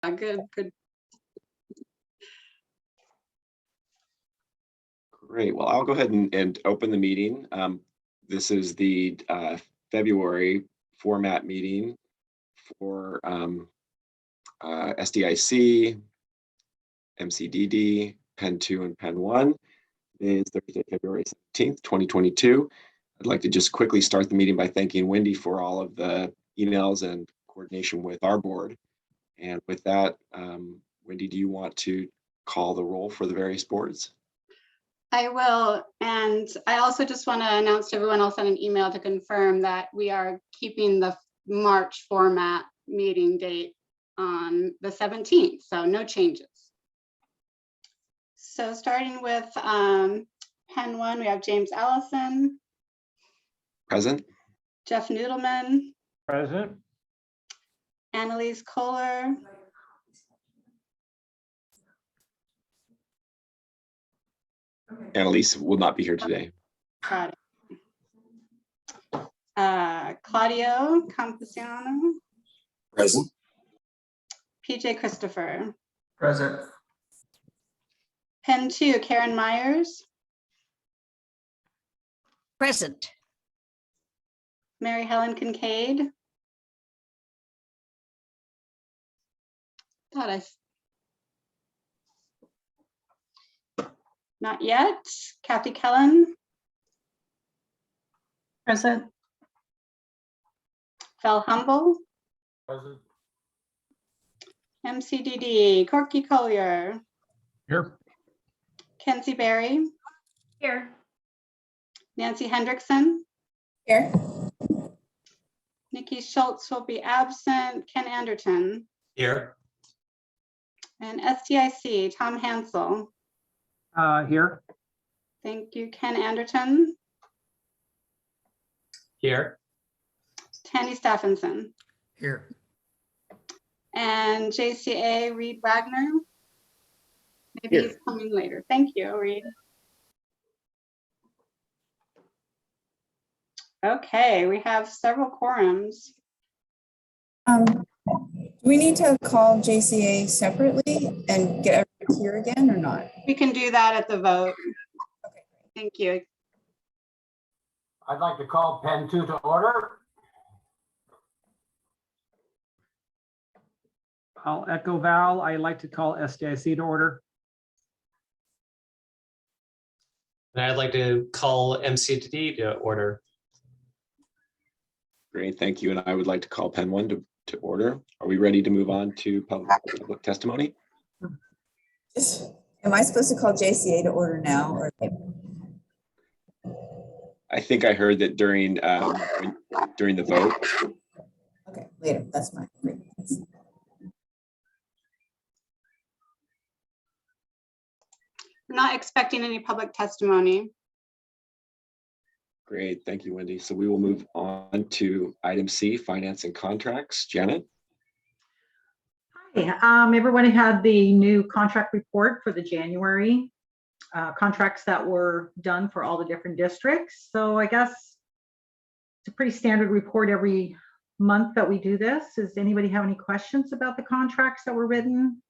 Good. Great. Well, I'll go ahead and open the meeting. This is the February format meeting for SDIC, MCDD, Pen 2 and Pen 1. It is Thursday, February 17th, 2022. I'd like to just quickly start the meeting by thanking Wendy for all of the emails and coordination with our board. And with that, Wendy, do you want to call the roll for the various boards? I will. And I also just want to announce to everyone, I'll send an email to confirm that we are keeping the March format meeting date on the 17th. So no changes. So starting with Pen 1, we have James Allison. Present. Jeff Noodleman. Present. Annalise Kohler. Annalise will not be here today. Got it. Claudio Campesiano. Present. PJ Christopher. Present. Pen 2, Karen Myers. Present. Mary Helen Kincaid. Not yet. Kathy Kellen. Present. Val Humble. Present. MCDD, Corky Collier. Here. Kenzie Berry. Here. Nancy Hendrickson. Here. Nikki Schultz will be absent. Ken Anderton. Here. And STIC, Tom Hansel. Here. Thank you, Ken Anderton. Here. Tanny Stephenson. Here. And JCA, Reed Wagner. Maybe Here. he's coming later. Thank you, Reed. Okay, we have several quorums. Do we need to call JCA separately and get everyone here again or not? We can do that at the vote. Okay. Thank you. I'd like to call Pen 2 to order. I'll echo Val. I'd like to call SDIC to order. And I'd like to call MCDD to order. Great, thank you. And I would like to call Pen 1 to order. Are we ready to move on to public testimony? Am I supposed to call JCA to order now or later? I think I heard that during the vote. Okay, later. That's fine. Great. Thanks. I'm not expecting any public testimony. Great, thank you, Wendy. So we will move on to item C, finance and contracts. Janet? Hi, everyone had the new contract report for the January contracts that were done for all the different districts. So I guess it's a pretty standard report every month that we do this. Does anybody have any questions about the contracts that were written?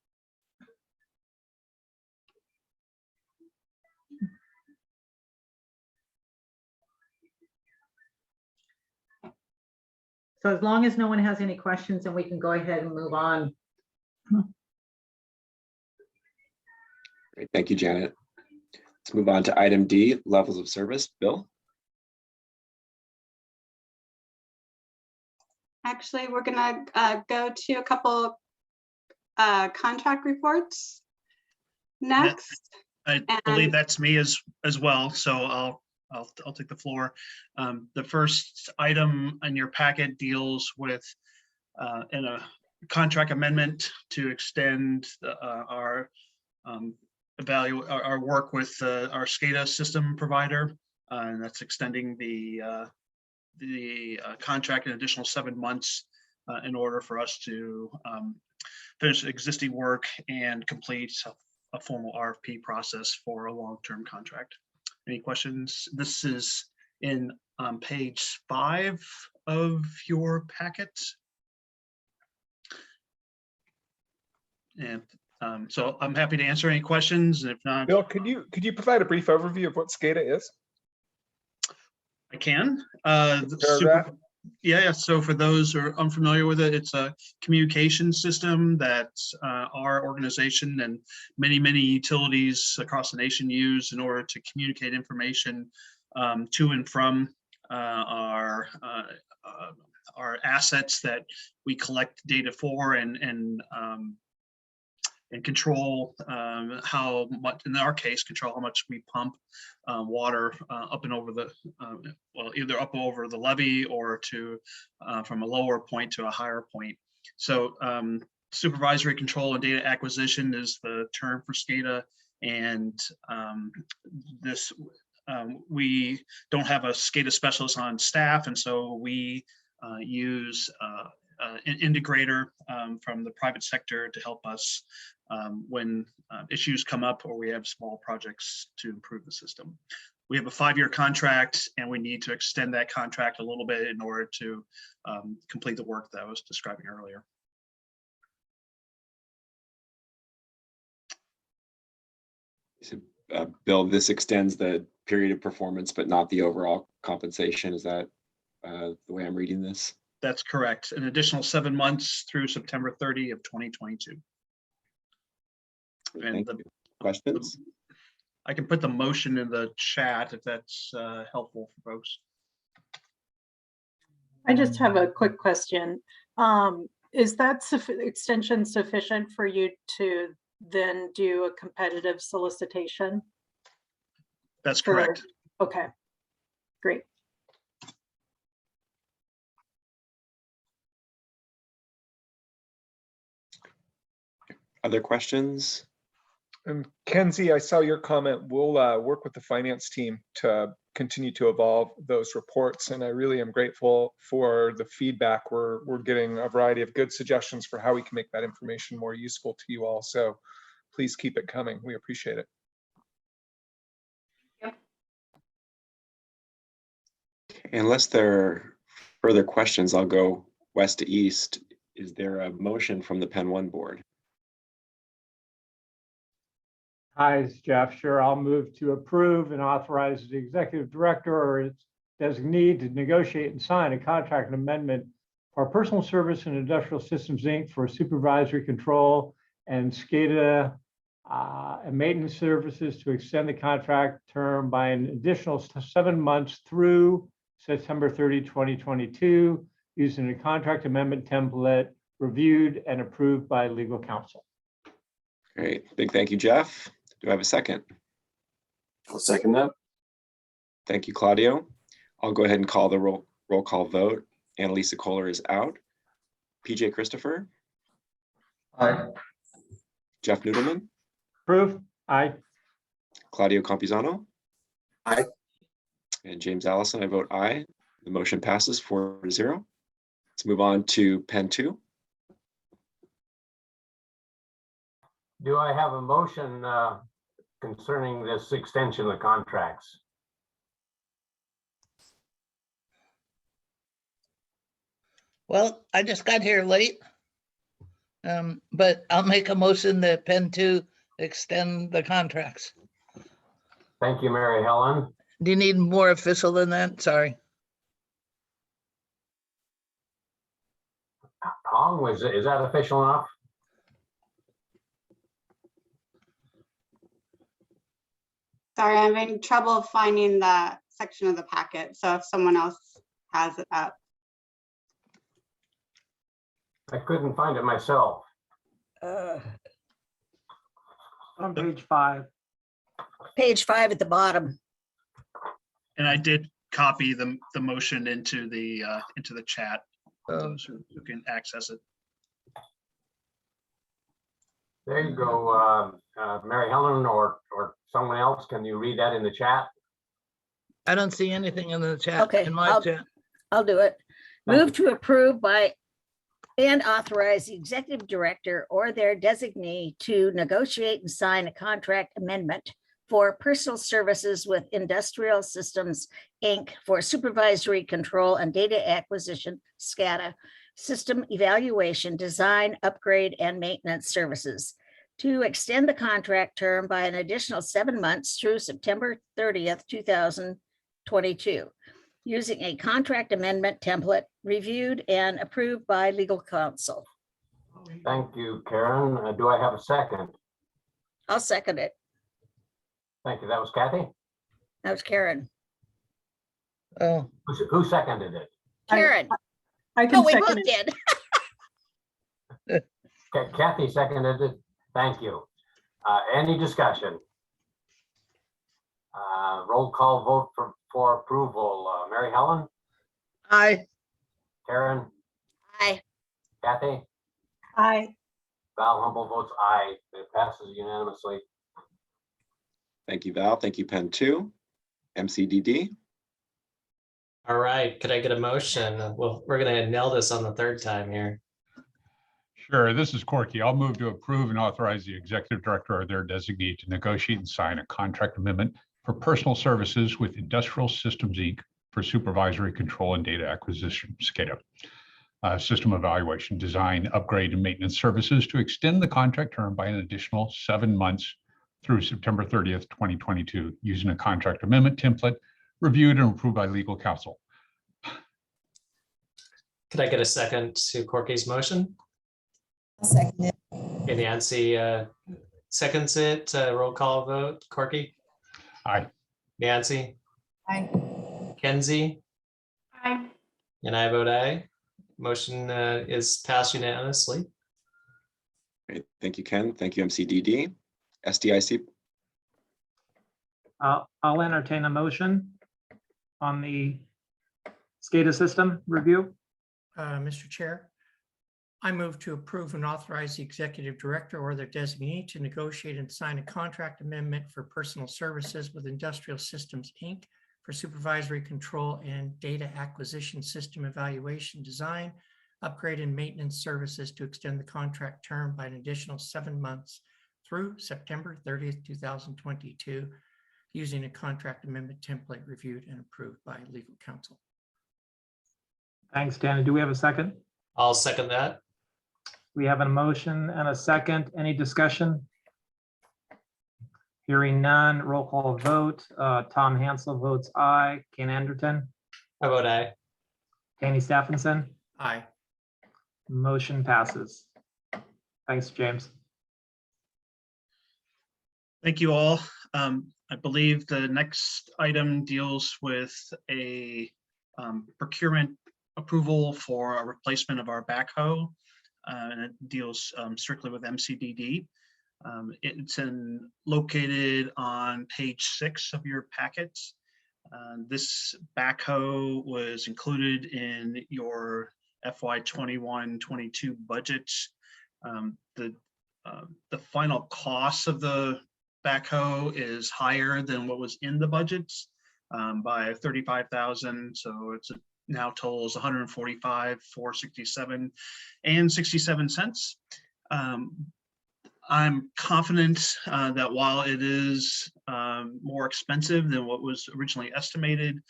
So as long as no one has any questions, then we can go ahead and move on. Great, thank you, Janet. Let's move on to item D, levels of service. Bill? Actually, we're gonna go to a couple contract reports next. I believe that's me as well, so I'll take the floor. The first item in your packet deals with in a contract amendment to extend our work with our SCADA system provider, and that's extending the contract an additional 7 months in order for us to finish existing work and complete a formal RFP process for a long-term contract. Any questions? This is in page 5 of your packet. And so I'm happy to answer any questions. If not, Bill, could you provide a brief overview of what SCADA is? I can. Paragraph. Yeah. So for those who are unfamiliar with it, it's a communication system that our organization and many utilities across the nation use in order to communicate information to and from our assets that we collect data for and control how much, in our case, control how much we pump water up and over the, well, either up over the levee or to from a lower point to a higher point. So supervisory control and data acquisition is the term for SCADA. And this, we don't have a SCADA specialist on staff. And so we use an integrator from the private sector to help us when issues come up or we have small projects to improve the system. We have a 5-year contract and we need to extend that contract a little bit in order to complete the work that I was describing earlier. So, Bill, this extends the period of performance, but not the overall compensation. Is that the way I'm reading this? That's correct. An additional 7 months through September 30 of 2022. And Thank you. Questions? I can put the motion in the chat if that's helpful for folks. I just have a quick question. Is that extension sufficient for you to then do a competitive solicitation? That's correct. Okay, great. Other questions? And Kenzie, I saw your comment. We'll work with the finance team to continue to evolve those reports. And I really am grateful for the feedback. We're getting a variety of good suggestions for how we can make that information more useful to you all. So please keep it coming. We appreciate it. Unless there are further questions, I'll go west to east. Is there a motion from the Penn One board? Hi, it's Jeff. Sure, I'll move to approve and authorize the executive director or its designee to negotiate and sign a contract amendment for Personal Service and Industrial Systems, Inc. for supervisory control and SCADA and maintenance services to extend the contract term by an additional 7 months through September 30, 2022, using a contract amendment template reviewed and approved by legal counsel. Great. Big thank you, Jeff. Do I have a second? I'll second that. Thank you, Claudio. I'll go ahead and call the roll call vote. Annalisa Kohler is out. PJ Christopher. Aye. Jeff Noodleman. Approve. Aye. Claudio Campuzano. Aye. And James Allison, I vote aye. The motion passes 4-0. Let's move on to Penn 2. Do I have a motion concerning this extension of contracts? Well, I just got here late. But I'll make a motion that Penn 2 extend the contracts. Thank you, Mary Helen. Do you need more official than that? Sorry. Hong, is that official enough? Sorry, I'm having trouble finding that section of the packet. So if someone else has it up. I couldn't find it myself. On page 5. Page 5 at the bottom. And I did copy the motion into the chat for those who can access it. There you go, Mary Helen or someone else. Can you read that in the chat? I don't see anything in the chat. Okay, In my chat. I'll do it. Move to approve by and authorize the executive director or their designee to negotiate and sign a contract amendment for personal services with Industrial Systems, Inc. for supervisory control and data acquisition, SCADA, system evaluation, design, upgrade, and maintenance services to extend the contract term by an additional 7 months through September 30th, 2022, using a contract amendment template reviewed and approved by legal counsel. Thank you, Karen. Do I have a second? I'll second it. Thank you. That was Kathy. That was Karen. Oh, Who seconded it? Karen. I Oh, can we second both it. did. Kathy seconded it. Thank you. Any discussion? Roll call vote for approval. Mary Helen, aye. Karen, Aye. Kathy, Aye. Val Humble votes aye. It passes unanimously. Thank you, Val. Thank you, Pen 2. MCDD. All right, could I get a motion? Well, we're gonna nail this on the third time here. Sure, this is Corky. I'll move to approve and authorize the executive director or their designee to negotiate and sign a contract amendment for personal services with Industrial Systems, Inc. for supervisory control and data acquisition, SCADA, system evaluation, design, upgrade, and maintenance services to extend the contract term by an additional 7 months through September 30th, 2022, using a contract amendment template reviewed and approved by legal counsel. Could I get a second to Corky's motion? I'll second it. Okay, Nancy seconds it. Roll call vote. Corky, Aye. Nancy, Aye. Kenzie, Aye. and I vote aye. Motion is passed unanimously. Great. Thank you, Ken. Thank you, MCDD. SDIC. I'll entertain a motion on the SCADA system review. Mr. Chair, I move to approve and authorize the executive director or their designee to negotiate and sign a contract amendment for personal services with Industrial Systems, Inc. for supervisory control and data acquisition system evaluation, design, upgrade, and maintenance services to extend the contract term by an additional 7 months through September 30th, 2022, using a contract amendment template reviewed and approved by legal counsel. Thanks, Danny. Do we have a second? I'll second that. We have a motion and a second. Any discussion? Hearing none, roll call vote. Tom Hansel votes aye. Ken Anderton, I vote aye. Danny Stephenson, Aye. motion passes. Thanks, James. Thank you all. I believe the next item deals with a procurement approval for a replacement of our backhoe. And it deals strictly with MCDD. It's located on page 6 of your packets. This backhoe was included in your FY 21-22 budget. The final cost of the backhoe is higher than what was in the budgets by $35,000. So it's now totals $145,467 and 67 cents. I'm confident that while it is more expensive than what was originally estimated,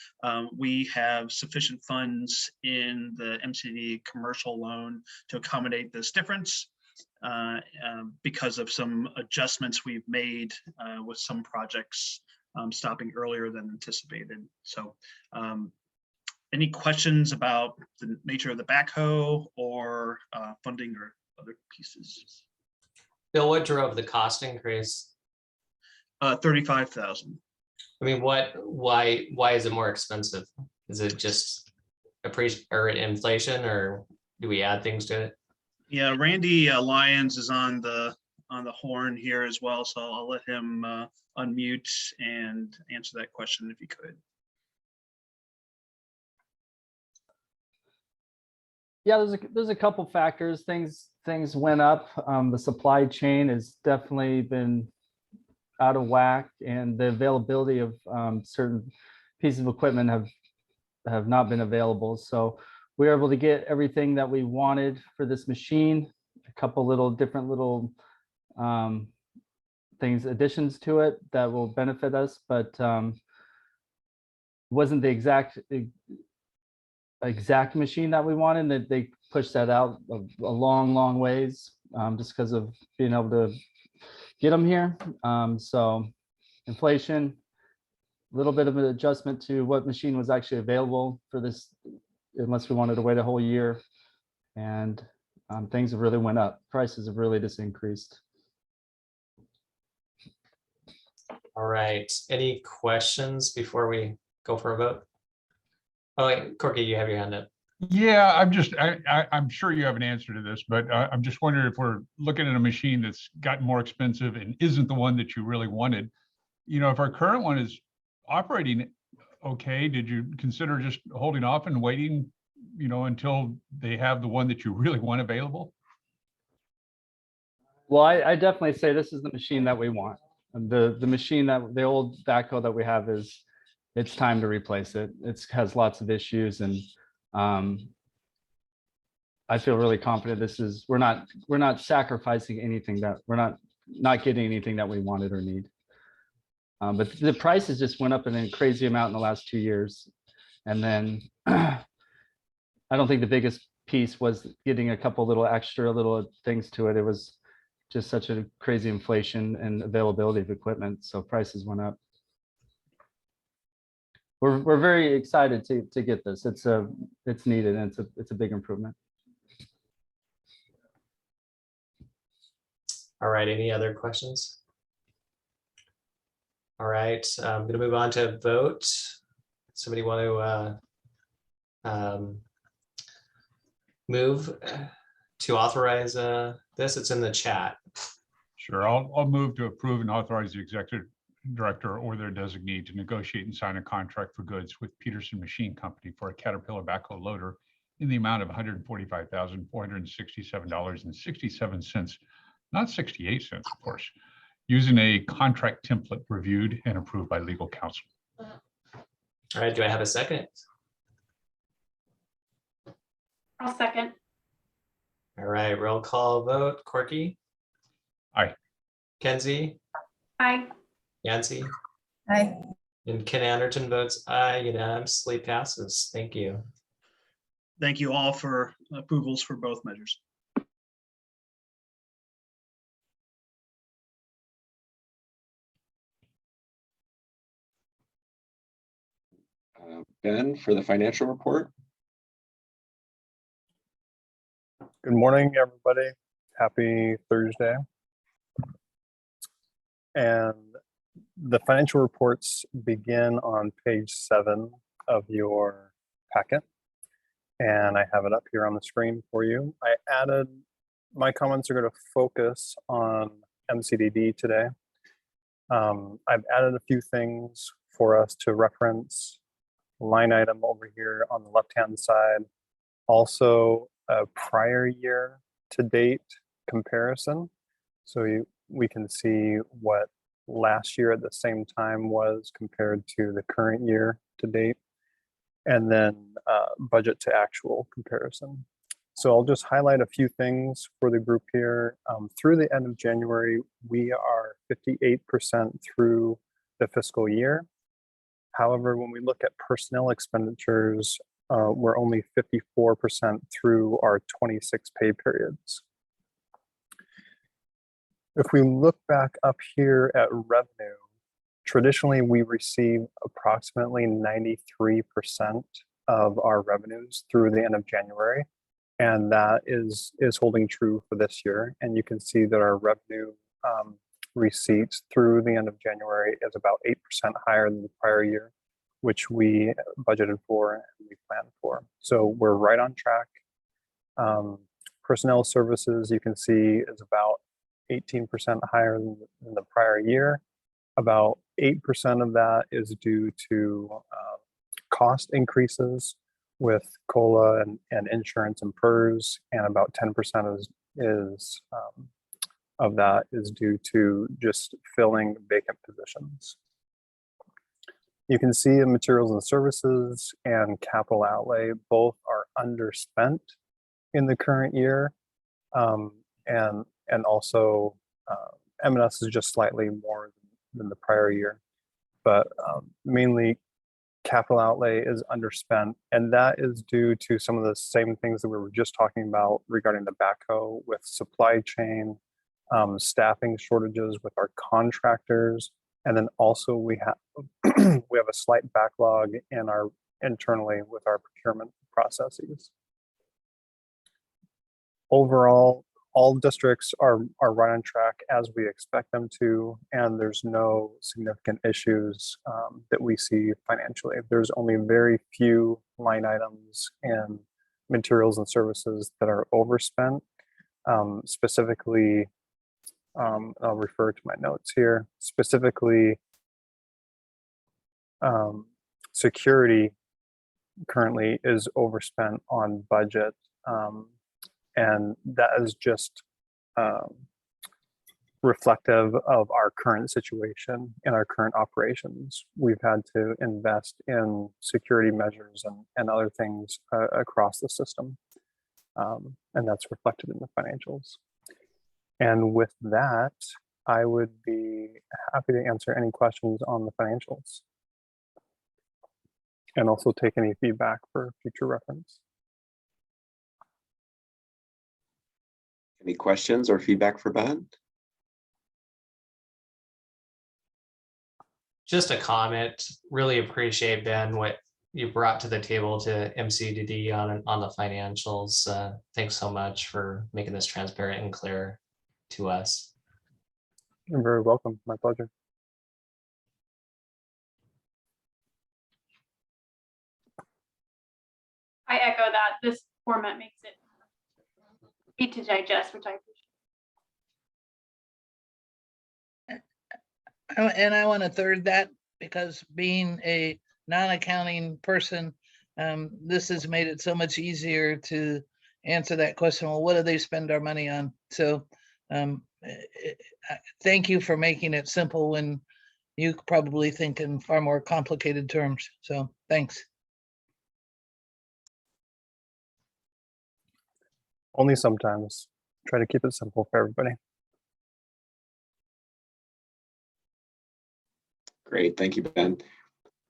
we have sufficient funds in the MCD commercial loan to accommodate this difference because of some adjustments we've made with some projects stopping earlier than anticipated. So any questions about the nature of the backhoe or funding or other pieces? Bill, what drove the cost increase? 35,000. I mean, why is it more expensive? Is it just inflation, or do we add things to it? Yeah, Randy Lyons is on the horn here as well, so I'll let him unmute and answer that question if he could. Yeah, there's a couple factors. Things went up. The supply chain has definitely been out of whack, and the availability of certain pieces of equipment have not been available. So we were able to get everything that we wanted for this machine. A couple different little things, additions to it that will benefit us, but wasn't the exact exact machine that we wanted, that they pushed that out a long ways, just because of being able to get them here. So inflation, a little bit of an adjustment to what machine was actually available for this, unless we wanted to wait a whole year. And things have really went up. Prices have really just increased. All right, any questions before we go for a vote? Oh, wait, Corky, you have your hand up. Yeah, I'm sure you have an answer to this, but I'm just wondering if we're looking at a machine that's gotten more expensive and isn't the one that you really wanted. You know, if our current one is operating okay, did you consider just holding off and waiting, you know, until they have the one that you really want available? Well, I definitely say this is the machine that we want. And the machine that the old backhoe that we have is, it's time to replace it. It has lots of issues, and I feel really confident this is, we're not sacrificing anything, that we're not getting anything that we wanted or need. But the prices just went up in a crazy amount in the last 2 years. And then I don't think the biggest piece was getting a couple little extra little things to it. It was just such a crazy inflation and availability of equipment. So prices went up. We're very excited to get this. It's needed, and it's a big improvement. All right, any other questions? All right, I'm gonna move on to vote. Somebody want to move to authorize this? It's in the chat. Sure, I'll move to approve and authorize the executive director or their designee to negotiate and sign a contract for goods with Peterson Machine Company for a Caterpillar backhoe loader in the amount of $145,467.67, not 68 cents, of course, using a contract template reviewed and approved by legal counsel. All right, do I have a second? I'll second. All right, roll call vote. Corky? Aye. Kenzie? Aye. Yancy? Aye. And Ken Anderton votes aye, unanimously passes. Thank you. Thank you all for approvals for both measures. Ben, for the financial report. Good morning, everybody. Happy Thursday. And the financial reports begin on page 7 of your packet. And I have it up here on the screen for you. My comments are going to focus on MCDD today. I've added a few things for us to reference. Line item over here on the left-hand side. Also a prior year to date comparison. So we can see what last year at the same time was compared to the current year to date. And then budget to actual comparison. So I'll just highlight a few things for the group here. Through the end of January, we are 58% through the fiscal year. However, when we look at personnel expenditures, we're only 54% through our 26 pay periods. If we look back up here at revenue, traditionally we receive approximately 93% of our revenues through the end of January, and that is holding true for this year. And you can see that our revenue receipts through the end of January is about 8% higher than the prior year, which we budgeted for and we planned for. So we're right on track. Personnel services, you can see, is about 18% higher than the prior year. About 8% of that is due to cost increases with COLA and insurance and PERS, and about 10% of that is due to just filling vacant positions. You can see in materials and services and capital outlay, both are underspent in the current year. And also M&S is just slightly more than the prior year, but mainly capital outlay is underspent, and that is due to some of the same things that we were just talking about regarding the backhoe with supply chain, staffing shortages with our contractors, and then also we have we have a slight backlog in our internally with our procurement processes. Overall, all districts are right on track as we expect them to, and there's no significant issues that we see financially. There's only very few line items and materials and services that are overspent. Specifically, I'll refer to my notes here, specifically security currently is overspent on budget. And that is just reflective of our current situation and our current operations. We've had to invest in security measures and other things across the system. And that's reflected in the financials. And with that, I would be happy to answer any questions on the financials. And also take any feedback for future reference. Any questions or feedback for Ben? Just a comment. Really appreciate, Ben, what you brought to the table to MCDD on the financials. Thanks so much for making this transparent and clear to us. You're very welcome. My pleasure. I echo that. This format makes it easy to digest, which I appreciate. And I want to third that, because being a non-accounting person, this has made it so much easier to answer that question. Well, what do they spend our money on? So thank you for making it simple when you probably think in far more complicated terms. So thanks. Only sometimes. Try to keep it simple for everybody. Great, thank you, Ben.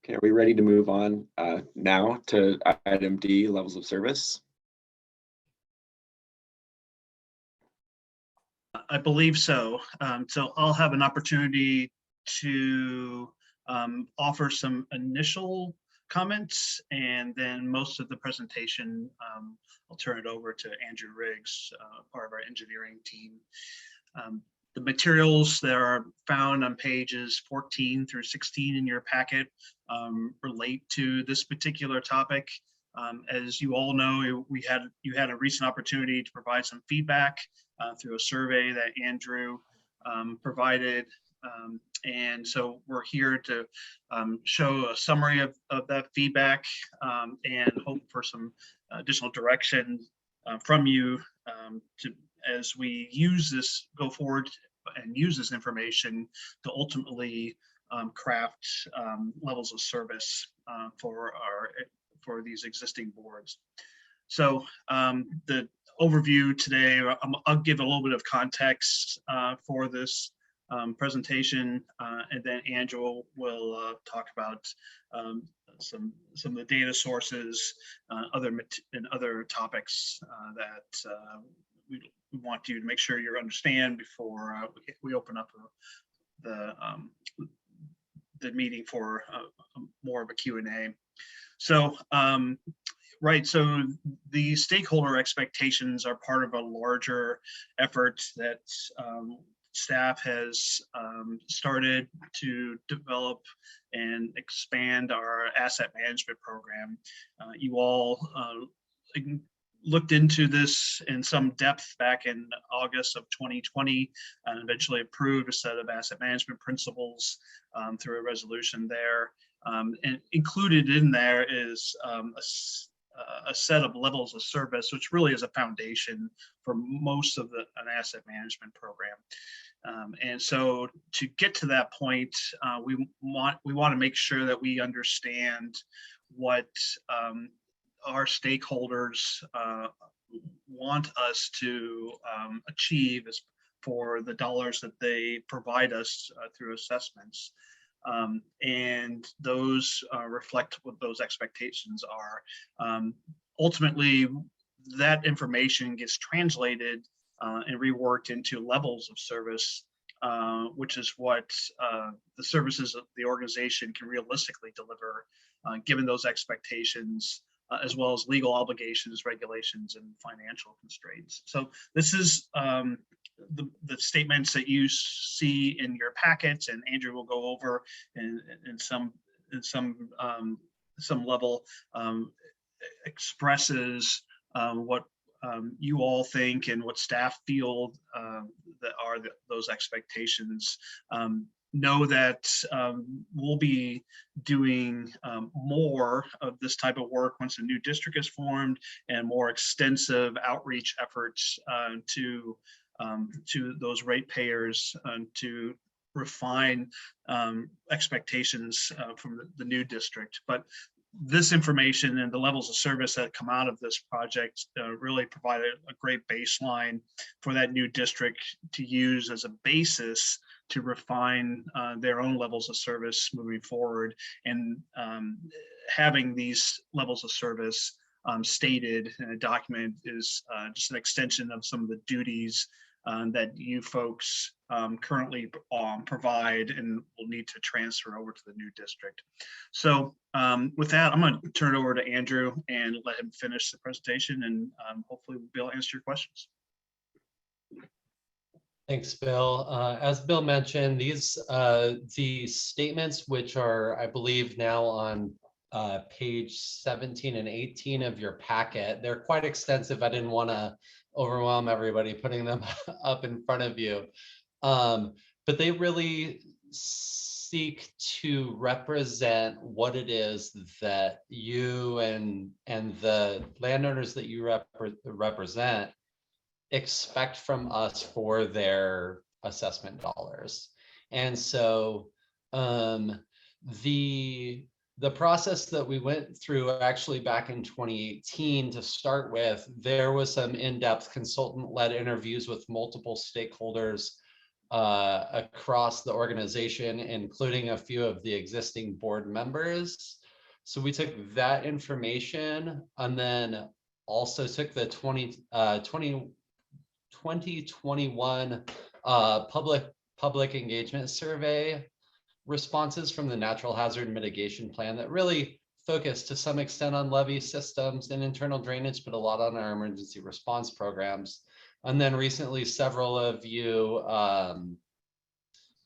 Okay, are we ready to move on now to item D, levels of service? I believe so. So I'll have an opportunity to offer some initial comments, and then most of the presentation, I'll turn it over to Andrew Riggs, part of our engineering team. The materials that are found on pages 14 through 16 in your packet relate to this particular topic. As you all know, you had a recent opportunity to provide some feedback through a survey that Andrew provided. And so we're here to show a summary of that feedback and hope for some additional direction from you as we go forward and use this information to ultimately craft levels of service for these existing boards. So the overview today, I'll give a little bit of context for this presentation, and then Andrew will talk about some of the data sources, other topics that we want you to make sure you understand before we open up the meeting for more of a Q&A. So, right, so the stakeholder expectations are part of a larger effort that staff has started to develop and expand our asset management program. You all looked into this in some depth back in August of 2020 and eventually approved a set of asset management principles through a resolution there. And included in there is a set of levels of service, which really is a foundation for most of an asset management program. And so to get to that point, we want to make sure that we understand what our stakeholders want us to achieve for the dollars that they provide us through assessments. And those reflect what those expectations are. Ultimately, that information gets translated and reworked into levels of service, which is what the services of the organization can realistically deliver, given those expectations, as well as legal obligations, regulations, and financial constraints. So this is the statements that you see in your packets, and Andrew will go over in some level, expresses what you all think and what staff feel that are those expectations. Know that we'll be doing more of this type of work once a new district is formed, and more extensive outreach efforts to those ratepayers to refine expectations from the new district. But this information and the levels of service that come out of this project really provide a great baseline for that new district to use as a basis to refine their own levels of service moving forward. And having these levels of service stated in a document is just an extension of some of the duties that you folks currently provide and will need to transfer over to the new district. So with that, I'm going to turn it over to Andrew and let him finish the presentation, and hopefully we'll be able to answer your questions. Thanks, Bill. As Bill mentioned, these statements, which are, I believe, now on page 17 and 18 of your packet, they're quite extensive. I didn't want to overwhelm everybody putting them up in front of you. But they really seek to represent what it is that you and the landowners that you represent expect from us for their assessment dollars. And so the process that we went through actually back in 2018 to start with, there was some in-depth consultant-led interviews with multiple stakeholders across the organization, including a few of the existing board members. So we took that information and then also took the 2021 public engagement survey responses from the Natural Hazard Mitigation Plan that really focused to some extent on levee systems and internal drainage, but a lot on our emergency response programs. And then recently, several of you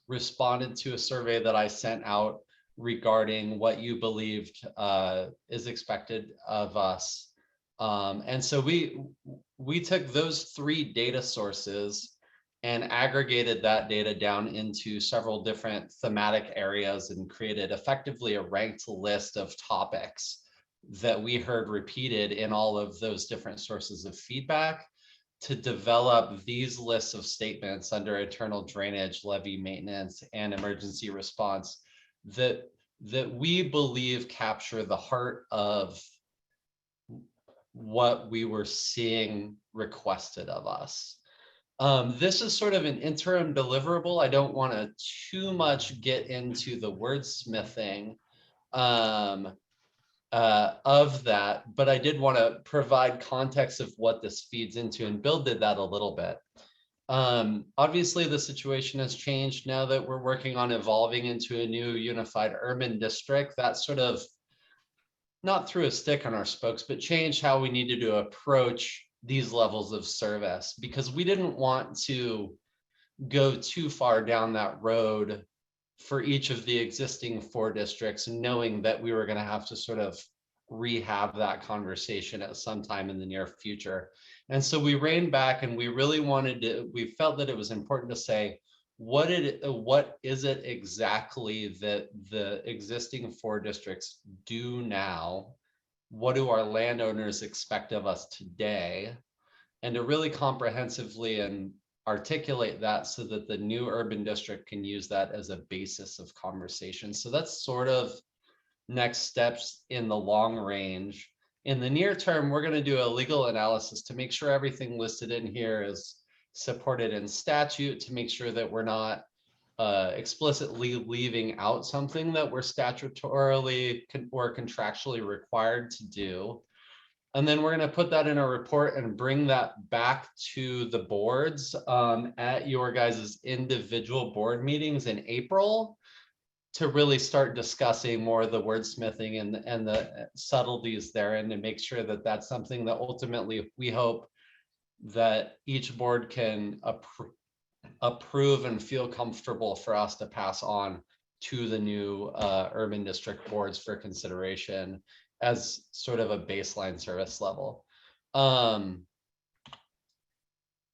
responded to a survey that I sent out regarding what you believed is expected of us. And so we took those three data sources and aggregated that data down into several different thematic areas and created effectively a ranked list of topics that we heard repeated in all of those different sources of feedback to develop these lists of statements under internal drainage, levee maintenance, and emergency response that we believe capture the heart of what we were seeing requested of us. This is sort of an interim deliverable. I don't want to too much get into the wordsmithing of that, but I did want to provide context of what this feeds into, and Bill did that a little bit. Obviously, the situation has changed now that we're working on evolving into a new unified urban district. That sort of not threw a stick on our spokes, but changed how we needed to approach these levels of service, because we didn't want to go too far down that road for each of the existing 4 districts, knowing that we were going to have to sort of rehab that conversation at some time in the near future. And so we reined back, and we really we felt that it was important to say, what is it exactly that the existing 4 districts do now? What do our landowners expect of us today? And to really comprehensively and articulate that so that the new urban district can use that as a basis of conversation. So that's sort of next steps in the long range. In the near term, we're going to do a legal analysis to make sure everything listed in here is supported in statute, to make sure that we're not explicitly leaving out something that we're statutorily or contractually required to do. And then we're going to put that in a report and bring that back to the boards at your guys' individual board meetings in April to really start discussing more of the wordsmithing and the subtleties there, and to make sure that that's something that ultimately we hope that each board can approve and feel comfortable for us to pass on to the new urban district boards for consideration as sort of a baseline service level.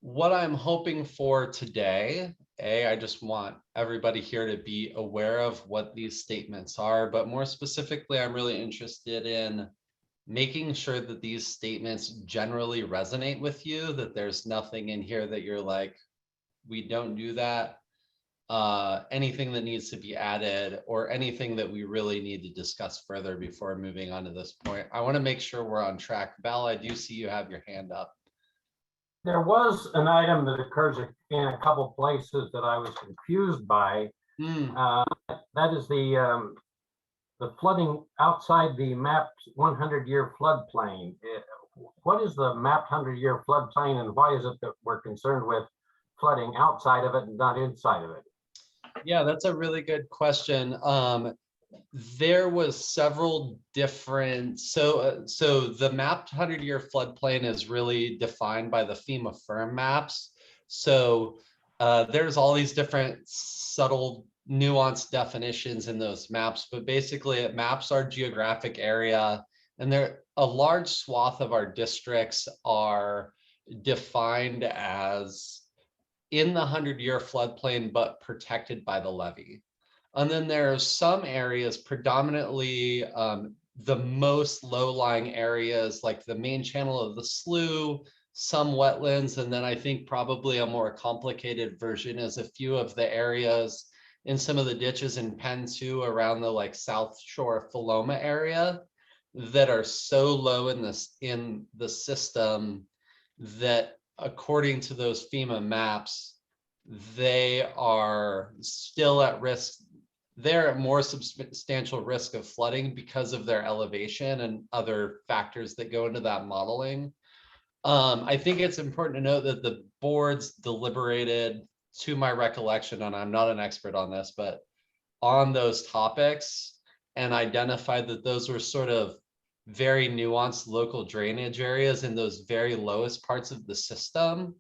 What I'm hoping for today, I just want everybody here to be aware of what these statements are, but more specifically, I'm really interested in making sure that these statements generally resonate with you, that there's nothing in here that you're like, we don't do that, anything that needs to be added, or anything that we really need to discuss further before moving on to this point. I want to make sure we're on track. Val, I do see you have your hand up. There was an item that occurs in a couple places that I was confused by. That is the flooding outside the mapped 100-year floodplain. What is the mapped 100-year floodplain, and why is it that we're concerned with flooding outside of it and not inside of it? Yeah, that's a really good question. There was several different, so the mapped 100-year floodplain is really defined by the FEMA firm maps. So there's all these different subtle nuanced definitions in those maps, but basically it maps our geographic area, and there a large swath of our districts are defined as in the 100-year floodplain, but protected by the levee. And then there's some areas, predominantly the most low-lying areas, like the main channel of the slough, some wetlands, and then I think probably a more complicated version is a few of the areas in some of the ditches in Penn too, around the like South Shore Philoma area, that are so low in the system that according to those FEMA maps, they are still at risk. They're at more substantial risk of flooding because of their elevation and other factors that go into that modeling. I think it's important to note that the boards deliberated, to my recollection, and I'm not an expert on this, but on those topics, and identified that those were sort of very nuanced local drainage areas in those very lowest parts of the system.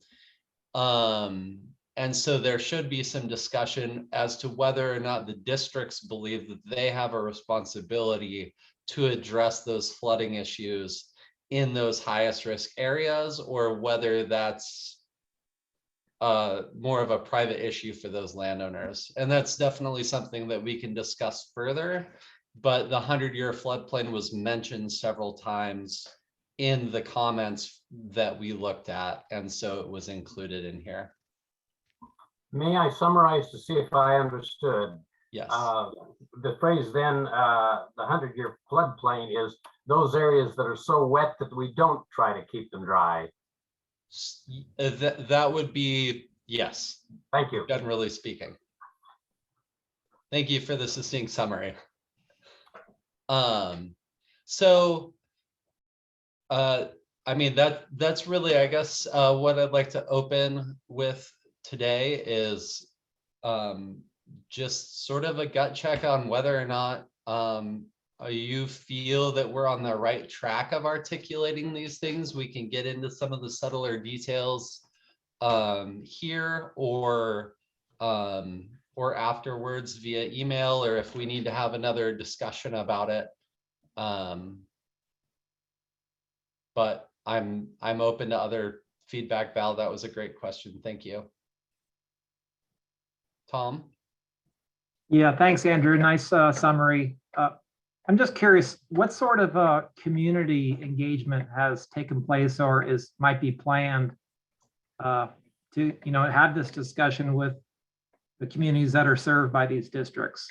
And so there should be some discussion as to whether or not the districts believe that they have a responsibility to address those flooding issues in those highest risk areas, or whether that's more of a private issue for those landowners. And that's definitely something that we can discuss further, but the 100-year floodplain was mentioned several times in the comments that we looked at, and so it was included in here. May I summarize to see if I understood? Yes. The phrase then, the 100-year floodplain is those areas that are so wet that we don't try to keep them dry. That would be, yes. Thank you. Generally speaking. Thank you for the succinct summary. So, I mean, that's really, I guess, what I'd like to open with today is just sort of a gut check on whether or not you feel that we're on the right track of articulating these things. We can get into some of the subtler details here, or afterwards via email, or if we need to have another discussion about it. But I'm open to other feedback. Val, that was a great question. Thank you. Tom? Yeah, thanks, Andrew. Nice summary. I'm just curious, what sort of community engagement has taken place or might be planned to have this discussion with the communities that are served by these districts?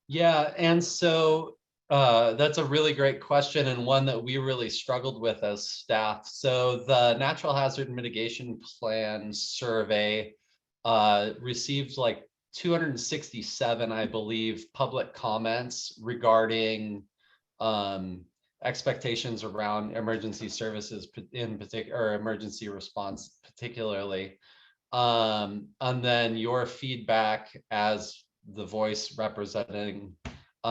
Yeah, and so that's a really great question, and one that we really struggled with as staff. So the Natural Hazard Mitigation Plan survey received like 267, I believe, public comments regarding expectations around emergency services in particular, or emergency response particularly. And then your feedback as the voice representing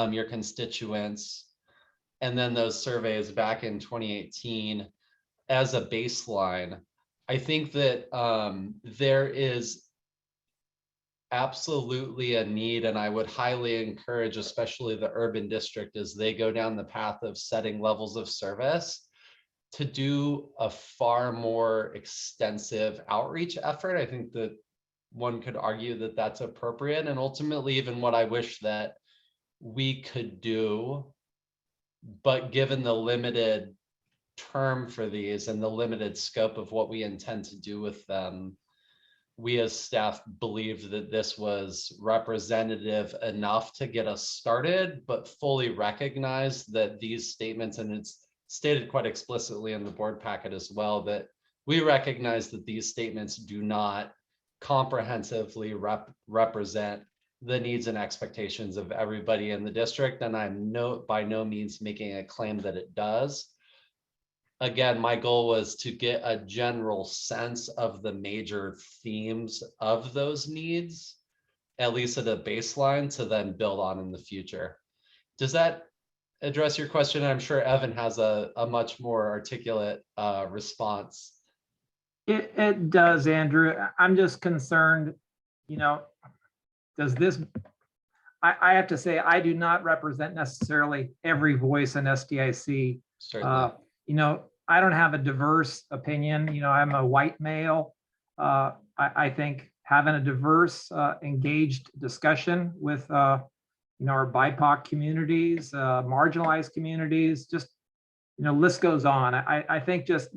your constituents, and then those surveys back in 2018 as a baseline. I think that there is absolutely a need, and I would highly encourage, especially the urban district, as they go down the path of setting levels of service, to do a far more extensive outreach effort. I think that one could argue that that's appropriate, and ultimately even what I wish that we could do, but given the limited term for these and the limited scope of what we intend to do with them, we as staff believed that this was representative enough to get us started, but fully recognize that these statements, and it's stated quite explicitly in the board packet as well, that we recognize that these statements do not comprehensively represent the needs and expectations of everybody in the district. And I'm by no means making a claim that it does. Again, my goal was to get a general sense of the major themes of those needs, at least at a baseline, to then build on in the future. Does that address your question? I'm sure Evan has a much more articulate response. It does, Andrew. I'm just concerned, does this, I have to say, I do not represent necessarily every voice in SDIC. Certainly. I don't have a diverse opinion. I'm a white male. I think having a diverse, engaged discussion with, our BIPOC communities, marginalized communities, just, list goes on. I think just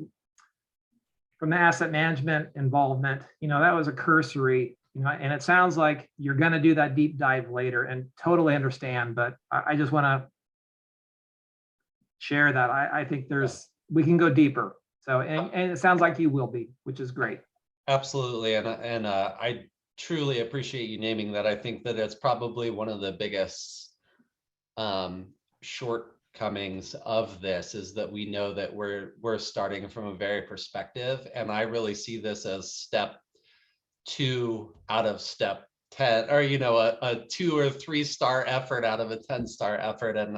from the asset management involvement, that was a cursory, and it sounds like you're going to do that deep dive later, and totally understand, but I just want to share that. I think we can go deeper. So, and it sounds like you will be, which is great. Absolutely. And I truly appreciate you naming that. I think that it's probably one of the biggest shortcomings of this, is that we know that we're starting from a very perspective. And I really see this as step 2 out of step 10, or, a 2 or 3 star effort out of a 10-star effort. And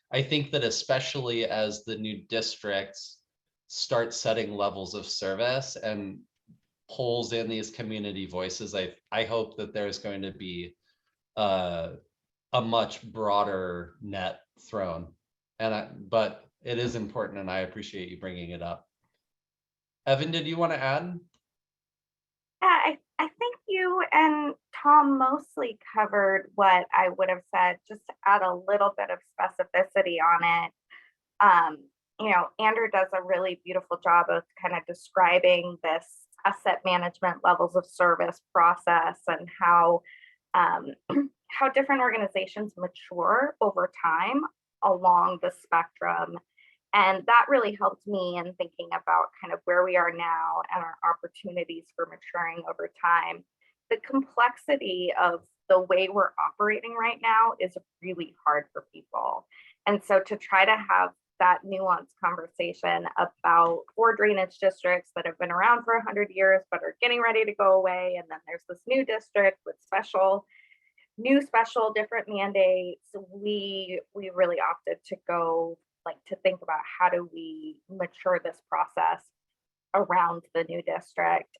I think that especially as the new districts start setting levels of service and pulls in these community voices, I hope that there's going to be a much broader net thrown. But it is important, and I appreciate you bringing it up. Evan, did you want to add? Yeah, I think you and Tom mostly covered what I would have said, just to add a little bit of specificity on it. Andrew does a really beautiful job of kind of describing this asset management levels of service process, and how different organizations mature over time along the spectrum. And that really helped me in thinking about kind of where we are now and our opportunities for maturing over time. The complexity of the way we're operating right now is really hard for people. And so to try to have that nuanced conversation about 4 drainage districts that have been around for 100 years but are getting ready to go away, and then there's this new district with special different mandates, we really opted to go to think about how do we mature this process around the new district.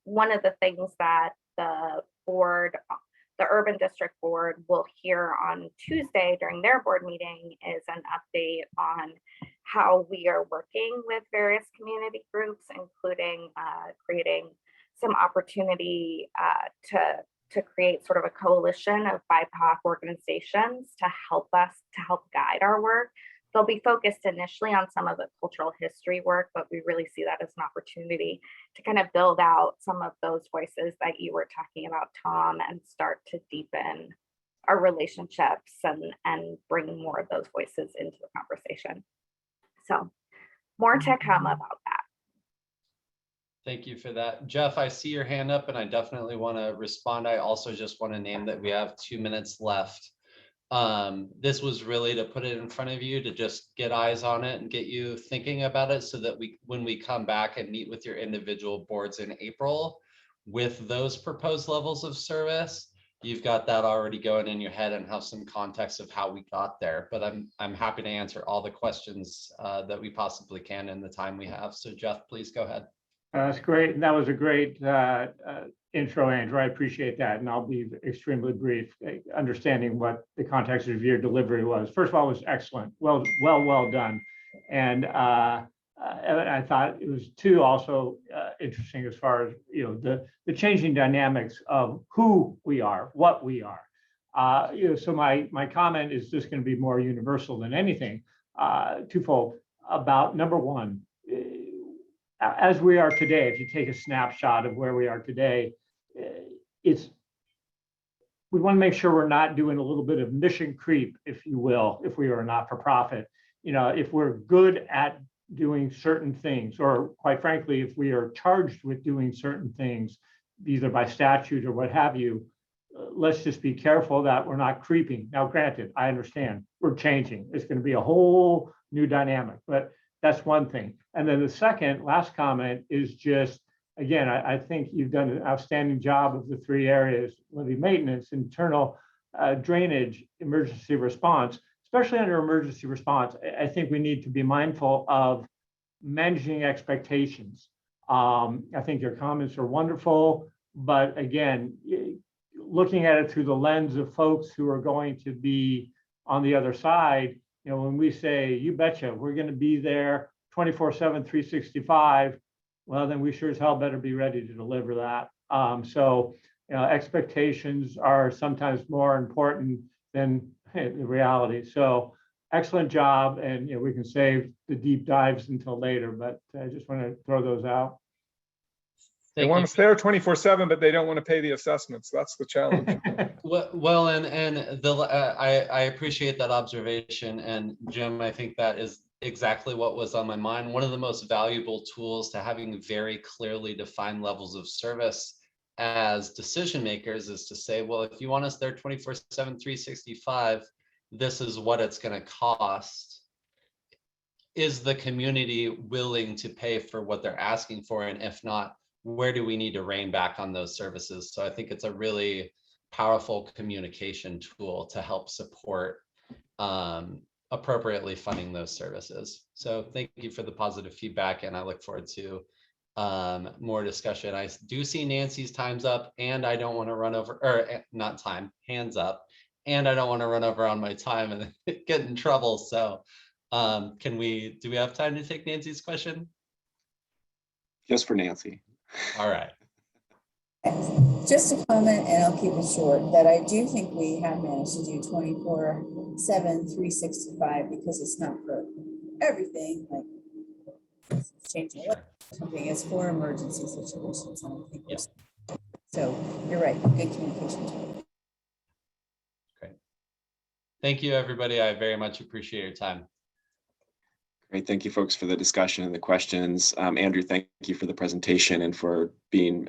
One of the things that the urban district board will hear on Tuesday during their board meeting is an update on how we are working with various community groups, including creating some opportunity to create sort of a coalition of BIPOC organizations to help guide our work. They'll be focused initially on some of the cultural history work, but we really see that as an opportunity to kind of build out some of those voices that you were talking about, Tom, and start to deepen our relationships and bring more of those voices into the conversation. So more to come about that. Thank you for that. Jeff, I see your hand up and I definitely want to respond. I also just want to name that we have 2 minutes left. This was really to put it in front of you to just get eyes on it and get you thinking about it so that when we come back and meet with your individual boards in April with those proposed levels of service, you've got that already going in your head and have some context of how we got there. But I'm happy to answer all the questions that we possibly can in the time we have. So Jeff, please go ahead. That's great. And that was a great intro, Andrew. I appreciate that. And I'll be extremely brief, understanding what the context of your delivery was. First of all, it was excellent. Well done. And I thought it was too also interesting as far as, you know, the changing dynamics of who we are, what we are. You know, so my comment is just going to be more universal than anything, twofold. About number one, as we are today, if you take a snapshot of where we are today, we want to make sure we're not doing a little bit of mission creep, if you will, if we are a not-for-profit. You know, if we're good at doing certain things, or quite frankly, if we are charged with doing certain things, either by statute or what have you, let's just be careful that we're not creeping. Now, granted, I understand we're changing. It's going to be a whole new dynamic, but that's one thing. And then the second, last comment is just, again, I think you've done an outstanding job of the 3 areas: levee maintenance, internal drainage, emergency response. Especially under emergency response, I think we need to be mindful of managing expectations. I think your comments are wonderful, but again, looking at it through the lens of folks who are going to be on the other side, you know, when we say, you betcha, we're going to be there 24/7, 365, well, then we sure as hell better be ready to deliver that. So, you know, expectations are sometimes more important than the reality. So excellent job. And, you know, we can save the deep dives until later, but I just want to throw those out. They want us there 24/7, but they don't want to pay the assessments. That's the challenge. Well, I appreciate that observation. And Jim, I think that is exactly what was on my mind. One of the most valuable tools to having very clearly defined levels of service as decision makers is to say, well, if you want us there 24/7, 365, this is what it's going to cost. Is the community willing to pay for what they're asking for? And if not, where do we need to rein back on those services? So I think it's a really powerful communication tool to help support appropriately funding those services. So thank you for the positive feedback, and I look forward to more discussion. I do see Nancy's time's up, and I don't want to run over, or not time, hands up, and I don't want to run over on my time and get in trouble. So do we have time to take Nancy's question? Just for Nancy. All right. Just a comment, and I'll keep it short, that I do think we have managed to do 24/7, 365, because it's not for everything, like it's changing something, it's for emergency situations. And I think so you're right, good communication. Great. Thank you, everybody. I very much appreciate your time. Great. Thank you, folks, for the discussion and the questions. Andrew, thank you for the presentation and for being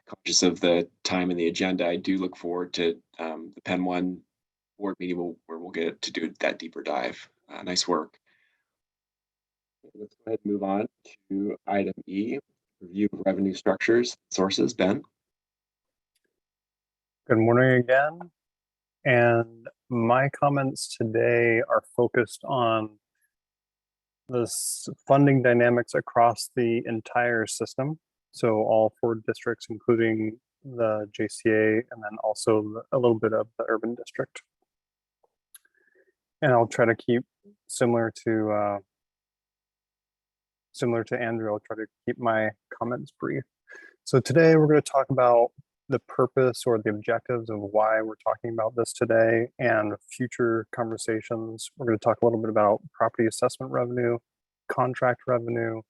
conscious of the time and the agenda. I do look forward to the Penn 1 board meeting where we'll get to do that deeper dive. Nice work. Let's go ahead and move on to item E, review of revenue structures, sources. Ben. Good morning again. And my comments today are focused on the funding dynamics across the entire system. So all 4 districts, including the JCA, and then also a little bit of the urban district. And I'll try to keep similar to Andrew, I'll try to keep my comments brief. So today we're going to talk about the purpose or the objectives of why we're talking about this today and future conversations. We're going to talk a little bit about property assessment revenue, contract revenue,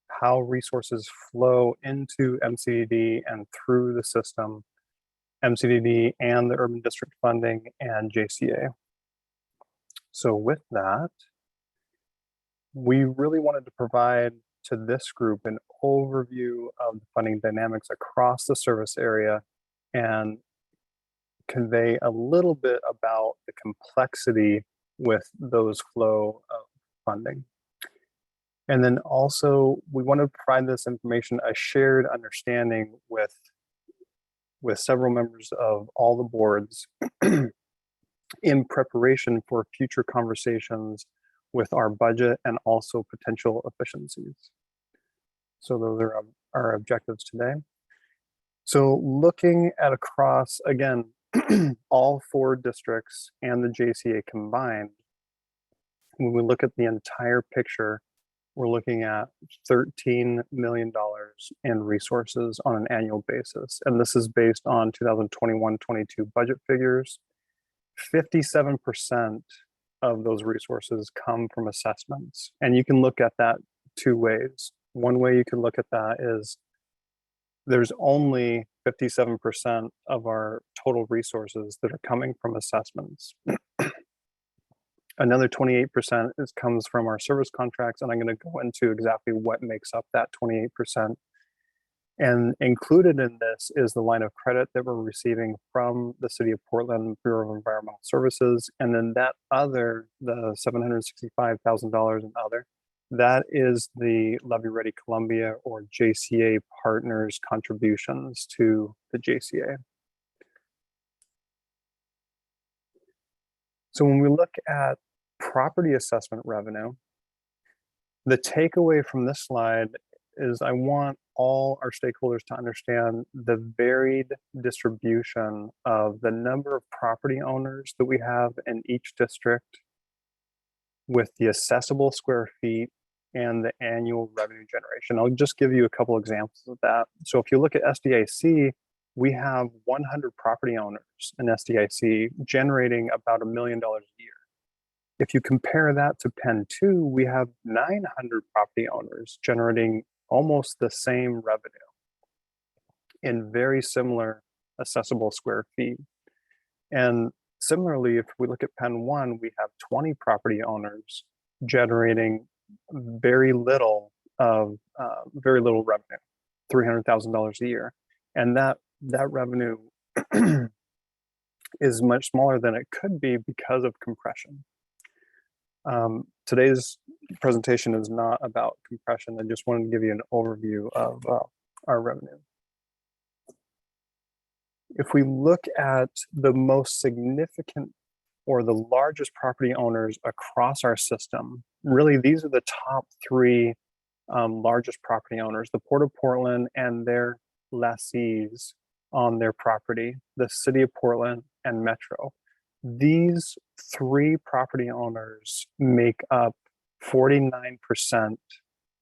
how resources flow into MCDD and through the system, MCDD and the urban district funding, and JCA. So with that, we really wanted to provide to this group an overview of the funding dynamics across the service area and convey a little bit about the complexity with those flow of funding. And then also we want to provide this information, a shared understanding with several members of all the boards in preparation for future conversations with our budget and also potential efficiencies. So those are our objectives today. So looking at across, again, all 4 districts and the JCA combined, when we look at the entire picture, we're looking at $13 million in resources on an annual basis. And this is based on 2021-22 budget figures. 57% of those resources come from assessments. And you can look at that 2 ways. One way you can look at that is there's only 57% of our total resources that are coming from assessments. Another 28% comes from our service contracts, and I'm going to go into exactly what makes up that 28%. And included in this is the line of credit that we're receiving from the City of Portland Bureau of Environmental Services, and then that other, the $765,000 and other, that is the Levy Ready Columbia or JCA partners' contributions to the JCA. So when we look at property assessment revenue, the takeaway from this slide is I want all our stakeholders to understand the varied distribution of the number of property owners that we have in each district with the assessable square feet and the annual revenue generation. I'll just give you a couple examples of that. So if you look at SDIC, we have 100 property owners in SDIC generating about $1 million a year. If you compare that to Penn 2, we have 900 property owners generating almost the same revenue in very similar assessable square feet. And similarly, if we look at Penn 1, we have 20 property owners generating very little revenue, $300,000 a year. And that revenue is much smaller than it could be because of compression. Today's presentation is not about compression. I just wanted to give you an overview of our revenue. If we look at the most significant or the largest property owners across our system, really these are the top 3 largest property owners, the Port of Portland and their lessees on their property, the City of Portland and Metro. These 3 property owners make up 49%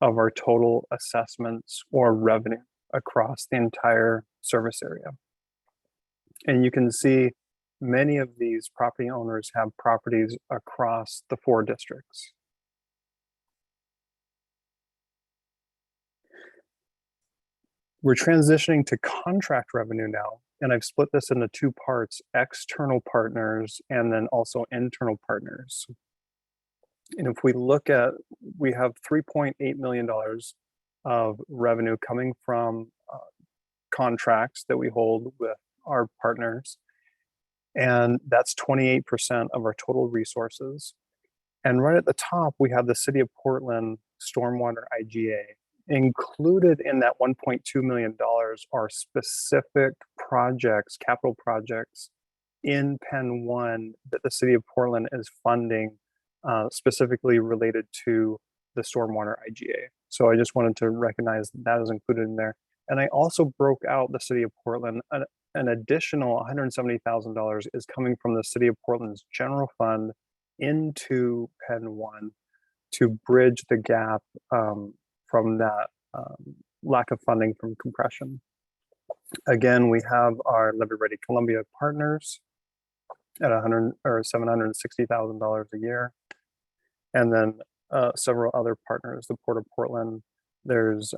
of our total assessments or revenue across the entire service area. And you can see many of these property owners have properties across the 4 districts. We're transitioning to contract revenue now, and I've split this into 2 parts, external partners and then also internal partners. And if we look at, we have $3.8 million of revenue coming from contracts that we hold with our partners. And that's 28% of our total resources. And right at the top, we have the City of Portland Stormwater IGA. Included in that $1.2 million are specific projects, capital projects in Penn 1 that the City of Portland is funding, specifically related to the Stormwater IGA. So I just wanted to recognize that is included in there. And I also broke out the City of Portland. An additional $170,000 is coming from the City of Portland's general fund into Penn 1 to bridge the gap from that lack of funding from compression. Again, we have our Levy Ready Columbia partners at $760,000 a year, and then several other partners. The Port of Portland. There's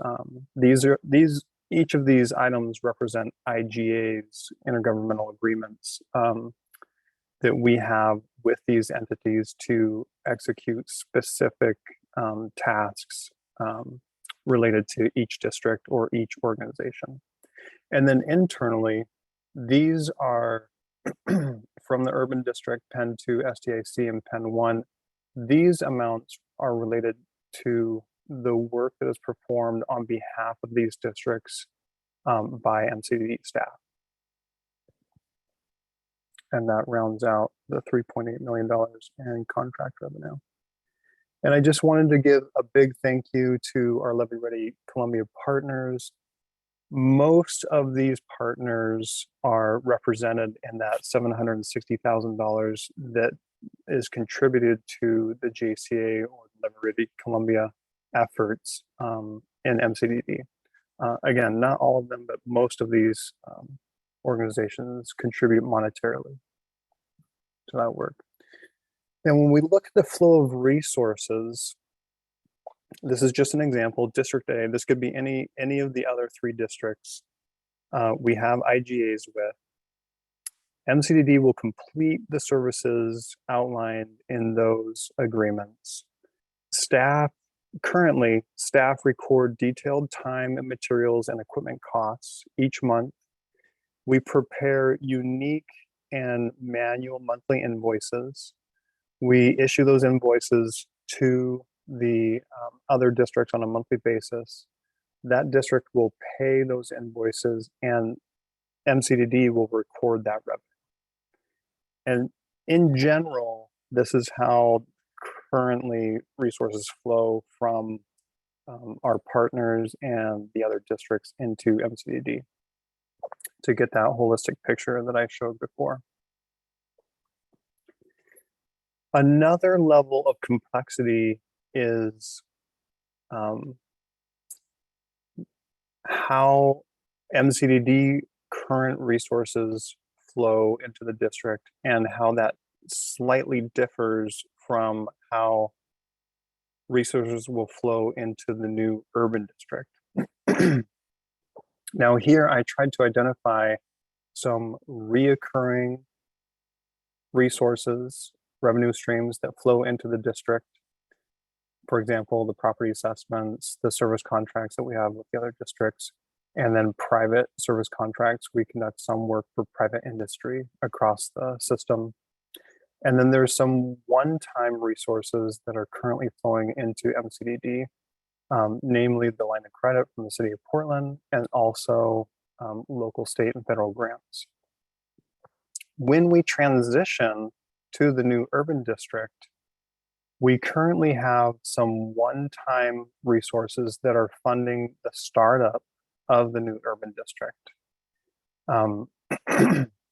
each of these items represent IGAs, intergovernmental agreements, that we have with these entities to execute specific tasks related to each district or each organization. And then internally, these are from the urban district, Penn 2, SDIC, and Penn 1. These amounts are related to the work that is performed on behalf of these districts by MCDD staff. And that rounds out the $3.8 million in contract revenue. And I just wanted to give a big thank you to our Levy Ready Columbia partners. Most of these partners are represented in that $760,000 that is contributed to the JCA or Levy Ready Columbia efforts in MCDD. Again, not all of them, but most of these organizations contribute monetarily to that work. And when we look at the flow of resources, this is just an example. District A, this could be any of the other 3 districts we have IGAs with. MCDD will complete the services outlined in those agreements. Currently, staff record detailed time and materials and equipment costs each month. We prepare unique and manual monthly invoices. We issue those invoices to the other districts on a monthly basis. That district will pay those invoices and MCDD will record that revenue. And in general, this is how currently resources flow from our partners and the other districts into MCDD to get that holistic picture that I showed before. Another level of complexity is how MCDD current resources flow into the district and how that slightly differs from how resources will flow into the new urban district. Now here I tried to identify some reoccurring resources, revenue streams that flow into the district. For example, the property assessments, the service contracts that we have with the other districts, and then private service contracts. We conduct some work for private industry across the system. And then there's some one-time resources that are currently flowing into MCDD, namely the line of credit from the city of Portland and also local, state, and federal grants. When we transition to the new urban district, we currently have some one-time resources that are funding the startup of the new urban district.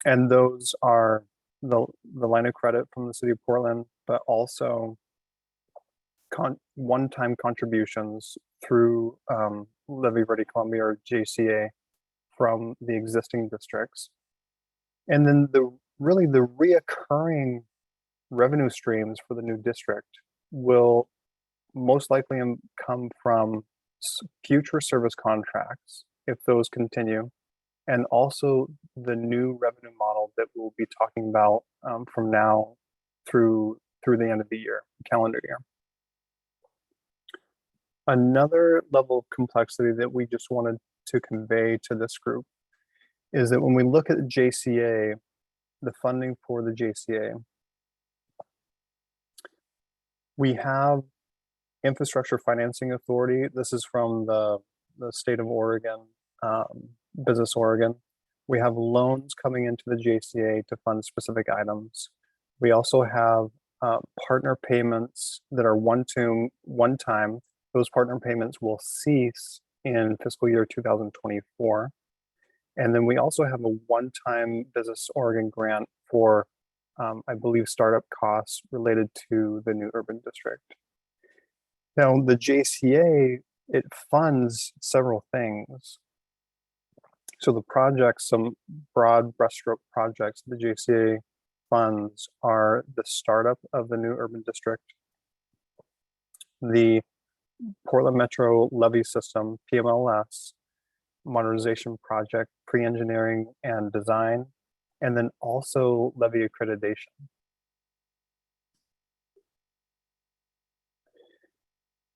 And those are the line of credit from the city of Portland, but also one-time contributions through Levy Ready Columbia or JCA from the existing districts. And then the reoccurring revenue streams for the new district will most likely come from future service contracts, if those continue, and also the new revenue model that we'll be talking about from now through the end of the year, calendar year. Another level of complexity that we just wanted to convey to this group is that when we look at JCA, the funding for the JCA, we have Infrastructure Financing Authority. This is from the state of Oregon, Business Oregon. We have loans coming into the JCA to fund specific items. We also have partner payments that are one-time. Those partner payments will cease in fiscal year 2024. And then we also have a one-time Business Oregon grant for, I believe, startup costs related to the new urban district. Now, the JCA, it funds several things. So the projects, some broad brushstroke projects the JCA funds are the startup of the new urban district, the Portland Metro levy system, PMLS, modernization project, pre-engineering and design, and then also levy accreditation.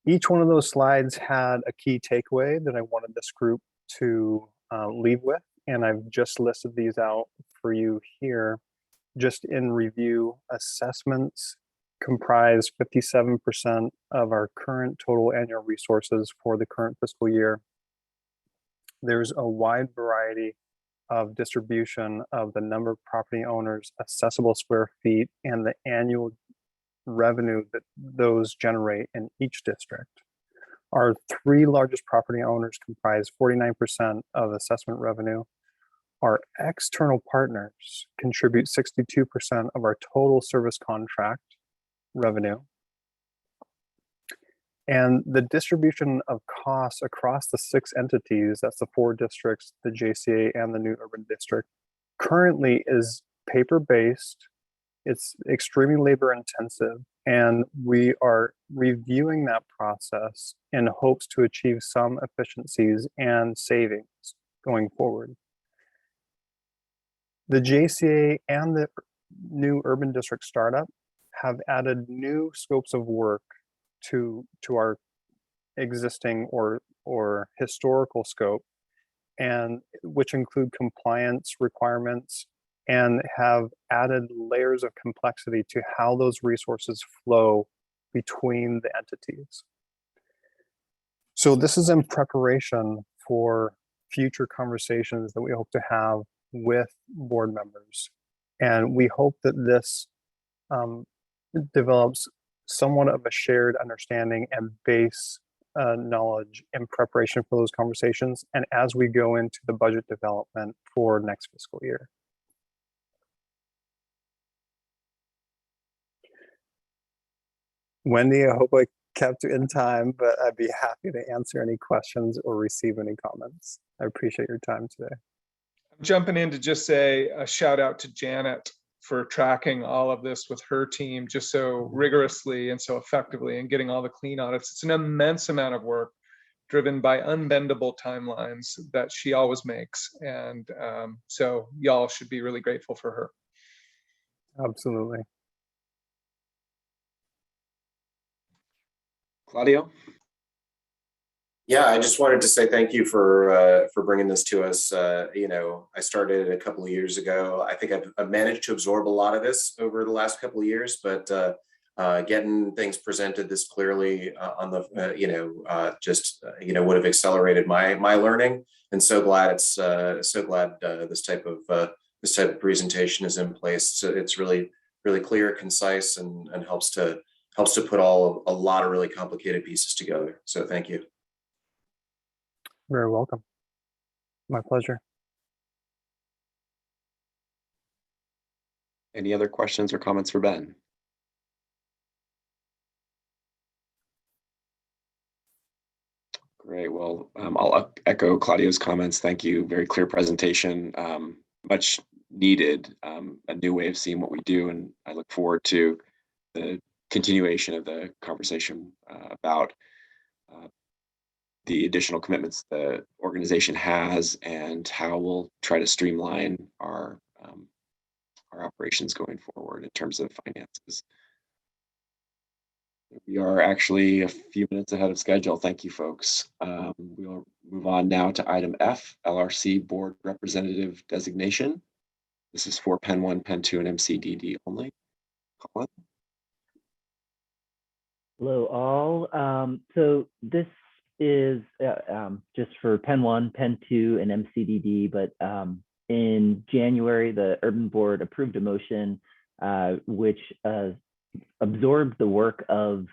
Each one of those slides had a key takeaway that I wanted this group to leave with, and I've just listed these out for you here. Just in review, assessments comprise 57% of our current total annual resources for the current fiscal year. There's a wide variety of distribution of the number of property owners, accessible square feet, and the annual revenue that those generate in each district. Our three largest property owners comprise 49% of assessment revenue. Our external partners contribute 62% of our total service contract revenue. And the distribution of costs across the 6 entities, that's the 4 districts, the JCA and the new urban district, currently is paper-based. It's extremely labor intensive, and we are reviewing that process in hopes to achieve some efficiencies and savings going forward. The JCA and the new urban district startup have added new scopes of work to our existing or historical scope, and which include compliance requirements and have added layers of complexity to how those resources flow between the entities. So this is in preparation for future conversations that we hope to have with board members. And we hope that this develops somewhat of a shared understanding and base knowledge in preparation for those conversations and as we go into the budget development for next fiscal year. Wendy, I hope I kept you in time, but I'd be happy to answer any questions or receive any comments. I appreciate your time today. I'm jumping in to just say a shout out to Janet for tracking all of this with her team just so rigorously and so effectively and getting all the clean audits. It's an immense amount of work driven by unbendable timelines that she always makes. And so y'all should be really grateful for her. Absolutely. Claudio? Yeah, I just wanted to say thank you for bringing this to us. You know, I started a couple of years ago. I think I've managed to absorb a lot of this over the last couple of years, but getting things presented this clearly on the, would have accelerated my learning. And so glad this type of presentation is in place. So it's really clear, concise, and helps to put a lot of really complicated pieces together. So thank you. Very welcome. My pleasure. Any other questions or comments for Ben? Great. Well, I'll echo Claudio's comments. Thank you. Very clear presentation. Much needed. A new way of seeing what we do, and I look forward to the continuation of the conversation about the additional commitments the organization has and how we'll try to streamline our operations going forward in terms of finances. We are actually a few minutes ahead of schedule. Thank you, folks. We'll move on now to item F, LRC Board Representative Designation. This is for Pen 1, Pen 2, and MCDD only. Colin? Hello, all. So this is just for Pen 1, Pen 2, and MCDD, but in January, the Urban Board approved a motion which absorbed the work of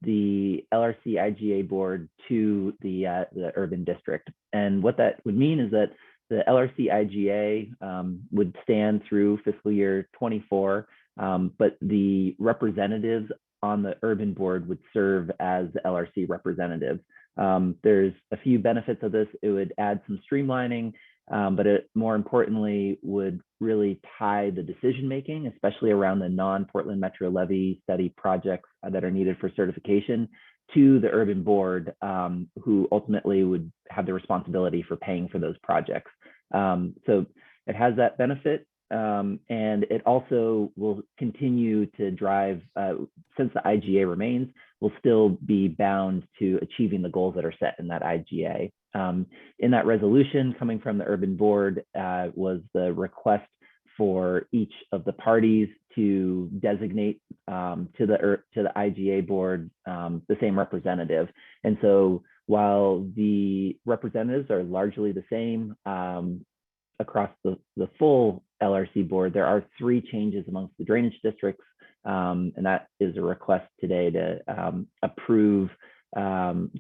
the LRC IGA board to the Urban District. And what that would mean is that the LRC IGA would stand through fiscal year 24, but the representatives on the Urban Board would serve as the LRC representative. There's a few benefits of this. It would add some streamlining, but it more importantly would really tie the decision-making, especially around the non-Portland Metro Levy study projects that are needed for certification, to the Urban Board, who ultimately would have the responsibility for paying for those projects. So it has that benefit. And it also will continue to drive, since the IGA remains, will still be bound to achieving the goals that are set in that IGA. In that resolution coming from the Urban Board was the request for each of the parties to designate to the IGA board the same representative. And so while the representatives are largely the same across the full LRC board, there are 3 changes amongst the drainage districts, and that is a request today to approve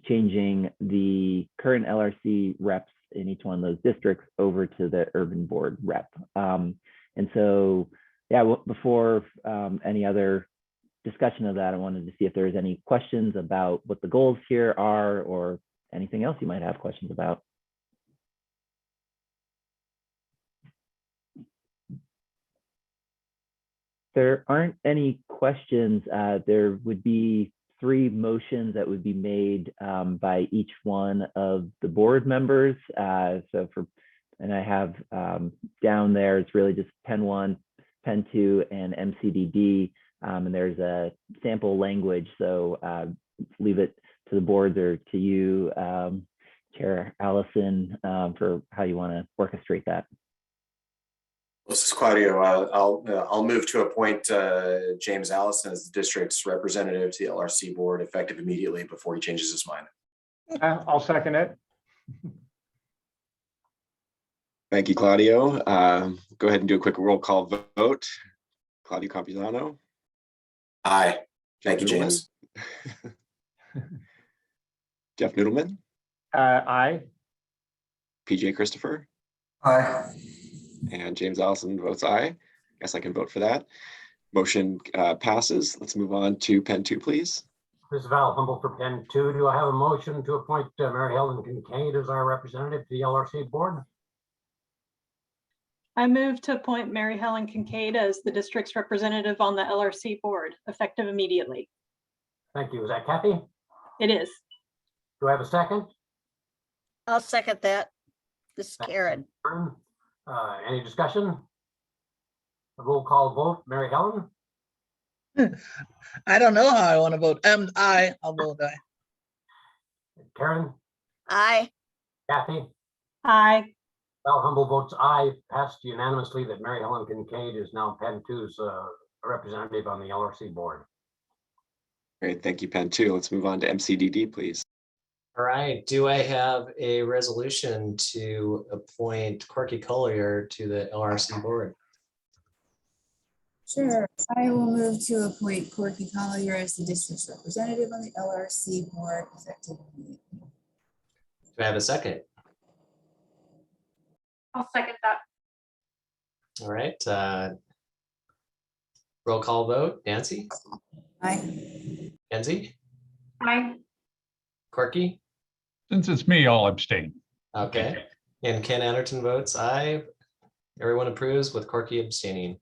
changing the current LRC reps in each one of those districts over to the Urban Board rep. And so, yeah, before any other discussion of that, I wanted to see if there's any questions about what the goals here are or anything else you might have questions about. There aren't any questions. There would be 3 motions that would be made by each one of the board members. And I have down there, it's really just Pen 1, Pen 2, and MCDD. And there's a sample language, so leave it to the board or to you, Chair Allison, for how you want to orchestrate that. This is Claudio. I'll move to appoint James Allison as the district's representative to the LRC board effective immediately before he changes his mind. I'll second it. Thank you, Claudio. Go ahead and do a quick roll call vote. Claudio Campuzano. Aye. Thank you, James. Jeff Noodleman. Aye. PJ Christopher. Aye. And James Allison votes aye. Guess I can vote for that. Motion passes. Let's move on to Pen 2, please. This is Val Humble for Pen 2. Do I have a motion to appoint Mary Helen Kincaid as our representative to the LRC board? I move to appoint Mary Helen Kincaid as the district's representative on the LRC board, effective immediately. Thank you. Is that Kathy? It is. Do I have a second? I'll second that. This is Karen. Any discussion? A roll call vote. Mary Helen? I don't know how I want to vote. I'll vote aye. Karen? Aye. Kathy? Aye. Val Humble votes aye. Passed unanimously that Mary Helen Kincaid is now Pen 2's representative on the LRC board. Great, thank you, Pen 2. Let's move on to MCDD, please. All right, do I have a resolution to appoint Corky Collier to the LRC board? Sure. I will move to appoint Corky Collier as the district's representative on the LRC board effective immediately. Do I have a second? I'll second that. All right. Roll call vote. Nancy? Aye. Kenzie? Aye. Corky? Since it's me, I'll abstain. Okay. And Ken Anderton votes aye. Everyone approves with Corky abstaining.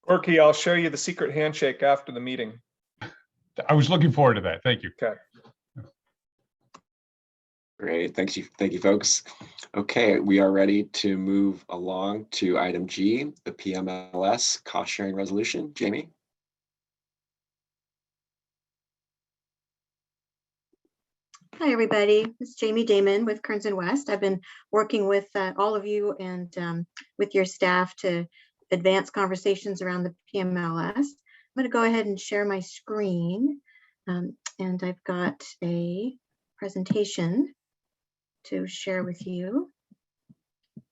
Corky, I'll show you the secret handshake after the meeting. I was looking forward to that. Thank you. Okay. Great, thank you, folks. Okay, we are ready to move along to item G, the PMLS cost sharing resolution. Jamie? Hi, everybody. It's Jamie Damon with Kearns and West. I've been working with all of you and with your staff to advance conversations around the PMLS. I'm going to go ahead and share my screen. And I've got a presentation to share with you. Is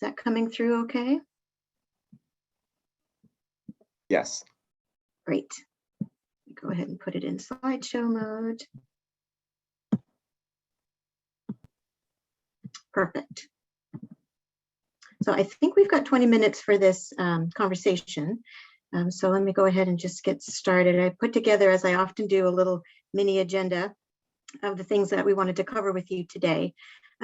that coming through okay? Yes. Great. Go ahead and put it in slideshow mode. Perfect. So I think we've got 20 minutes for this conversation. So let me go ahead and just get started. I put together, as I often do, a little mini agenda of the things that we wanted to cover with you today.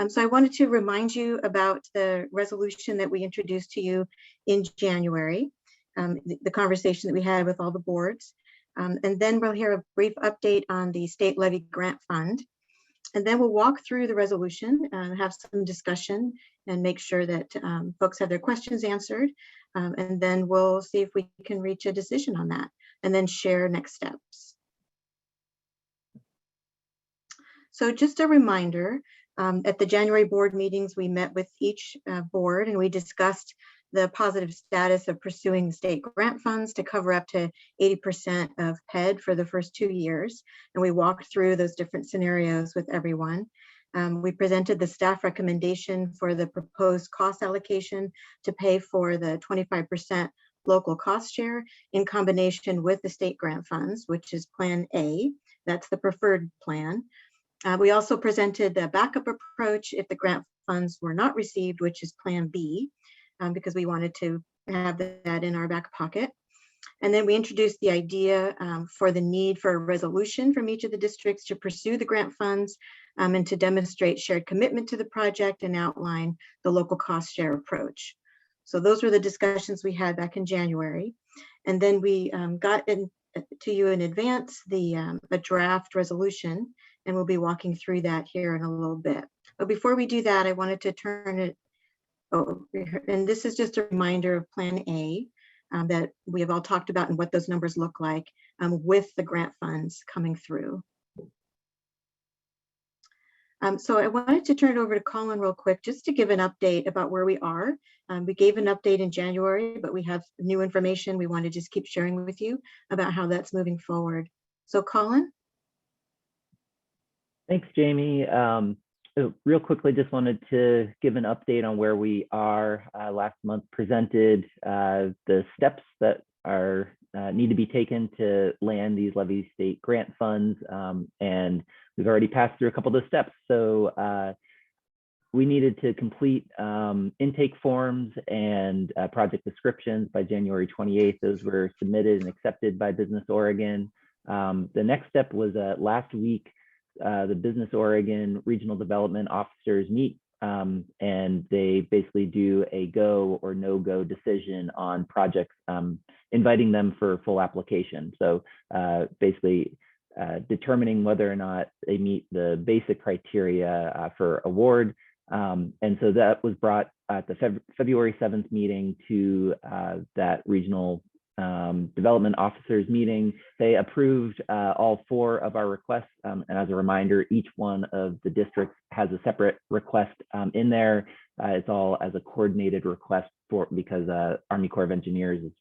So I wanted to remind you about the resolution that we introduced to you in January, the conversation that we had with all the boards. And then we'll hear a brief update on the state levy grant fund. And then we'll walk through the resolution, have some discussion, and make sure that folks have their questions answered. And then we'll see if we can reach a decision on that and then share next steps. So just a reminder, at the January board meetings, we met with each board and we discussed the positive status of pursuing state grant funds to cover up to 80% of PED for the first 2 years. And we walked through those different scenarios with everyone. We presented the staff recommendation for the proposed cost allocation to pay for the 25% local cost share in combination with the state grant funds, which is Plan A. That's the preferred plan. We also presented the backup approach if the grant funds were not received, which is Plan B, because we wanted to have that in our back pocket. And then we introduced the idea for the need for a resolution from each of the districts to pursue the grant funds and to demonstrate shared commitment to the project and outline the local cost share approach. So those were the discussions we had back in January. And then we got to you in advance a draft resolution, and we'll be walking through that here in a little bit. But before we do that, I wanted to turn it over, and this is just a reminder of Plan A that we have all talked about and what those numbers look like with the grant funds coming through. So I wanted to turn it over to Colin real quick, just to give an update about where we are. We gave an update in January, but we have new information we want to just keep sharing with you about how that's moving forward. So Colin? Thanks, Jamie. Real quickly, just wanted to give an update on where we are. Last month presented the steps that are need to be taken to land these levy state grant funds, and we've already passed through a couple of the steps. So we needed to complete intake forms and project descriptions by January 28th. Those were submitted and accepted by Business Oregon. The next step was last week. The Business Oregon regional development officers meet and they basically do a go or no go decision on projects, inviting them for full application. So basically determining whether or not they meet the basic criteria for award. And so that was brought at the February 7th meeting to that regional development officers meeting. They approved all 4 of our requests. And as a reminder, each one of the districts has a separate request in there. It's all as a coordinated request because Army Corps of Engineers is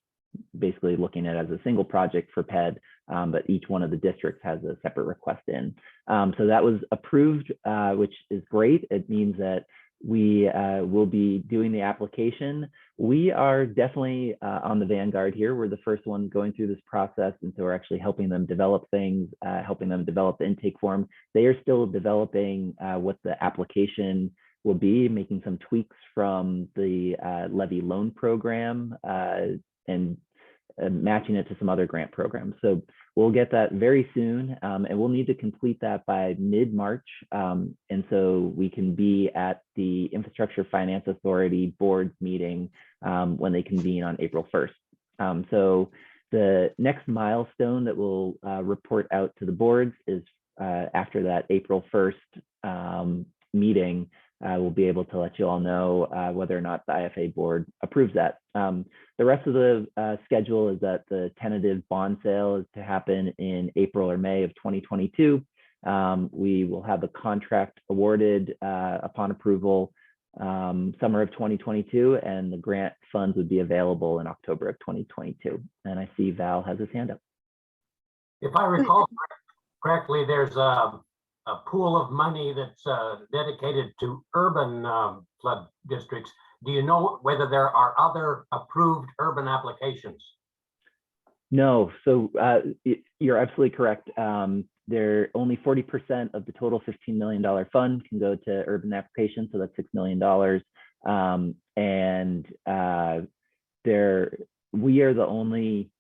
basically looking at it as a single project for PED, but each one of the districts has a separate request in. So that was approved, which is great. It means that we will be doing the application. We are definitely on the vanguard here. We're the first one going through this process, and so we're actually helping them develop things, helping them develop the intake form. They are still developing what the application will be, making some tweaks from the levy loan program and matching it to some other grant programs. So we'll get that very soon, and we'll need to complete that by mid-March. And so we can be at the Infrastructure Finance Authority board meeting when they convene on April 1st. So the next milestone that we'll report out to the boards is after that April 1st meeting. We'll be able to let you all know whether or not the IFA board approves that. The rest of the schedule is that the tentative bond sale is to happen in April or May of 2022. We will have the contract awarded upon approval summer of 2022, and the grant funds would be available in October of 2022. And I see Val has his hand up. If I recall correctly, there's a pool of money that's dedicated to urban flood districts. Do you know whether there are other approved urban applications? No, so you're absolutely correct. There only 40% of the total $15 million fund can go to urban applications, so that's $6 million. And we are the only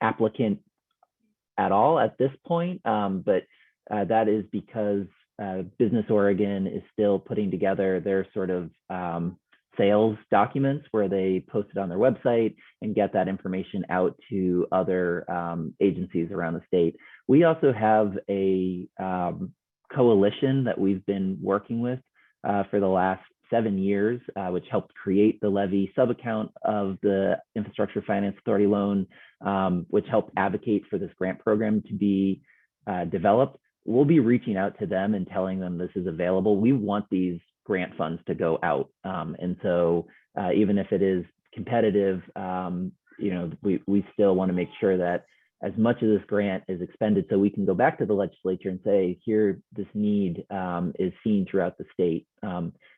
applicant at all at this point, but that is because Business Oregon is still putting together their sort of sales documents where they post it on their website and get that information out to other agencies around the state. We also have a coalition that we've been working with for the last 7 years, which helped create the levy subaccount of the Infrastructure Finance Authority loan, which helped advocate for this grant program to be developed. We'll be reaching out to them and telling them this is available. We want these grant funds to go out. And so even if it is competitive, we still want to make sure that as much of this grant is expended so we can go back to the legislature and say, here, this need is seen throughout the state.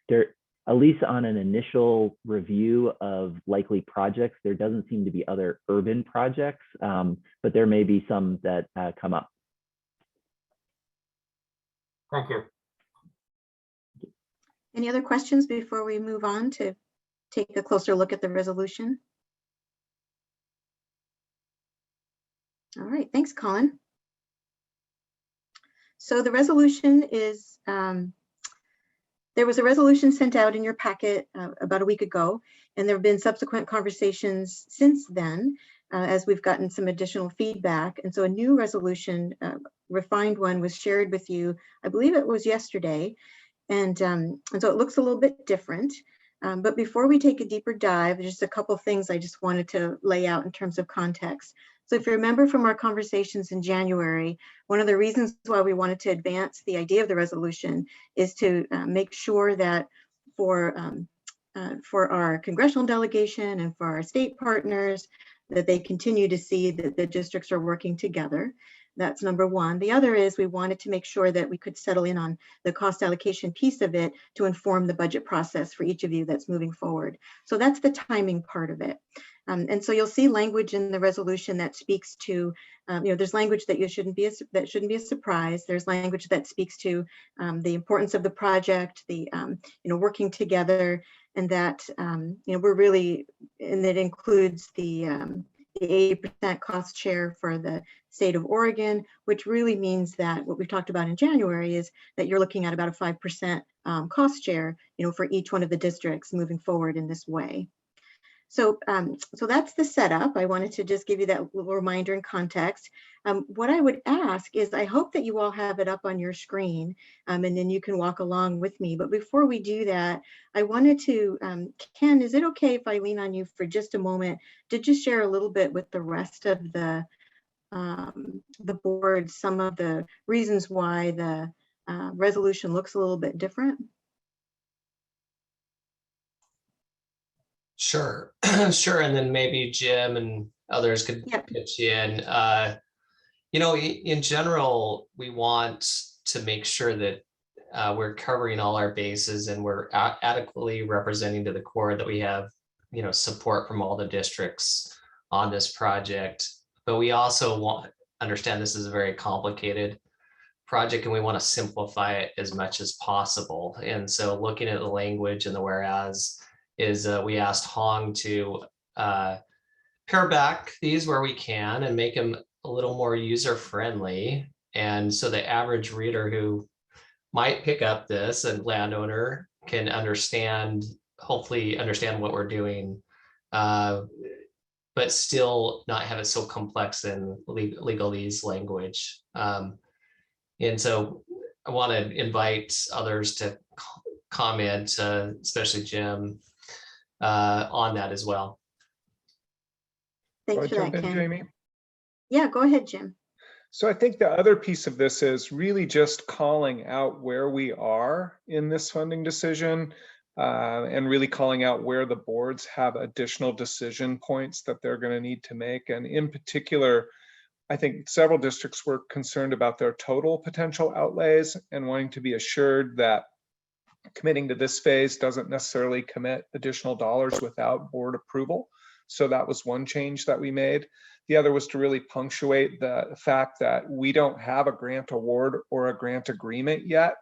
There, at least on an initial review of likely projects, there doesn't seem to be other urban projects, but there may be some that come up. Thank you. Any other questions before we move on to take a closer look at the resolution? All right, thanks, Colin. So the resolution is, there was a resolution sent out in your packet about a week ago, and there have been subsequent conversations since then as we've gotten some additional feedback. And so a new resolution, refined one, was shared with you, I believe it was yesterday. And so it looks a little bit different. But before we take a deeper dive, there's just a couple things I just wanted to lay out in terms of context. So if you remember from our conversations in January, one of the reasons why we wanted to advance the idea of the resolution is to make sure that for our congressional delegation and for our state partners, that they continue to see that the districts are working together. That's number one. The other is we wanted to make sure that we could settle in on the cost allocation piece of it to inform the budget process for each of you that's moving forward. So that's the timing part of it. And so you'll see language in the resolution that speaks to, there's language that shouldn't be a surprise. There's language that speaks to the importance of the project, the working together, and that we're really, and it includes the 80% cost share for the state of Oregon, which really means that what we talked about in January is that you're looking at about a 5% cost share, for each one of the districts moving forward in this way. So, so that's the setup. I wanted to just give you that little reminder and context. What I would ask is I hope that you all have it up on your screen and then you can walk along with me. But before we do that, I wanted to, Ken, is it okay if I lean on you for just a moment to just share a little bit with the rest of the board, some of the reasons why the resolution looks a little bit different? Sure, sure. And then maybe Jim and others could pitch in. In general, we want to make sure that we're covering all our bases and we're adequately representing to the core that we have, support from all the districts on this project. But we also understand this is a very complicated project and we want to simplify it as much as possible. And so looking at the language and the whereas is we asked Hong to pare back these where we can and make them a little more user friendly. And so the average reader who might pick up this and landowner can hopefully understand what we're doing, but still not have it so complex in legalese language. And so I want to invite others to comment, especially Jim, on that as well. Thanks for that, Ken. Jamie? Yeah, go ahead, Jim. So I think the other piece of this is really just calling out where we are in this funding decision and really calling out where the boards have additional decision points that they're going to need to make. And in particular, I think several districts were concerned about their total potential outlays and wanting to be assured that committing to this phase doesn't necessarily commit additional dollars without board approval. So that was one change that we made. The other was to really punctuate the fact that we don't have a grant award or a grant agreement yet.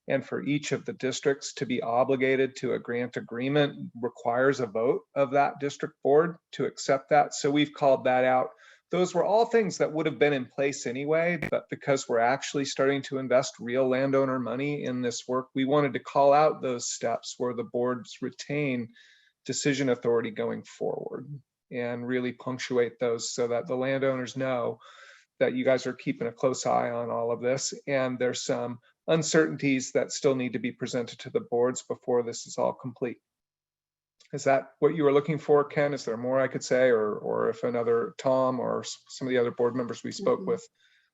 And for each of the districts to be obligated to a grant agreement requires a vote of that district board to accept that. So we've called that out. Those were all things that would have been in place anyway, but because we're actually starting to invest real landowner money in this work, we wanted to call out those steps where the boards retain decision authority going forward and really punctuate those so that the landowners know that you guys are keeping a close eye on all of this. And there's some uncertainties that still need to be presented to the boards before this is all complete. Is that what you were looking for, Ken? Is there more I could say, or if another Tom or some of the other board members we spoke with?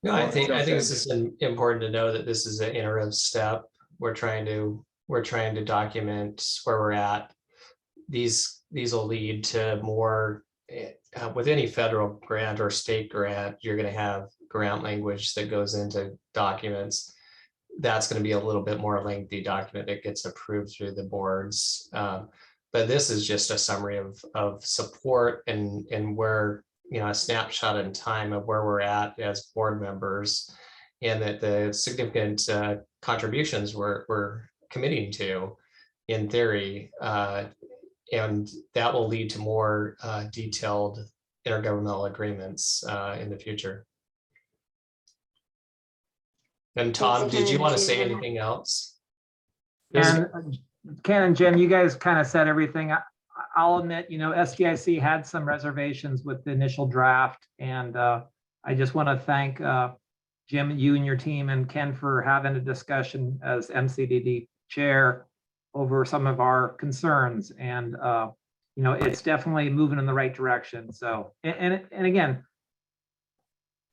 No, I wanna think jump this in? is important to know that this is an interim step. We're trying to document where we're at. These will lead to more with any federal grant or state grant. You're going to have grant language that goes into documents. That's going to be a little bit more lengthy document that gets approved through the boards. But this is just a summary of support and where, a snapshot in time of where we're at as board members, and that the significant contributions we're committing to in theory, and that will lead to more detailed intergovernmental agreements in the future. And Tom, did you want to say anything else? And Ken and Jim, you guys kind of said everything. I'll admit, SDIC had some reservations with the initial draft, and I just want to thank Jim, you and your team, and Ken for having a discussion as MCDD chair over some of our concerns. And it's definitely moving in the right direction. So, and again,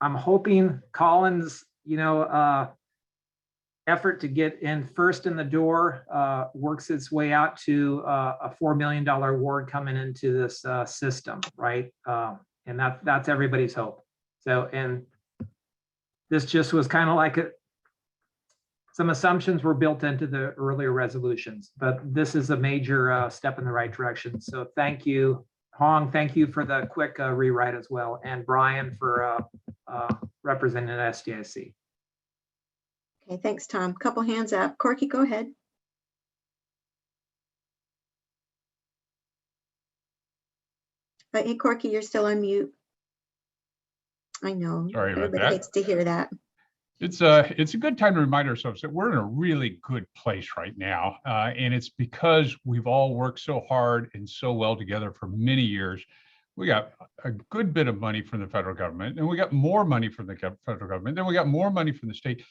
I'm hoping Colin's effort to get in first in the door works its way out to a $4 million award coming into this system, right? And that's everybody's hope. So, and this just was kind of like some assumptions were built into the earlier resolutions, but this is a major step in the right direction. So thank you, Hong. Thank you for the quick rewrite as well, and Brian for representing SDIC. Okay, thanks, Tom. Couple hands up. Corky, go ahead. Hey, Corky, you're still on mute. I know. Sorry about Everybody that. hates to hear that. It's a good time to remind ourselves that we're in a really good place right now. And it's because we've all worked so hard and so well together for many years. We got a good bit of money from the federal government, and we got more money from the federal government, then we got more money from the state.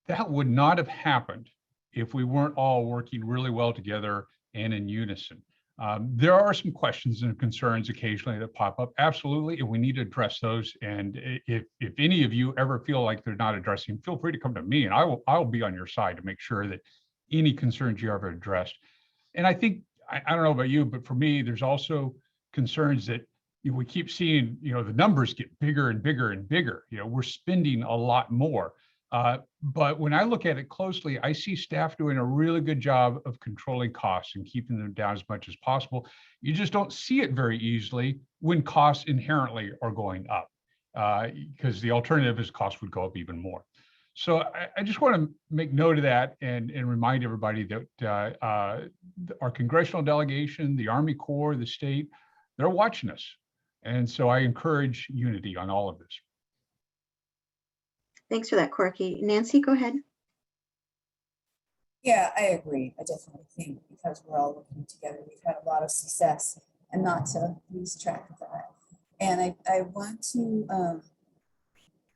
That would not have happened if we weren't all working really well together and in unison. There are some questions and concerns occasionally that pop up, absolutely, and we need to address those. And if any of you ever feel like they're not addressing, feel free to come to me, and I will be on your side to make sure that any concerns you ever addressed. And I think, I don't know about you, but for me, there's also concerns that we keep seeing, the numbers get bigger and bigger and bigger. We're spending a lot more. But when I look at it closely, I see staff doing a really good job of controlling costs and keeping them down as much as possible. You just don't see it very easily when costs inherently are going up, because the alternative is costs would go up even more. So I just want to make note of that and remind everybody that our congressional delegation, the Army Corps, the state, they're watching us. And so I encourage unity on all of this. Thanks for that, Corky. Nancy, go ahead. Yeah, I agree. I definitely think because we're all working together, we've had a lot of success, and not to lose track of that. And I want to,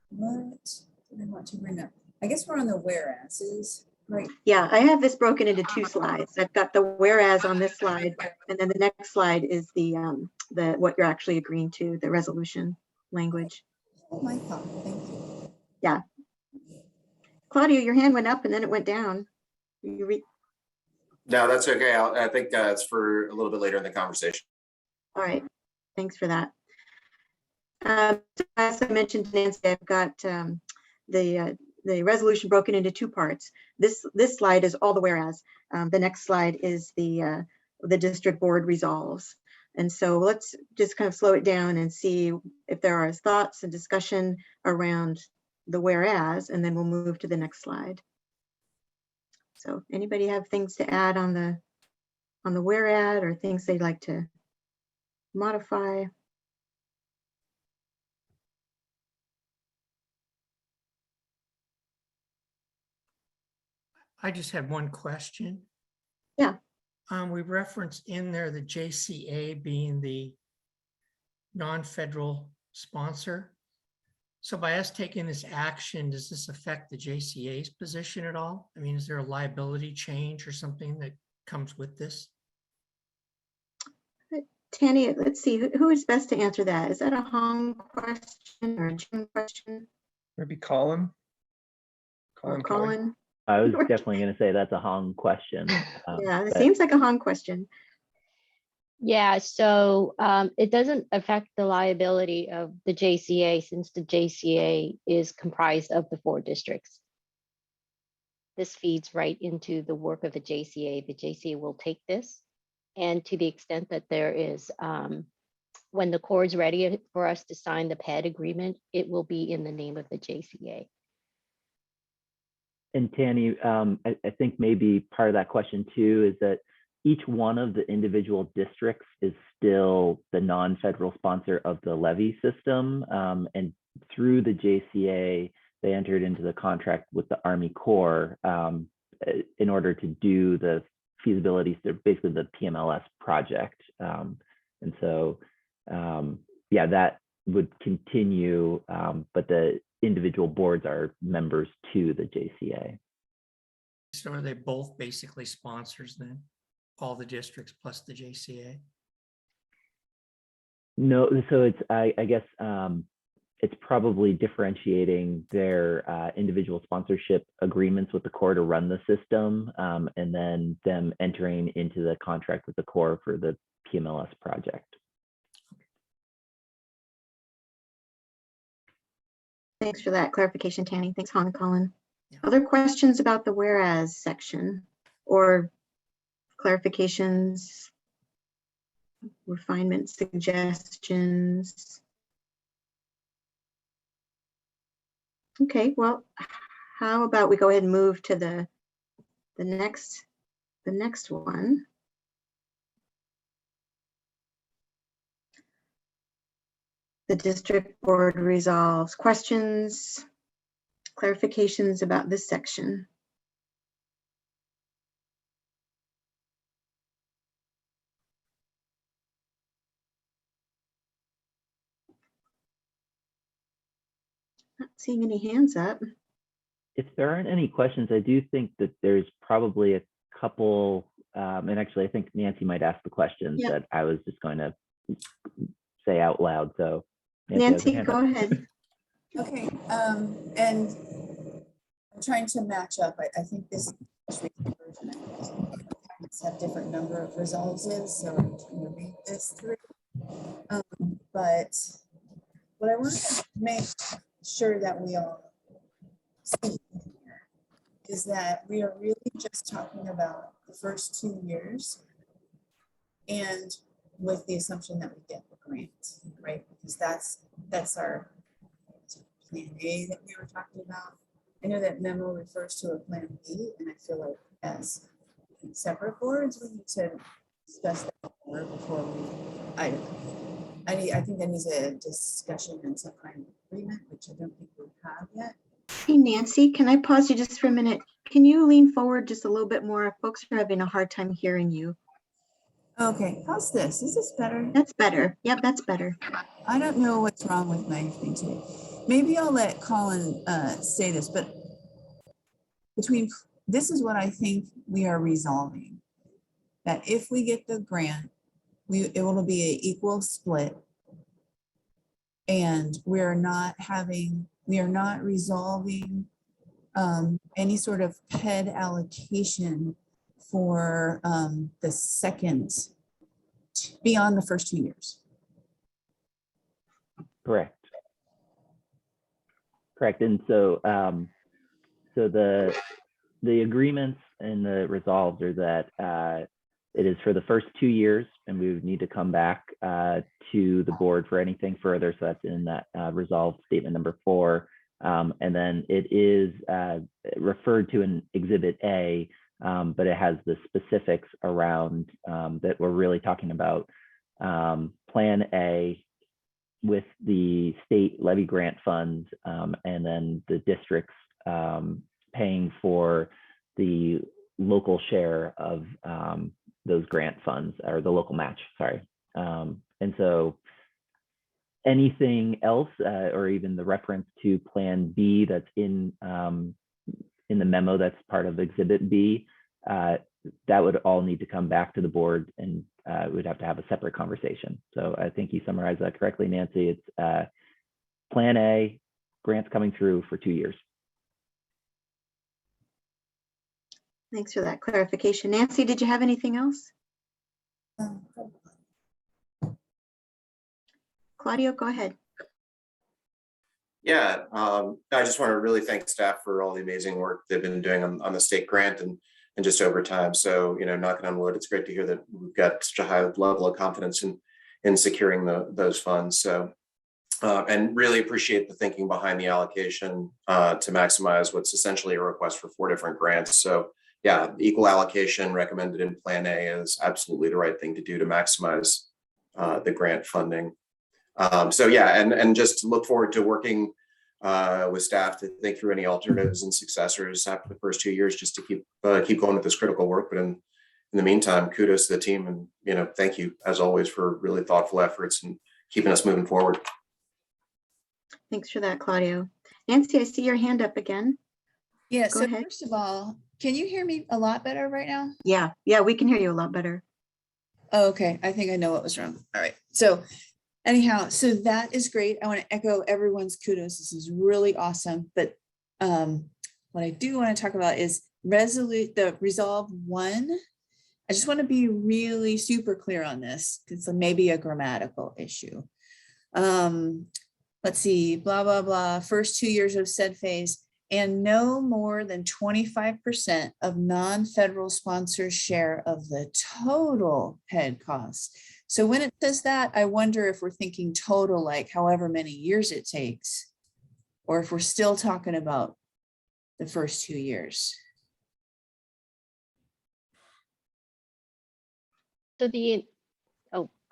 what did I want to bring up? I guess we're on the whereases, right? Yeah, I have this broken into two slides. I've got the whereas on this slide, and then the next slide is the what you're actually agreeing to, the resolution language. Oh, my thought. Thank you. Yeah. Claudia, your hand went up and then it went down. No, that's okay. I think it's for a little bit later in the conversation. All right. Thanks for that. As I mentioned, Nancy, I've got the resolution broken into two parts. This slide is all the whereas. The next slide is the district board resolves. And so let's just kind of slow it down and see if there are thoughts and discussion around the whereas, and then we'll move to the next slide. So anybody have things to add on the whereas, or things they'd like to modify? I just had one question. Yeah. We referenced in there the JCA being the non-federal sponsor. So by us taking this action, does this affect the JCA's position at all? I mean, is there a liability change or something that comes with this? Tanny, let's see, who is best to answer that? Is that a Hong question or a Jim question? Maybe Colin? Or Colin Kelly? Colin? I was definitely going to say that's a Hong question. Yeah, it but- seems like a Hong question. Yeah, so it doesn't affect the liability of the JCA since the JCA is comprised of the 4 districts. This feeds right into the work of the JCA. The JCA will take this, and to the extent that there is, when the Corps is ready for us to sign the PED agreement, it will be in the name of the JCA. And Tanny, I think maybe part of that question too is that each one of the individual districts is still the non-federal sponsor of the levy system. And through the JCA, they entered into the contract with the Army Corps in order to do the feasibility, so basically the PMLS project. And so, yeah, that would continue, but the individual boards are members to the JCA. So are they both basically sponsors then? All the districts plus the JCA? No, so it's, I guess, it's probably differentiating their individual sponsorship agreements with the Corps to run the system, and then them entering into the contract with the Corps for the PMLS project. Thanks for that clarification, Tanny. Thanks, Hong and Colin. Other questions about the whereas section or clarifications, refinement suggestions? Okay, well, how about we go ahead and move to the next one. The district board resolves questions, clarifications about this section. Not seeing any hands up. If there aren't any questions, I do think that there's probably a couple, and actually I think Nancy might ask the questions Yep. that I was just going to say out loud. So Nancy, has a go hand up. ahead. Okay, and I'm trying to match up. I think this version have different number of resolves in, so I'm trying to read this through. But what I want to make sure that we all see here is that we are really just talking about the first 2 years, and with the assumption that we get the grant, right? Because that's our plan A that we were talking about. I know that memo refers to a plan B, and I feel like as separate boards, we need to discuss that more before we, I think that needs a discussion and some kind of agreement, which I don't think we have yet. Hey, Nancy, can I pause you just for a minute? Can you lean forward just a little bit more? Folks are having a hard time hearing you. Okay, how's this? Is this better? That's better. Yep, that's better. I don't know what's wrong with my thing today. Maybe I'll let Colin say this, but this is what I think we are resolving. That if we get the grant, it will be an equal split. And we are not resolving any sort of PED allocation for the second, beyond the first 2 years. Correct. And so, so the agreements and the resolves are that it is for the first 2 years, and we would need to come back to the board for anything further. So that's in that resolved statement number 4. And then it is referred to in Exhibit A, but it has the specifics around that we're really talking about Plan A with the state levy grant funds, and then the districts paying for the local share of those grant funds, or the local match, sorry. And so anything else, or even the reference to Plan B that's in the memo that's part of Exhibit B, that would all need to come back to the board, and we'd have to have a separate conversation. So I think you summarized that correctly, Nancy. It's Plan A, grants coming through for 2 years. Thanks for that clarification. Nancy, did you have anything else? Claudio, go ahead. Yeah, I just want to really thank staff for all the amazing work they've been doing on the state grant and just over time. So, knocking on wood, it's great to hear that we've got such a high level of confidence in securing those funds. So, and really appreciate the thinking behind the allocation to maximize what's essentially a request for 4 different grants. So yeah, equal allocation recommended in Plan A is absolutely the right thing to do to maximize the grant funding. So yeah, and just look forward to working with staff to think through any alternatives and successors after the first 2 years, just to keep going with this critical work. But in the meantime, kudos to the team, and thank you as always for really thoughtful efforts and keeping us moving forward. Thanks for that, Claudio. Nancy, I see your hand up again. Yeah, Go so ahead. first of all, can you hear me a lot better right now? Yeah, we can hear you a lot better. Oh, okay, I think I know what was wrong. All right, so anyhow, so that is great. I want to echo everyone's kudos. This is really awesome. But what I do want to talk about is the Resolve 1. I just want to be really super clear on this because it may be a grammatical issue. Let's see, blah, blah, blah, first 2 years of said phase, and no more than 25% of non-federal sponsors' share of the total head costs. So when it says that, I wonder if we're thinking total, like however many years it takes, or if we're still talking about the first 2 years. So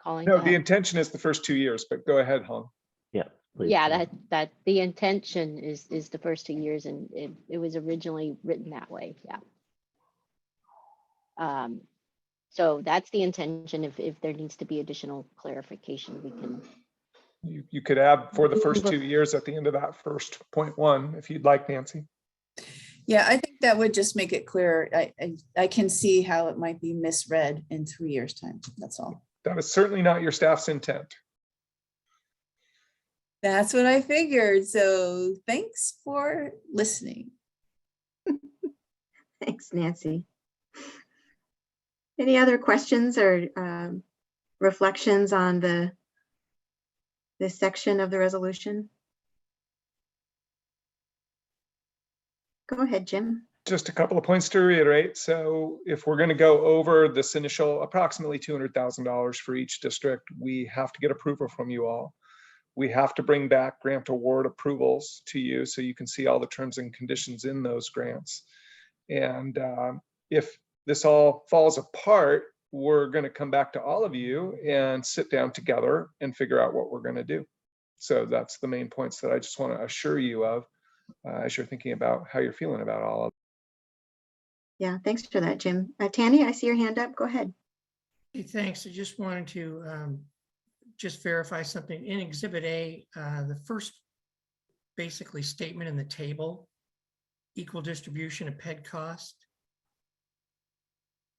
Colin. No, the intention is the first 2 years, but go ahead, Hong. Yeah. Please. Yeah, that the intention is the first 2 years, and it was originally written that way. Yeah. So that's the intention. If there needs to be additional clarification, we can. You could add for the first 2 years at the end of that first .1, if you'd like, Nancy. Yeah, I think that would just make it clear. I can see how it might be misread in 3 years' time. That's all. That is certainly not your staff's intent. That's what I figured. So thanks for listening. Thanks, Nancy. Any other questions or reflections on this section of the resolution? Go ahead, Jim. Just a couple of points to reiterate. So if we're going to go over this initial approximately $200,000 for each district, we have to get approval from you all. We have to bring back grant award approvals to you so you can see all the terms and conditions in those grants. And if this all falls apart, we're going to come back to all of you and sit down together and figure out what we're going to do. So that's the main points that I just want to assure you of as you're thinking about how you're feeling about all of it. Yeah, thanks for that, Jim. Tanny, I see your hand up. Go ahead. Hey, thanks. I just wanted to just verify something. In Exhibit A, the first basically statement in the table, equal distribution of PED cost.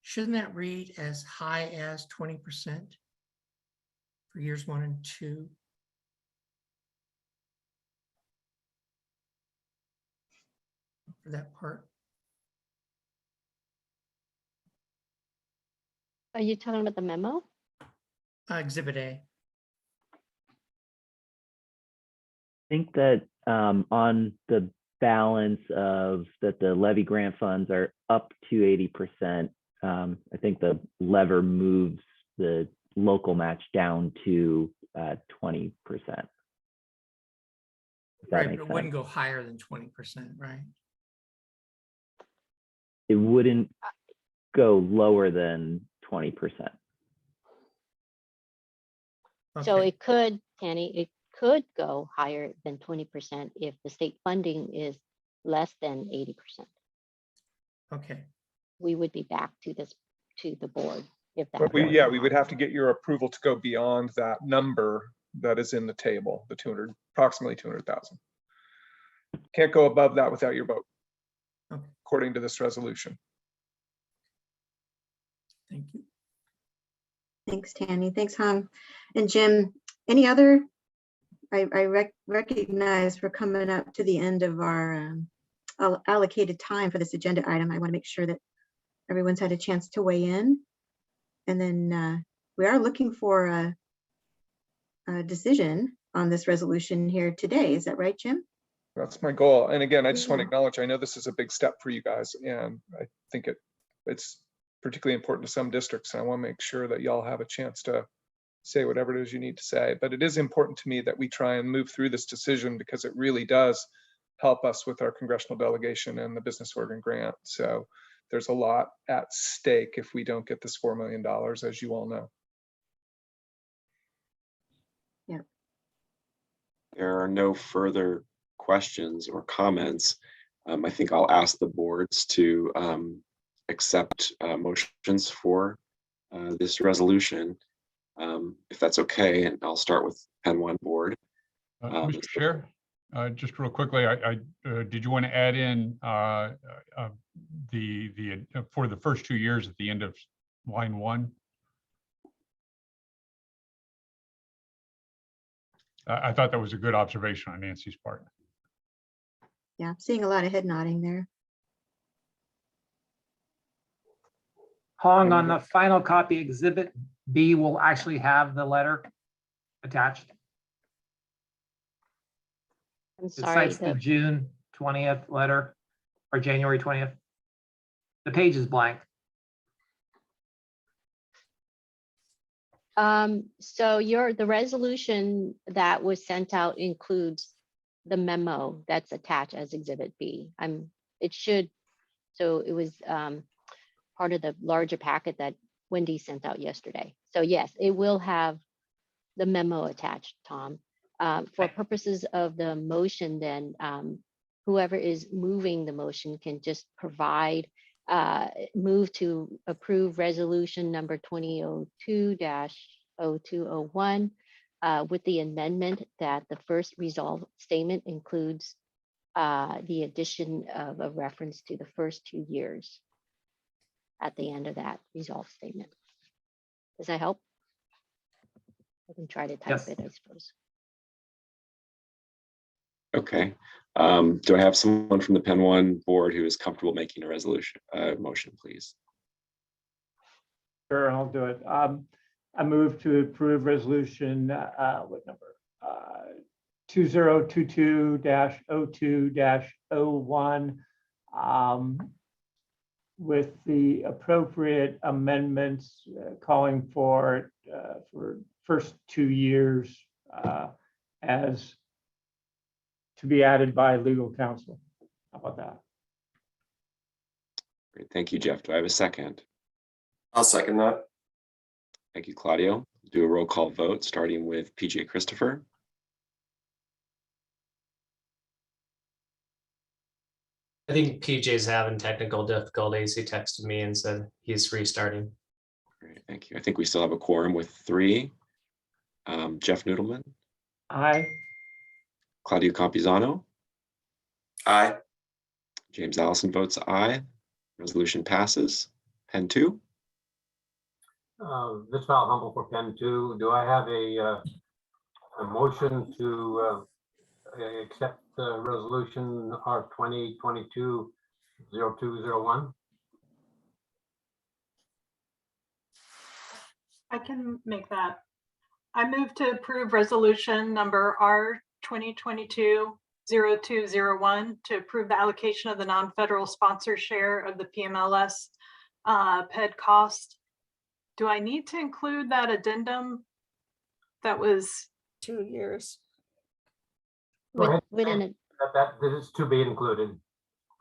Shouldn't that read as high as 20% for years 1 and 2? For that part. Are you talking about the memo? Exhibit A. I think that on the balance of that the levy grant funds are up to 80%, I think the lever moves the local match down to 20%. Right, but it wouldn't go higher than 20%, right? It wouldn't go lower than 20%. So Okay. it could, Tanny, it could go higher than 20% if the state funding is less than 80%. Okay. We would be back to the board if that. But we would have to get your approval to go beyond that number that is in the table, the 200, approximately 200,000. Can't go above that without your vote, Okay. according to this resolution. Thank you. Thanks, Tanny. Thanks, Hung. And Jim, any other? I recognize we're coming up to the end of our allocated time for this agenda item. I want to make sure that everyone's had a chance to weigh in. And then we are looking for a decision on this resolution here today. Is that right, Jim? That's my goal. And again, I just want to acknowledge, I know this is a big step for you guys, and I think it's particularly important to some districts. And I want to make sure that y'all have a chance to say whatever it is you need to say. But it is important to me that we try and move through this decision, because it really does help us with our congressional delegation and the Business Oregon grant. So there's a lot at stake if we don't get this $4 million, as you all know. Yeah. There are no further questions or comments. I think I'll ask the boards to accept motions for this resolution, if that's okay. And I'll start with Penn One board. Mr. Chair, just real quickly, I did you want to add in the for the first 2 years at the end of line 1? I thought that was a good observation on Nancy's part. Yeah, I'm seeing a lot of head nodding there. Hong, on the final copy, Exhibit B will actually have the letter attached. I'm It sorry. cites the June 20th letter or January 20th. The page is blank. So the resolution that was sent out includes the memo that's attached as Exhibit B. So it was part of the larger packet that Wendy sent out yesterday. So yes, it will have the memo attached, Tom. For purposes of the motion, then whoever is moving the motion can just move to approve resolution number 2002-0201 with the amendment that the first resolve statement includes the addition of a reference to the first 2 years at the end of that resolve statement. Does that help? I can try to type it, I suppose. Okay. Do I have someone from the Penn One board who is comfortable making a resolution motion, please? Sure, I'll do it. I move to approve resolution, what number? 2022-02-01 with the appropriate amendments calling for first 2 years as to be added by legal counsel. How about that? Great. Thank you, Jeff. Do I have a second? I'll second that. Thank you, Claudio. Do a roll call vote, starting with PJ Christopher. I think PJ's having technical difficulties. He texted me and said he's restarting. Great, thank you. I think we still have a quorum with 3. Jeff Noodleman. Aye. Claudio Campuzano. Aye. James Allison votes aye. Resolution passes. Penn 2. This Val Humble for Penn 2. Do I have a motion to accept the resolution R 2022-0201? I can make that. I move to approve resolution number R 2022-0201 to approve the allocation of the non-federal sponsor share of the PMLS PED cost. Do I need to include that addendum that was 2 years? Go ahead. Within it. That is to be included.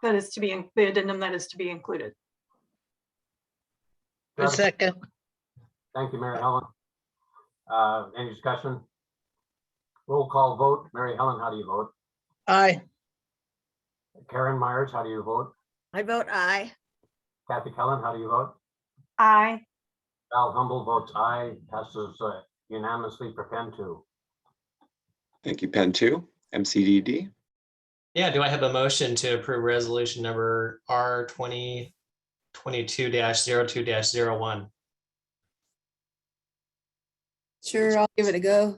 That is to be the addendum that is to be included. A second. Thank you, Mary Helen. Any discussion? Roll call vote. Mary Helen, how do you vote? Aye. Karen Myers, how do you vote? I vote aye. Kathy Cullen, how do you vote? Aye. Val Humble votes aye. Passes unanimously for Penn 2. Thank you, Pen 2. MCDD. Yeah, do I have a motion to approve resolution number R 2022-02-01? Sure, I'll give it a go.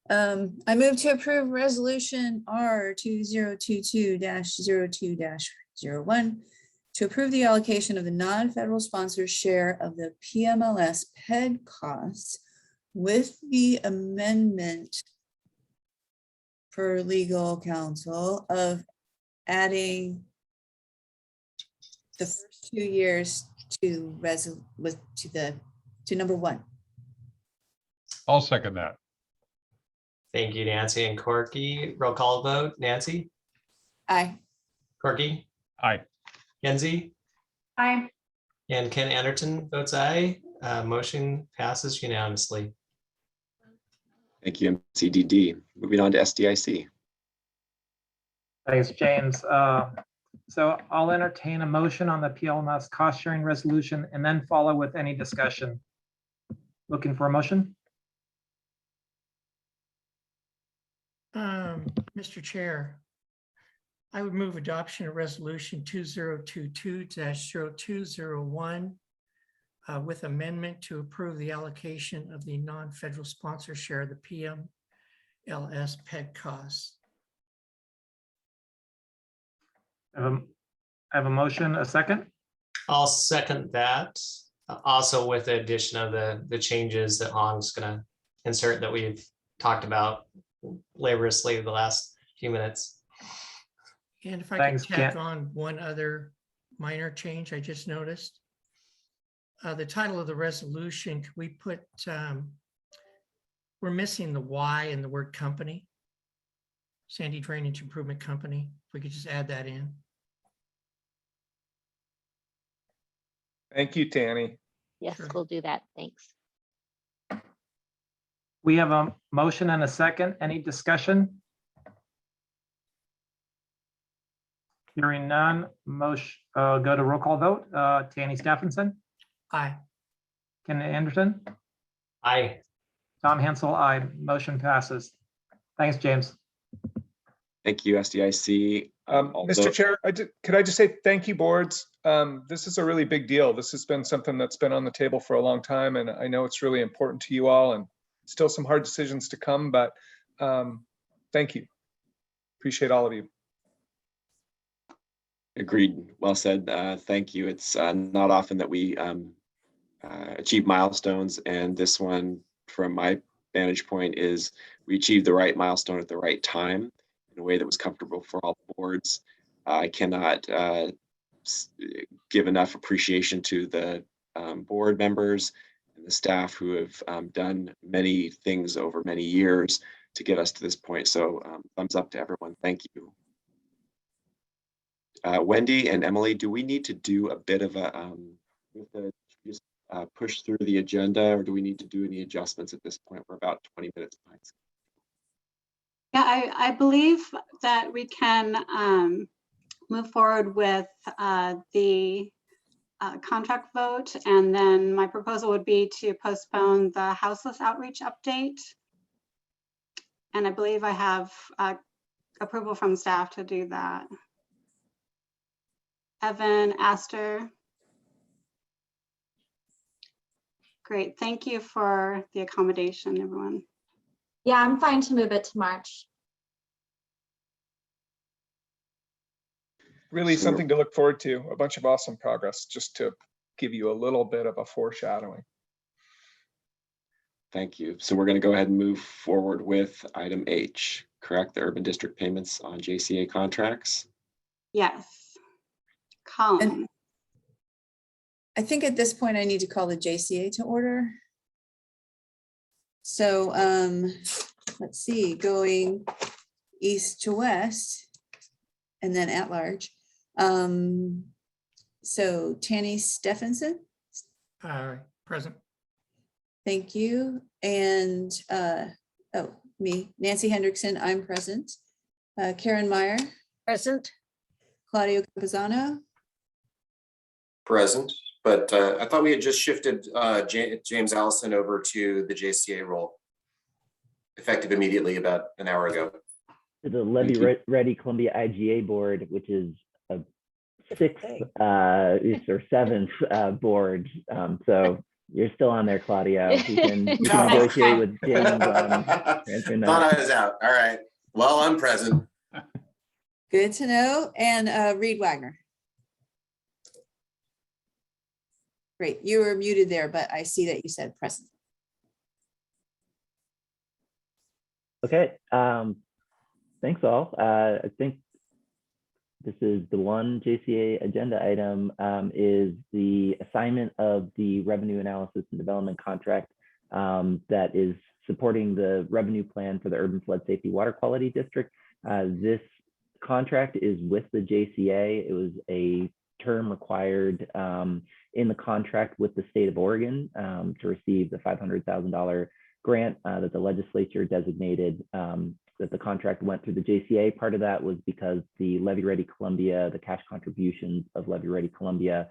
I move to approve resolution R 2022-02-01 to approve the allocation of the non-federal sponsor share of the PMLS PED costs with the amendment per legal counsel of adding the first 2 years to number 1. I'll second that. Thank you, Nancy and Corky. Roll call vote. Nancy? Aye. Corky? Aye. Kenzie? Aye. And Ken Anderton votes aye. Motion passes unanimously. Thank you, MCDD. Moving on to SDIC. Thanks, James. So I'll entertain a motion on the PLMS cost sharing resolution and then follow with any discussion. Looking for a motion? Mr. Chair, I would move adoption of resolution 2022-0201 with amendment to approve the allocation of the non-federal sponsor share of the PMLS PED costs. I have a motion, a second? I'll second that. Also with the addition of the changes that Hong's gonna insert that we've talked about laboriously the last few minutes. And if I Thanks, could tack Ken. on one other minor change I just noticed. The title of the resolution, could we put, we're missing the Y in the word company. Sandy Drainage Improvement Company. If we could just add that in. Thank you, Tanny. Yes, Sure. we'll do that. Thanks. We have a motion and a second. Any discussion? Hearing none, motion, go to roll call vote. Tanny Stephenson, Aye. Ken Anderson, Aye. Tom Hansel, aye. Motion passes. Thanks, James. Thank you, SDIC. Mr. Chair, could I just say thank you, boards. This is a really big deal. This has been something that's been on the table for a long time, and I know it's really important to you all, and still some hard decisions to come, but thank you. Appreciate all of you. Agreed. Well said. Thank you. It's not often that we achieve milestones, and this one, from my vantage point, is we achieved the right milestone at the right time in a way that was comfortable for all boards. I cannot give enough appreciation to the board members and the staff who have done many things over many years to get us to this point. So thumbs up to everyone. Thank you. Wendy and Emily, do we need to do a bit of a just push through the agenda, or do we need to do any adjustments at this point? We're about 20 minutes behind. Yeah, I believe that we can move forward with the contract vote. And then my proposal would be to postpone the houseless outreach update. And I believe I have approval from staff to do that. Evan, Astor. Great, thank you for the accommodation, everyone. Yeah, I'm fine to move it to March. Really something to look forward to, a bunch of awesome progress, just to give you a little bit of a foreshadowing. Thank you. So we're going to go ahead and move forward with item H, correct? The urban district payments on JCA contracts. Yes. Colin. I think at this point I need to call the JCA to order. So let's see, going east to west and then at large. So Tanny Stephenson. Present. Thank you. And me, Nancy Hendrickson, I'm present. Karen Meyer. Present. Claudio Campuzano. Present, but I thought we had just shifted James Allison over to the JCA role. effective immediately about an hour ago. The Levy Ready Columbia IGA board, which is a sixth or seventh board. So you're still on there, Claudio. You can negotiate with James on transferring that. Thought I was out. All right. Well, I'm present. Good to know. And Reed Wagner. Great. You were muted there, but I see that you said present. Okay. Thanks all. I think this is the one JCA agenda item is the assignment of the revenue analysis and development contract that is supporting the revenue plan for the Urban Flood Safety Water Quality District. This contract is with the JCA. It was a term required in the contract with the state of Oregon to receive the $500,000 grant that the legislature designated that the contract went through the JCA. Part of that was because the Levy Ready Columbia, the cash contributions of Levy Ready Columbia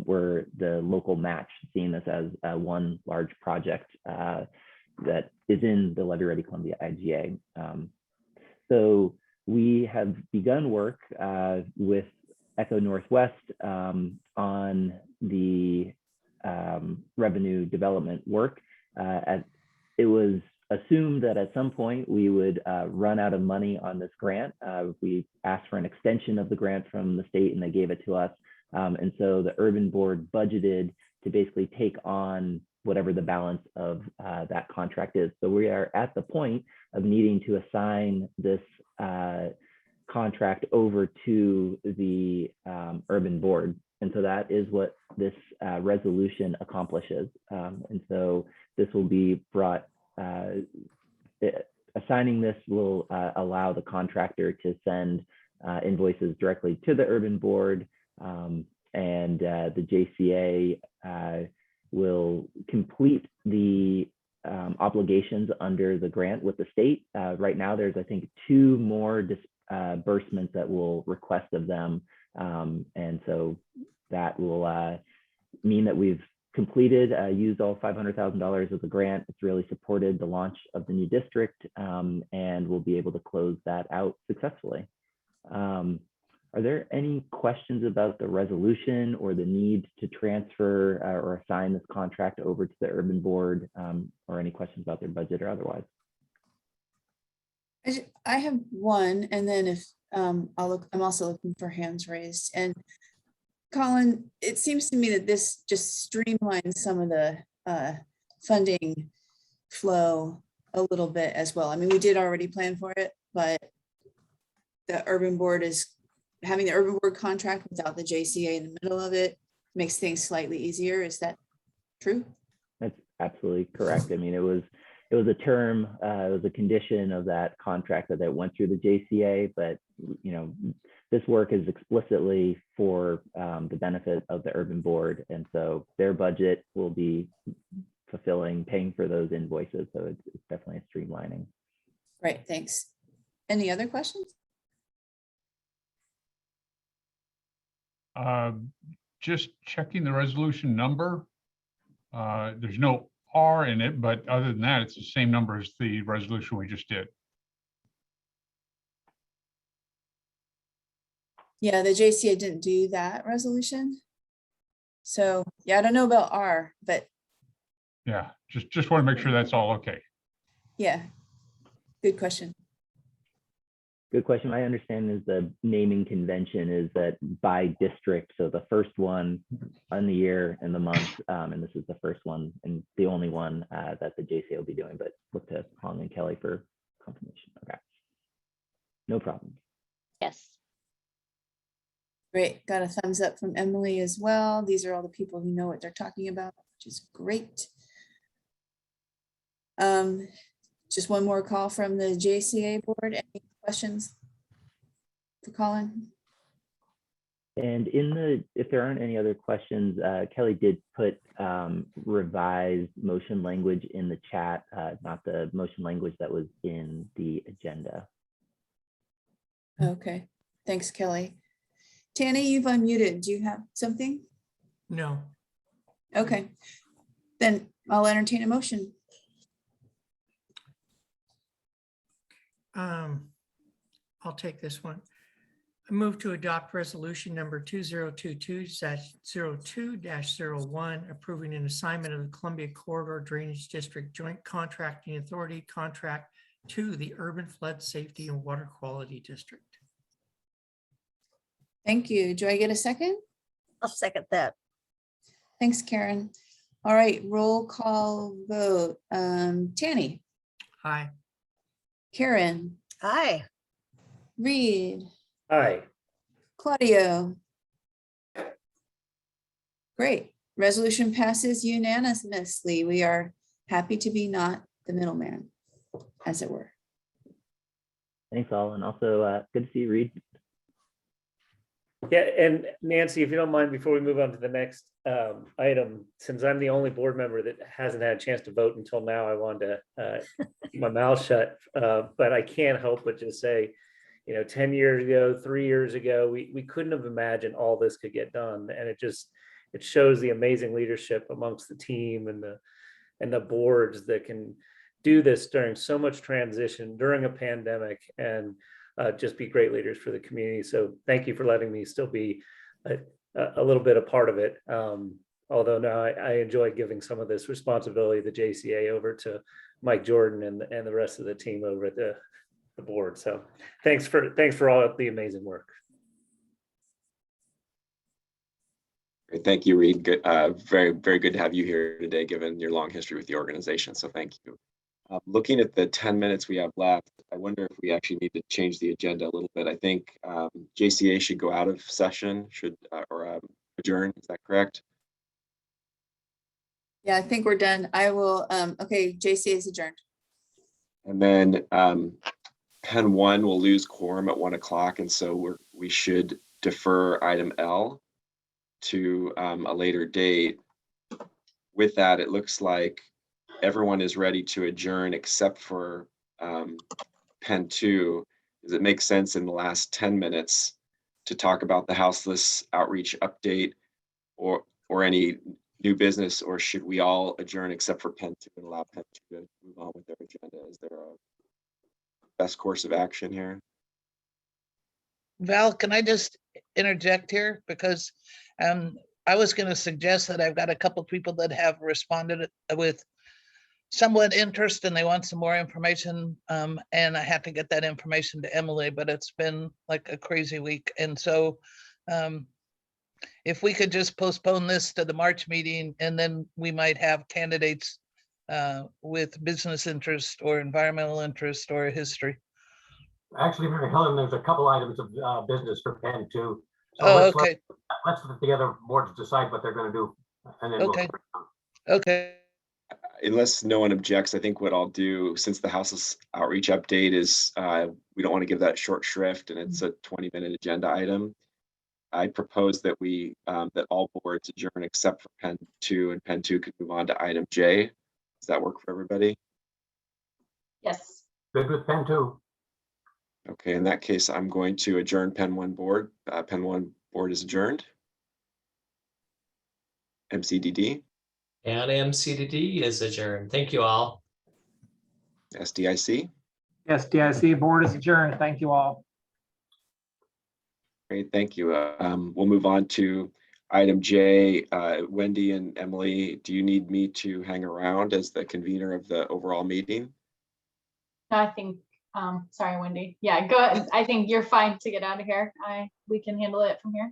were the local match, seeing this as one large project that is in the Levy Ready Columbia IGA. So we have begun work with Echo Northwest on the revenue development work. It was assumed that at some point we would run out of money on this grant. We asked for an extension of the grant from the state and they gave it to us. And so the urban board budgeted to basically take on whatever the balance of that contract is. So we are at the point of needing to assign this contract over to the urban board. And so that is what this resolution accomplishes. And so this will be brought, assigning this will allow the contractor to send invoices directly to the urban board, and the JCA will complete the obligations under the grant with the state. Right now, there's, I think, 2 more disbursements that we'll request of them. And so that will mean that we've completed, used all $500,000 of the grant. It's really supported the launch of the new district, and we'll be able to close that out successfully. Are there any questions about the resolution or the need to transfer or assign this contract over to the urban board, or any questions about their budget or otherwise? I have one, and then if I'm also looking for hands raised. And Colin, it seems to me that this just streamlines some of the funding flow a little bit as well. I mean, we did already plan for it, but the urban board is having the urban board contract without the JCA in the middle of it makes things slightly easier. Is that true? That's absolutely correct. I mean, it was a term, it was a condition of that contract that went through the JCA, but you know, this work is explicitly for the benefit of the urban board, and so their budget will be paying for those invoices. So it's definitely a streamlining. Great, thanks. Any other questions? Just checking the resolution number. There's no R in it, but other than that, it's the same number as the resolution we just did. Yeah, the JCA didn't do that resolution. So yeah, I don't know about R, but Yeah, just want to make sure that's all okay. yeah, good question. Good question. My understanding is the naming convention is that by district. So the first one on the year and the month, and this is the first one and the only one that the JCA will be doing, but look to Hong and Kelly for confirmation. Okay. No problem. Yes. Great, got a thumbs up from Emily as well. These are all the people who know what they're talking about, which is great. Just one more call from the JCA board. Any questions for Colin? And if there aren't any other questions, Kelly did put revised motion language in the chat, not the motion language that was in the agenda. Okay, thanks, Kelly. Tanny, you've unmuted. Do you have something? No. Okay, then I'll entertain a motion. I'll take this one. I move to adopt resolution number 2022-02-01, approving an assignment of the Columbia Corridor Drainage District Joint Contracting Authority contract to the Urban Flood Safety and Water Quality District. Thank you. Do I get a second? I'll second that. Thanks, Karen. All right, roll call vote. Tanny, Aye. Karen, Aye. Reed, Aye. Claudio. Great. Resolution passes unanimously. We are happy to be not the middleman, as it were. Thanks all. And also good to see you, Reed. Yeah, and Nancy, if you don't mind, before we move on to the next item, since I'm the only board member that hasn't had a chance to vote until now, I wanted to keep my mouth shut. But I can't help but just say, 10 years ago, 3 years ago, we couldn't have imagined all this could get done. And it shows the amazing leadership amongst the team and the boards that can do this during so much transition, during a pandemic, and just be great leaders for the community. So thank you for letting me still be a little bit a part of it. Although now I enjoy giving some of this responsibility, the JCA, over to Mike Jordan and the rest of the team over at the board. So thanks for all of the amazing work. Great. Thank you, Reed. Good, very, very good to have you here today, given your long history with the organization. So thank you. Looking at the 10 minutes we have left, I wonder if we actually need to change the agenda a little bit. I think JCA should go out of session, or adjourn. Is that correct? Yeah, I think we're done. I will, okay, JCA is adjourned. And then Pen 1 will lose quorum at 1 o'clock. And so we should defer item L to a later date. With that, it looks like everyone is ready to adjourn except for Pen 2. Does it make sense in the last 10 minutes to talk about the houseless outreach update or any new business, or should we all adjourn except for Pen 2 and allow Pen 2 to move on with their agenda? Is there a best course of action here? Val, can I just interject here? Because I was going to suggest that I've got a couple of people that have responded with somewhat interest and they want some more information. And I have to get that information to Emily, but it's been like a crazy week. And so if we could just postpone this to the March meeting, and then we might have candidates with business interest or environmental interest or history. Actually, Mary Helen, there's a couple items of business for Pen 2. So Oh, let's okay. let's put together boards decide what they're going to do. And then Okay. Okay. Unless no one objects, I think what I'll do, since the houseless outreach update is, we don't want to give that short shrift and it's a 20-minute agenda item. I propose that that all boards adjourn except for Pen 2, and Pen 2 could move on to item J. Does that work for everybody? Yes. Good with Pen 2. Okay, in that case, I'm going to adjourn Pen 1 board. Pen 1 board is adjourned. MCDD. And MCDD is adjourned. Thank you all. SDIC. Yes, DIC board is adjourned. Thank you all. Great, thank you. We'll move on to item J. Wendy and Emily, do you need me to hang around as the convener of the overall meeting? No, I think, sorry, Wendy. Yeah, go ahead. I think you're fine to get out of here. We can handle it from here.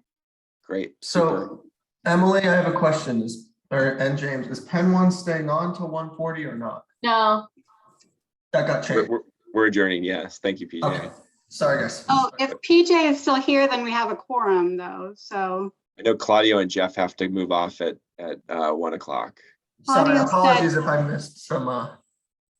Great. So Emily, I have a question. And James, is Pen 1 staying on till 1:40 or not? No. That got changed. We're adjourning, yes. Thank you, PJ. Okay. Sorry, guys. Oh, if PJ is still here, then we have a quorum though, so. I know Claudio and Jeff have to move off at 1 o'clock. Sorry, Claudio apologies said- if I missed some,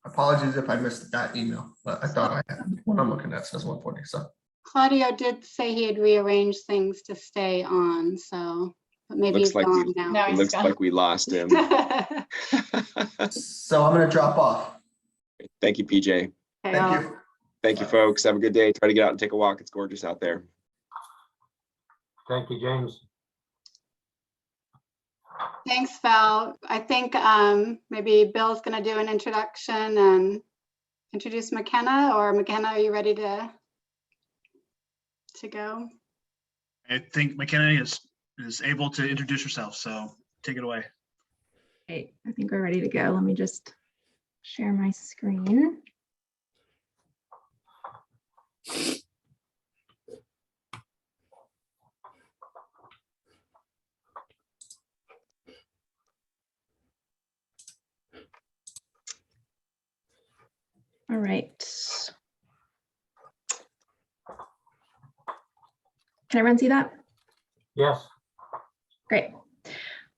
apologies if I missed that email, but I thought I had, what I'm looking at says 1:40, so. Claudio did say he had rearranged things to stay on, so, but maybe he's gone now. It looks like we lost him. So I'm gonna drop off. Thank you, PJ. Thank you. Thank you, folks. Have a good day. Try to get out and take a walk. It's gorgeous out there. Thank you, James. Thanks, Val. I think maybe Bill's gonna do an introduction and introduce McKenna, or McKenna, are you ready to go? I think McKenna is able to introduce herself, so take it away. Okay, I think we're ready to go. Let me just share my screen. All right. Can everyone see that? Yes. Great.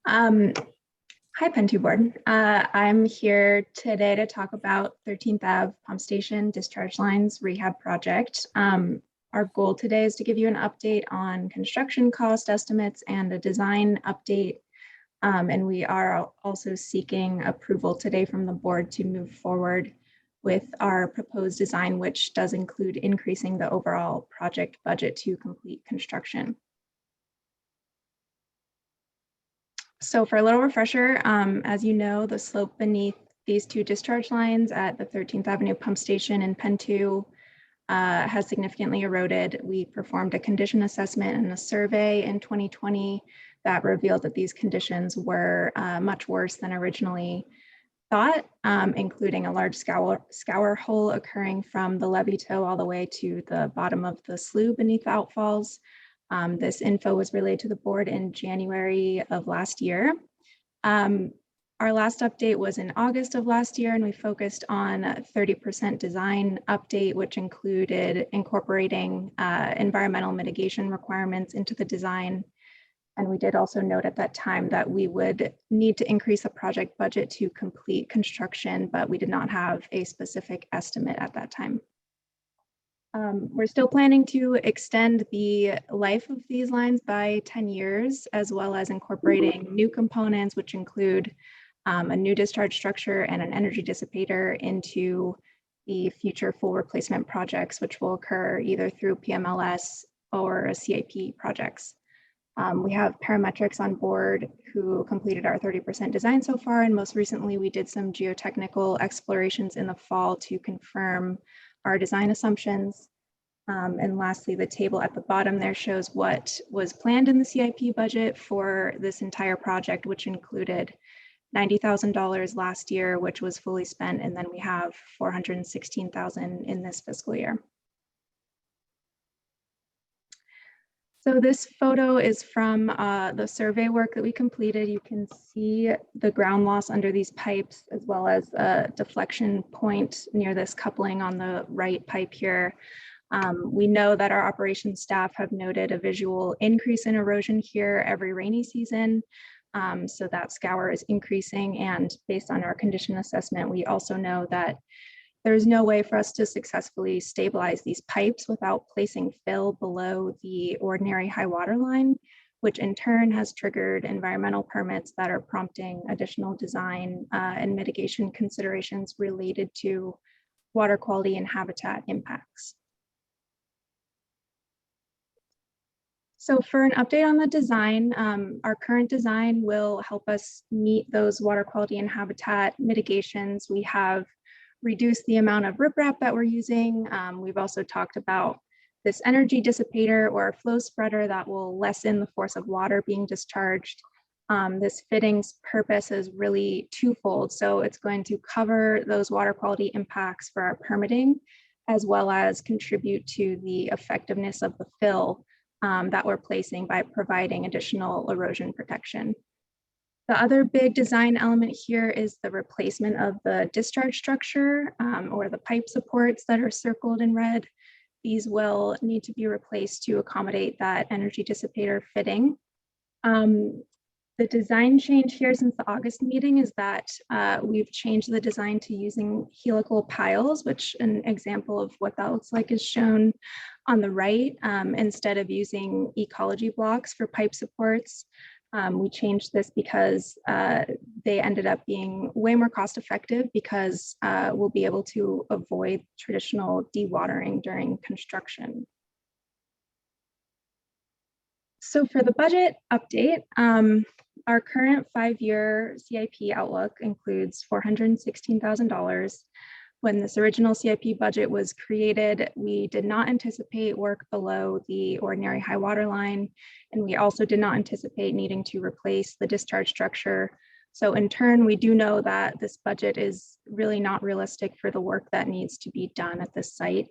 Hi, Pen 2 board. I'm here today to talk about 13th Ave Pump Station Discharge Lines Rehab Project. Our goal today is to give you an update on construction cost estimates and a design update. And we are also seeking approval today from the board to move forward with our proposed design, which does include increasing the overall project budget to complete construction. So for a little refresher, as you know, the slope beneath these two discharge lines at the 13th Avenue Pump Station in Pen 2 has significantly eroded. We performed a condition assessment and a survey in 2020 that revealed that these conditions were much worse than originally thought, including a large scour hole occurring from the levee toe all the way to the bottom of the slough beneath the outfalls. This info was relayed to the board in January of last year. Our last update was in August of last year, and we focused on a 30% design update, which included incorporating environmental mitigation requirements into the design. And we did also note at that time that we would need to increase the project budget to complete construction, but we did not have a specific estimate at that time. We're still planning to extend the life of these lines by 10 years, as well as incorporating new components, which include a new discharge structure and an energy dissipator into the future full replacement projects, which will occur either through PMLS or CIP projects. We have parametrics on board who completed our 30% design so far, and most recently we did some geotechnical explorations in the fall to confirm our design assumptions. And lastly, the table at the bottom there shows what was planned in the CIP budget for this entire project, which included $90,000 last year, which was fully spent, and then we have $416,000 in this fiscal year. So this photo is from the survey work that we completed. You can see the ground loss under these pipes, as well as a deflection point near this coupling on the right pipe here. We know that our operations staff have noted a visual increase in erosion here every rainy season. So that scour is increasing, and based on our condition assessment, we also know that there's no way for us to successfully stabilize these pipes without placing fill below the ordinary high water line, which in turn has triggered environmental permits that are prompting additional design and mitigation considerations related to water quality and habitat impacts. So for an update on the design, our current design will help us meet those water quality and habitat mitigations. We have reduced the amount of riprap that we're using. We've also talked about this energy dissipator or flow spreader that will lessen the force of water being discharged. This fitting's purpose is really twofold. So it's going to cover those water quality impacts for our permitting, as well as contribute to the effectiveness of the fill that we're placing by providing additional erosion protection. The other big design element here is the replacement of the discharge structure or the pipe supports that are circled in red. These will need to be replaced to accommodate that energy dissipator fitting. The design change here since the August meeting is that we've changed the design to using helical piles, which an example of what that looks like is shown on the right, instead of using ecology blocks for pipe supports. We changed this because they ended up being way more cost effective because we'll be able to avoid traditional dewatering during construction. So for the budget update, our current 5-year CIP outlook includes $416,000. When this original CIP budget was created, we did not anticipate work below the ordinary high water line, and we also did not anticipate needing to replace the discharge structure. So in turn, we do know that this budget is really not realistic for the work that needs to be done at this site.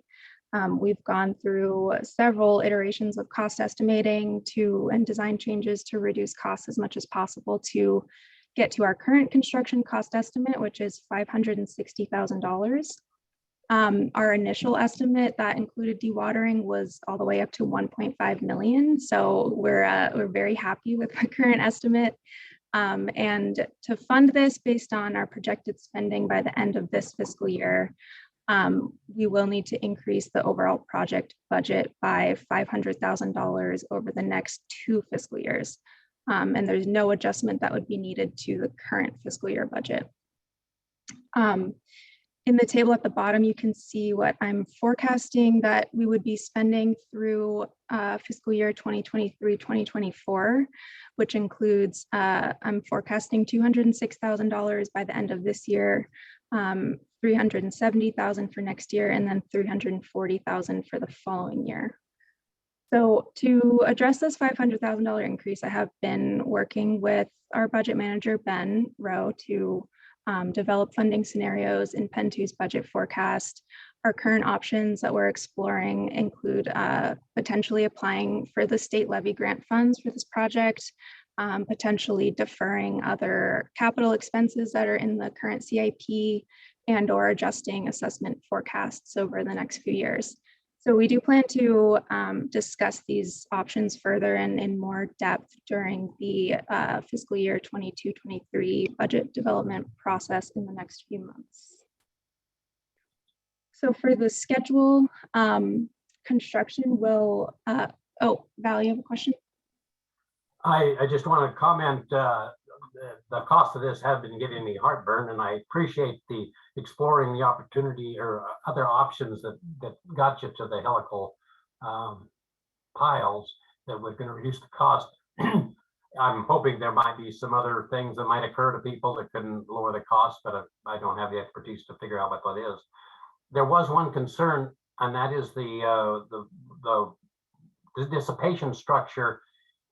We've gone through several iterations of cost estimating and design changes to reduce costs as much as possible to get to our current construction cost estimate, which is $560,000. Our initial estimate that included dewatering was all the way up to 1.5 million. So we're very happy with the current estimate. And to fund this based on our projected spending by the end of this fiscal year, we will need to increase the overall project budget by $500,000 over the next 2 fiscal years. And there's no adjustment that would be needed to the current fiscal year budget. In the table at the bottom, you can see what I'm forecasting that we would be spending through fiscal year 2023-2024, which includes, I'm forecasting $206,000 by the end of this year, $370,000 for next year, and then $340,000 for the following year. So to address this $500,000 increase, I have been working with our budget manager, Ben Rowe, to develop funding scenarios in Pen 2's budget forecast. Our current options that we're exploring include potentially applying for the state levy grant funds for this project, potentially deferring other capital expenses that are in the current CIP, and or adjusting assessment forecasts over the next few years. So we do plan to discuss these options further and in more depth during the fiscal year 22-23 budget development process in the next few months. So for the schedule, construction will, Val, you have a question? I just want to comment, the cost of this have been giving me heartburn, and I appreciate the exploring the opportunity or other options that got you to the helical piles that were going to reduce the cost. I'm hoping there might be some other things that might occur to people that can lower the cost, but I don't have the expertise to figure out what that is. There was one concern, and that is the dissipation structure.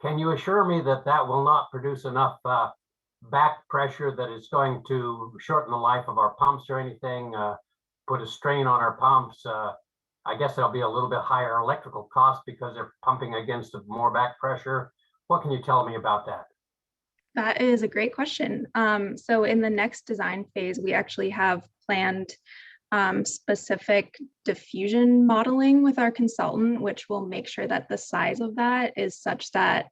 Can you assure me that that will not produce enough back pressure that it's going to shorten the life of our pumps or anything, put a strain on our pumps? I guess there'll be a little bit higher electrical cost because they're pumping against more back pressure. What can you tell me about that? That is a great question. So in the next design phase, we actually have planned specific diffusion modeling with our consultant, which will make sure that the size of that is such that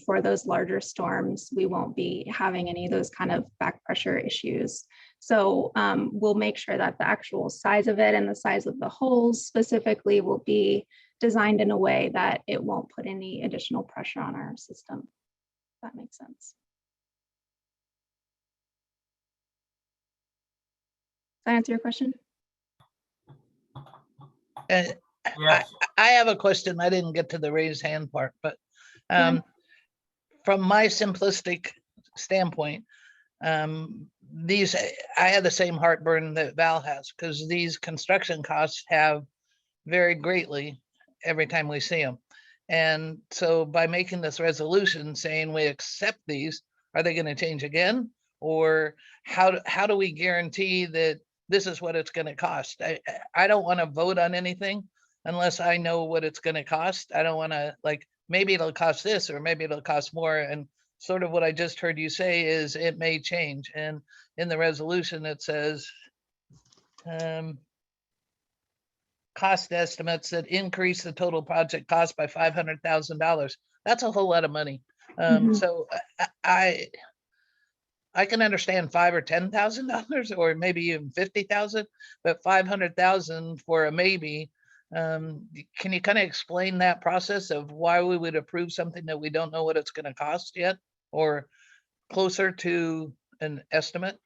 for those larger storms, we won't be having any of those kind of back pressure issues. So we'll make sure that the actual size of it and the size of the holes specifically will be designed in a way that it won't put any additional pressure on our system. If that makes sense. Does that answer your question? Yes. I have a question. I didn't get to the raise hand part, but from my simplistic standpoint, I had the same heartburn that Val has, because these construction costs have varied greatly every time we see them. And so by making this resolution saying we accept these, are they going to change again? Or how do we guarantee that this is what it's going to cost? I don't want to vote on anything unless I know what it's going to cost. I don't want to, like, maybe it'll cost this or maybe it'll cost more. And sort of what I just heard you say is it may change. And in the resolution, it says cost estimates that increase the total project cost by $500,000. That's a whole lot of money. So I can understand $5,000 or $10,000 or maybe even $50,000, but $500,000 for a maybe. Can you kind of explain that process of why we would approve something that we don't know what it's going to cost yet, or closer to an estimate?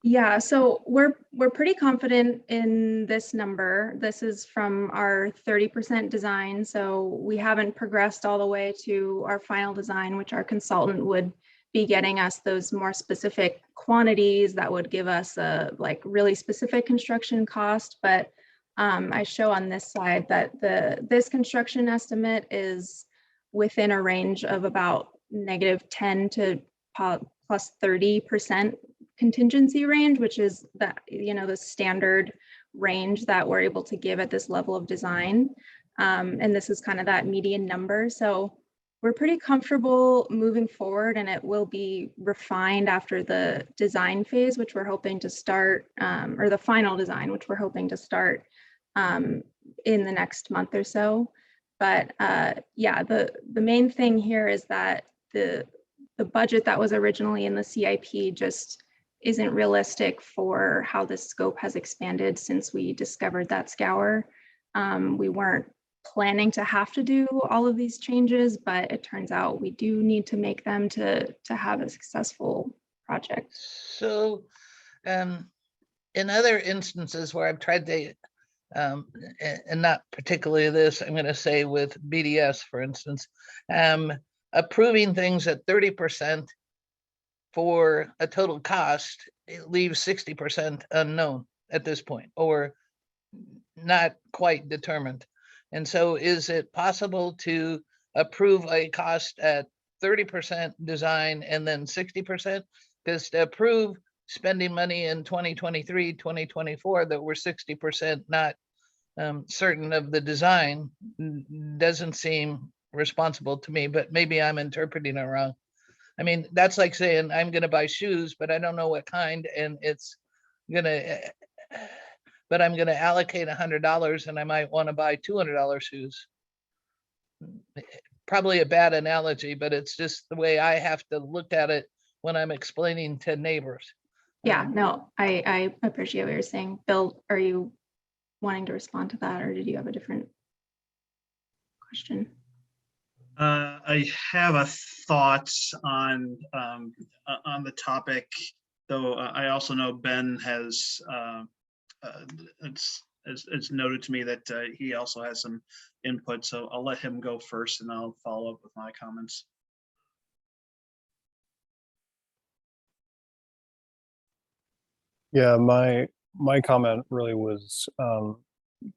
Yeah, so we're pretty confident in this number. This is from our 30% design. So we haven't progressed all the way to our final design, which our consultant would be getting us those more specific quantities that would give us a like really specific construction cost. But I show on this slide that this construction estimate is within a range of about -10 to plus 30% contingency range, which is that, you know, the standard range that we're able to give at this level of design. And this is kind of that median number. So we're pretty comfortable moving forward, and it will be refined after the design phase, which we're hoping to start, or the final design, which we're hoping to start in the next month or so. But yeah, the main thing here is that the budget that was originally in the CIP just isn't realistic for how the scope has expanded since we discovered that scour. We weren't planning to have to do all of these changes, but it turns out we do need to make them to have a successful project. So in other instances where I've tried to, and not particularly this, I'm going to say with BDS, for instance, approving things at 30% for a total cost, it leaves 60% unknown at this point, or not quite determined. And so is it possible to approve a cost at 30% design and then 60%? Because to approve spending money in 2023, 2024 that we're 60% not certain of the design doesn't seem responsible to me, but maybe I'm interpreting it wrong. I mean, that's like saying I'm going to buy shoes, but I don't know what kind, and it's gonna, but I'm going to allocate $100 and I might want to buy $200 shoes. Probably a bad analogy, but it's just the way I have to look at it when I'm explaining to neighbors. Yeah, no, I appreciate what you're saying. Bill, are you wanting to respond to that, or did you have a different question? I have a thought on the topic, though I also know Ben has it's noted to me that he also has some input, so I'll let him go first and I'll follow up with my comments. Yeah, my comment really was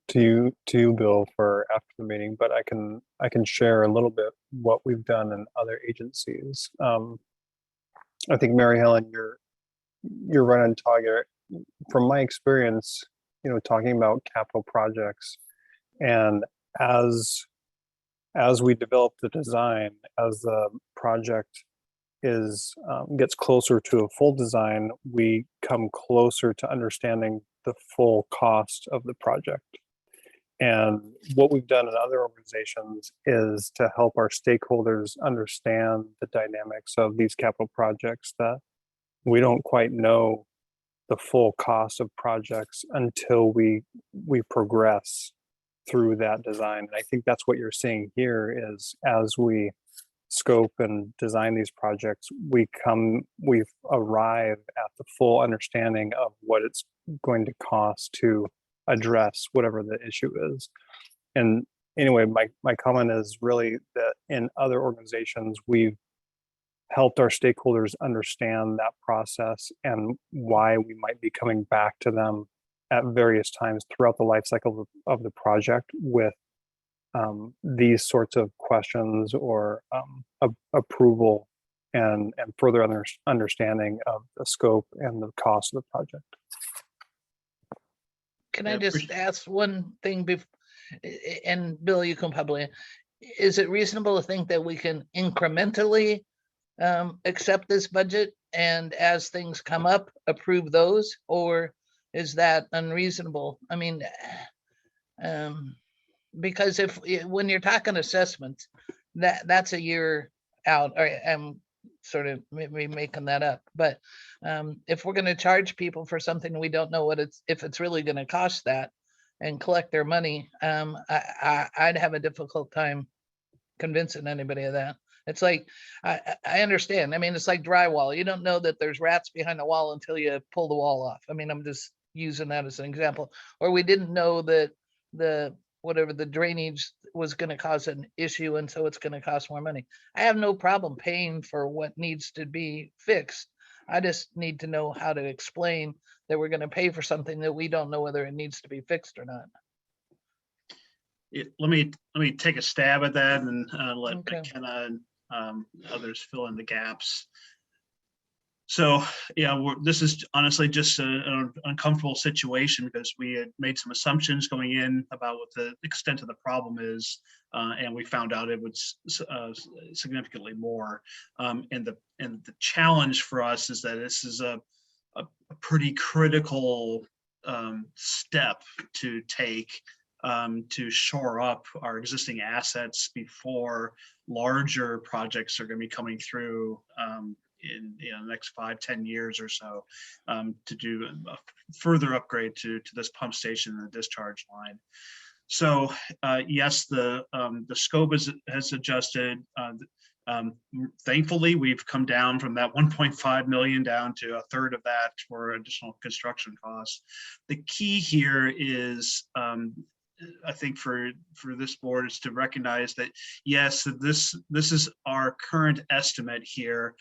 to you, Bill, for after the meeting, but I can share a little bit what we've done in other agencies. I think Mary Helen, you're right on target. From my experience, you know, talking about capital projects, and as we develop the design, as the project gets closer to a full design, we come closer to understanding the full cost of the project. And what we've done in other organizations is to help our stakeholders understand the dynamics of these capital projects, that we don't quite know the full cost of projects until we progress through that design. And I think that's what you're seeing here is as we scope and design these projects, we arrive at the full understanding of what it's going to cost to address whatever the issue is. And anyway, my comment is really that in other organizations, we've helped our stakeholders understand that process and why we might be coming back to them at various times throughout the life cycle of the project with these sorts of questions or approval and further understanding of the scope and the cost of the project. Can I just ask one thing and Bill, you can probably, is it reasonable to think that we can incrementally accept this budget and as things come up, approve those, or is that unreasonable? I mean, because when you're talking assessments, that's a year out, or I'm sort of maybe making that up, but if we're going to charge people for something we don't know if it's really going to cost that and collect their money, I'd have a difficult time convincing anybody of that. It's like, I understand. I mean, it's like drywall. You don't know that there's rats behind the wall until you pull the wall off. I mean, I'm just using that as an example. Or we didn't know that the whatever the drainage was gonna cause an issue, and so it's gonna cost more money. I have no problem paying for what needs to be fixed. I just need to know how to explain that we're gonna pay for something that we don't know whether it needs to be fixed or not. Let me take a stab at that and let Okay. McKenna and others fill in the gaps. So yeah, this is honestly just an uncomfortable situation because we had made some assumptions going in about what the extent of the problem is, and we found out it was significantly more. And the challenge for us is that this is a pretty critical step to take to shore up our existing assets before larger projects are going to be coming through in the next 5-10 years or so, to do a further upgrade to this pump station and the discharge line. So yes, the scope has adjusted. Thankfully, we've come down from that 1.5 million down to a third of that for additional construction costs. The key here is, I think for this board, is to recognize that yes, this is our current estimate here.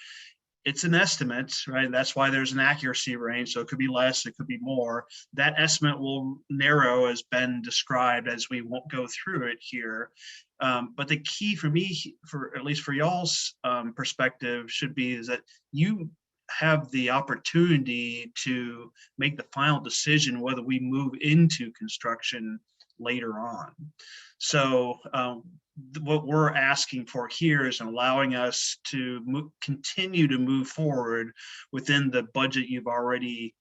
It's an estimate, right? That's why there's an accuracy range. So it could be less, it could be more. That estimate will narrow, as Ben described, as we won't go through it here. But the key for me, for at least for y'all's perspective, should be is that you have the opportunity to make the final decision whether we move into construction later on. So what we're asking for here is allowing us to continue to move forward within the budget you've already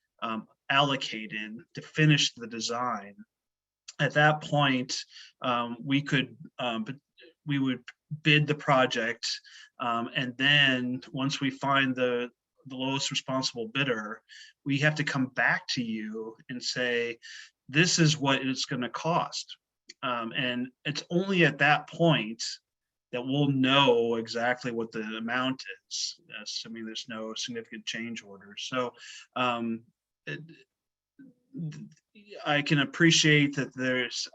allocated to finish the design. At that point, we would bid the project, and then once we find the lowest responsible bidder, we have to come back to you and say, this is what it's going to cost. And it's only at that point that we'll know exactly what the amount is, assuming there's no significant change orders. So I can appreciate that there's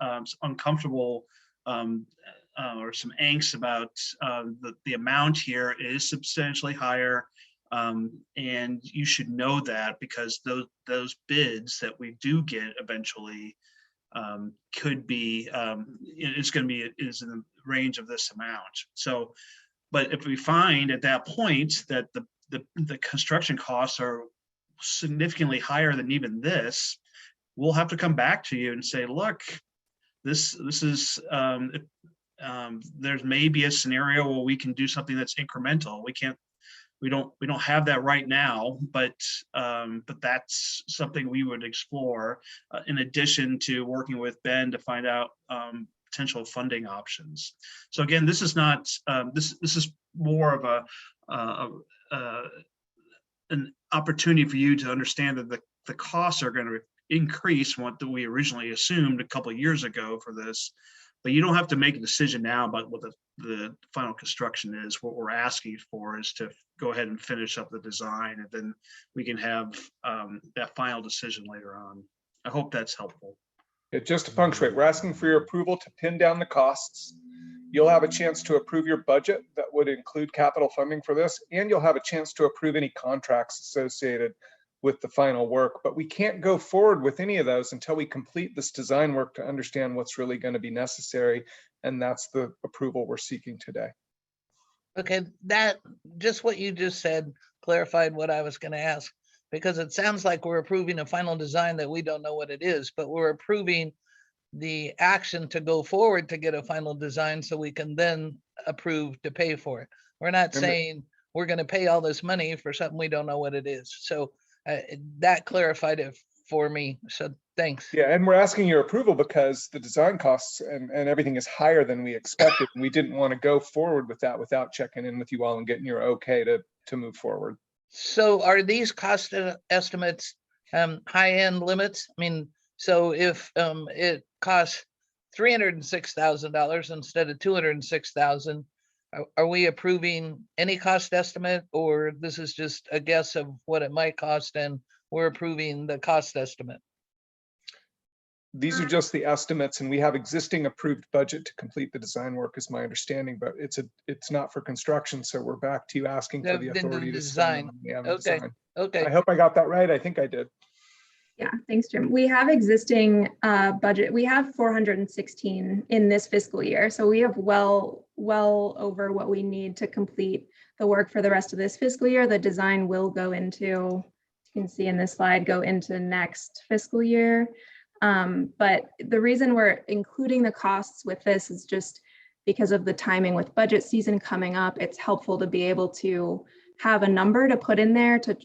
uncomfortable or some angst about the amount here is substantially higher. And you should know that, because those bids that we do get eventually could be, it's going to be is in the range of this amount. So, but if we find at that point that the construction costs are significantly higher than even this, we'll have to come back to you and say, look, this is there's maybe a scenario where we can do something that's incremental. We don't have that right now, but that's something we would explore in addition to working with Ben to find out potential funding options. So again, this is not this is more of an opportunity for you to understand that the costs are going to increase from what we originally assumed a couple of years ago for this. But you don't have to make a decision now about what the final construction is. What we're asking for is to go ahead and finish up the design, and then we can have that final decision later on. I hope that's helpful. Yeah, just to punctuate, we're asking for your approval to pin down the costs. You'll have a chance to approve your budget that would include capital funding for this, and you'll have a chance to approve any contracts associated with the final work. But we can't go forward with any of those until we complete this design work to understand what's really going to be necessary. And that's the approval we're seeking today. Okay, that just what you just said clarified what I was going to ask, because it sounds like we're approving a final design that we don't know what it is, but we're approving the action to go forward to get a final design so we can then approve to pay for it. We're not saying we're going to pay all this money for something we don't know what it is. So that clarified it for me. So thanks. Yeah, and we're asking your approval because the design costs and everything is higher than we expected. We didn't want to go forward with that without checking in with you all and getting your okay to move forward. So are these cost estimates high-end limits? I mean, so if it costs $306,000 instead of $206,000, are we approving any cost estimate, or this is just a guess of what it might cost and we're approving the cost estimate? these are just the estimates, and we have existing approved budget to complete the design work, is my understanding, but it's not for construction, so we're back to you asking for the Then authority to design. spend the money on the Okay, design. okay. I hope I got that right. I think I did. Yeah, thanks, Jim. We have existing budget. We have 416 in this fiscal year. So we have well over what we need to complete the work for the rest of this fiscal year. The design will go into, you can see in this slide, go into next fiscal year. But the reason we're including the costs with this is just because of the timing with budget season coming up. It's helpful to be able to have a number to put in there to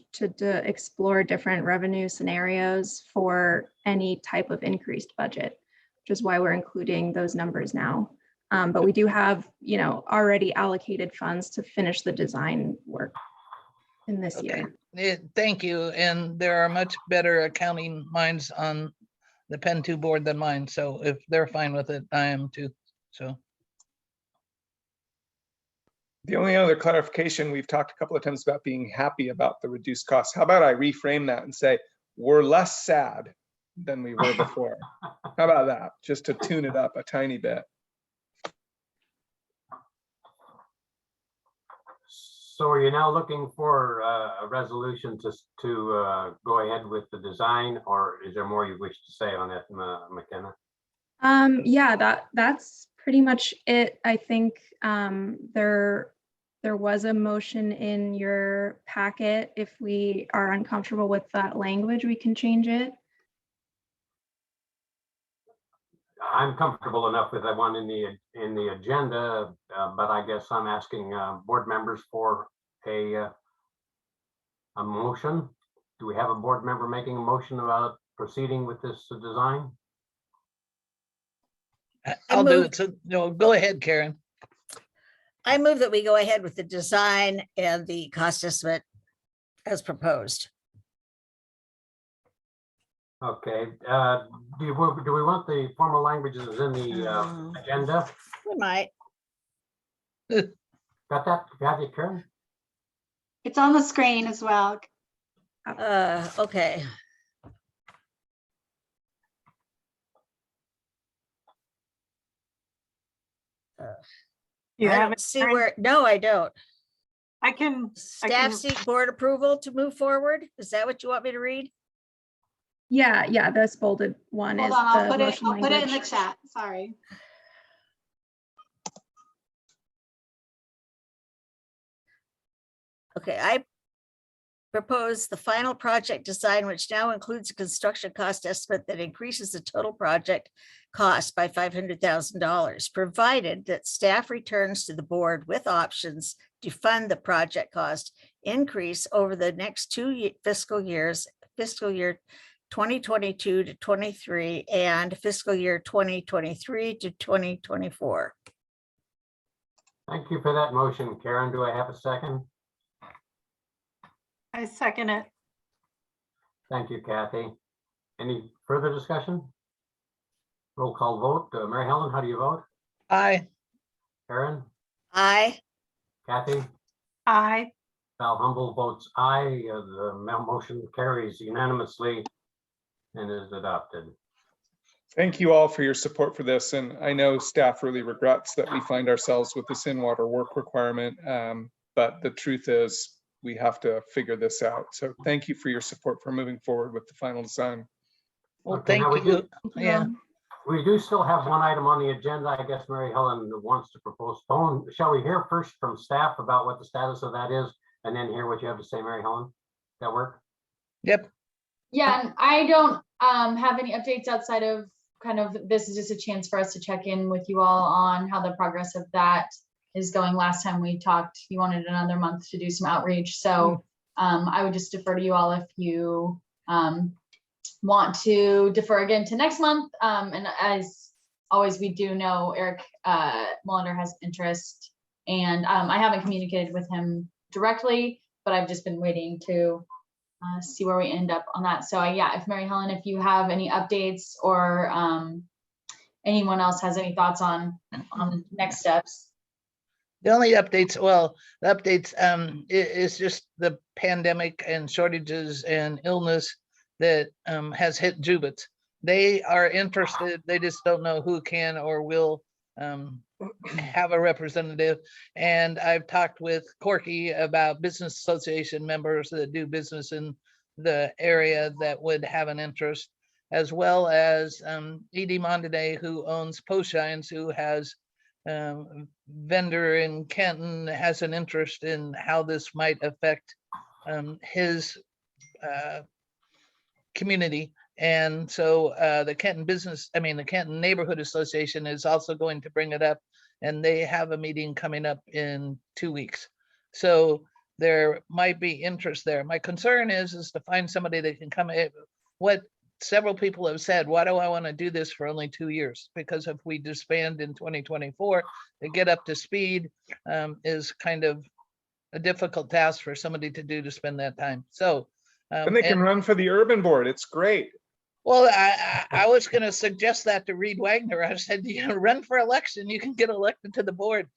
explore different revenue scenarios for any type of increased budget, which is why we're including those numbers now. But we do have, already allocated funds to finish the design work in this year. Thank you. And there are much better accounting minds on the Penn 2 board than mine. So if they're fine with it, I am too. So. The only other clarification, we've talked a couple of times about being happy about the reduced costs. How about I reframe that and say, we're less sad than we were before? How about that? Just to tune it up a tiny bit. So are you now looking for a resolution to go ahead with the design, or is there more you wish to say on that, McKenna? Yeah, that's pretty much it. I think there was a motion in your packet. If we are uncomfortable with that language, we can change it. I'm comfortable enough with that one in the agenda, but I guess I'm asking board members for a motion. Do we have a board member making a motion about proceeding with this design? I'll do it. So no, go ahead, Karen. I move that we go ahead with the design and the cost estimate as proposed. Okay, do we want the formal languages in the agenda? We might. Got that? Have you, Karen? It's on the screen as well. Okay. You I have don't it, see Karen? where, no, I don't. I can. Staff seek board approval to move forward. Is that what you want me to read? Yeah, this bolded one Hold is on, I'll the put it motion in the language. chat. Sorry. Okay, I propose the final project design, which now includes a construction cost estimate that increases the total project cost by $500,000, provided that staff returns to the board with options to fund the project cost increase over the next 2 fiscal years, fiscal year 2022 to 23 and fiscal year 2023 to 2024. Thank you for that motion, Karen. Do I have a second? I second it. Thank you, Kathy. Any further discussion? Roll call vote. Mary Helen, how do you vote? Aye. Karen? Aye. Kathy? Aye. Val Humble votes aye. The motion carries unanimously and is adopted. Thank you all for your support for this. And I know staff really regrets that we find ourselves with this in-water work requirement. But the truth is we have to figure this out. So thank you for your support for moving forward with the final design. Well, Okay, thank now you. Yeah. We do still have one item on the agenda. I guess Mary Helen wants to postpone. Shall we hear first from staff about what the status of that is, and then hear what you have to say, Mary Helen? That work? Yep. Yeah, and I don't have any updates outside of kind of, this is just a chance for us to check in with you all on how the progress of that is going. Last time we talked, you wanted another month to do some outreach. So I would just defer to you all if you want to defer again to next month. And as always, we do know Eric Mullender has interest, and I haven't communicated with him directly, but I've just been waiting to see where we end up on that. So yeah, if Mary Helen, if you have any updates or anyone else has any thoughts on next steps. The only updates, well, the updates is just the pandemic and shortages and illness that has hit Jubitz. they are interested. They just don't know who can or will have a representative. And I've talked with Corky about business association members that do business in the area that would have an interest, as well as Edie Mondaday, who owns Poshines, who has vendor in Kenton, has an interest in how this might affect his community. And so the Kenton Neighborhood Association is also going to bring it up, and they have a meeting coming up in 2 weeks. So there might be interest there. My concern is to find somebody that can come. What several people have said, why do I want to do this for only 2 years? Because if we disband in 2024, to get up to speed is kind of a difficult task for somebody to do, to spend that time. So and they can run for the urban board. It's great. Well, I was going to suggest that to Reed Wagner. I said, run for election, you can get elected to the board.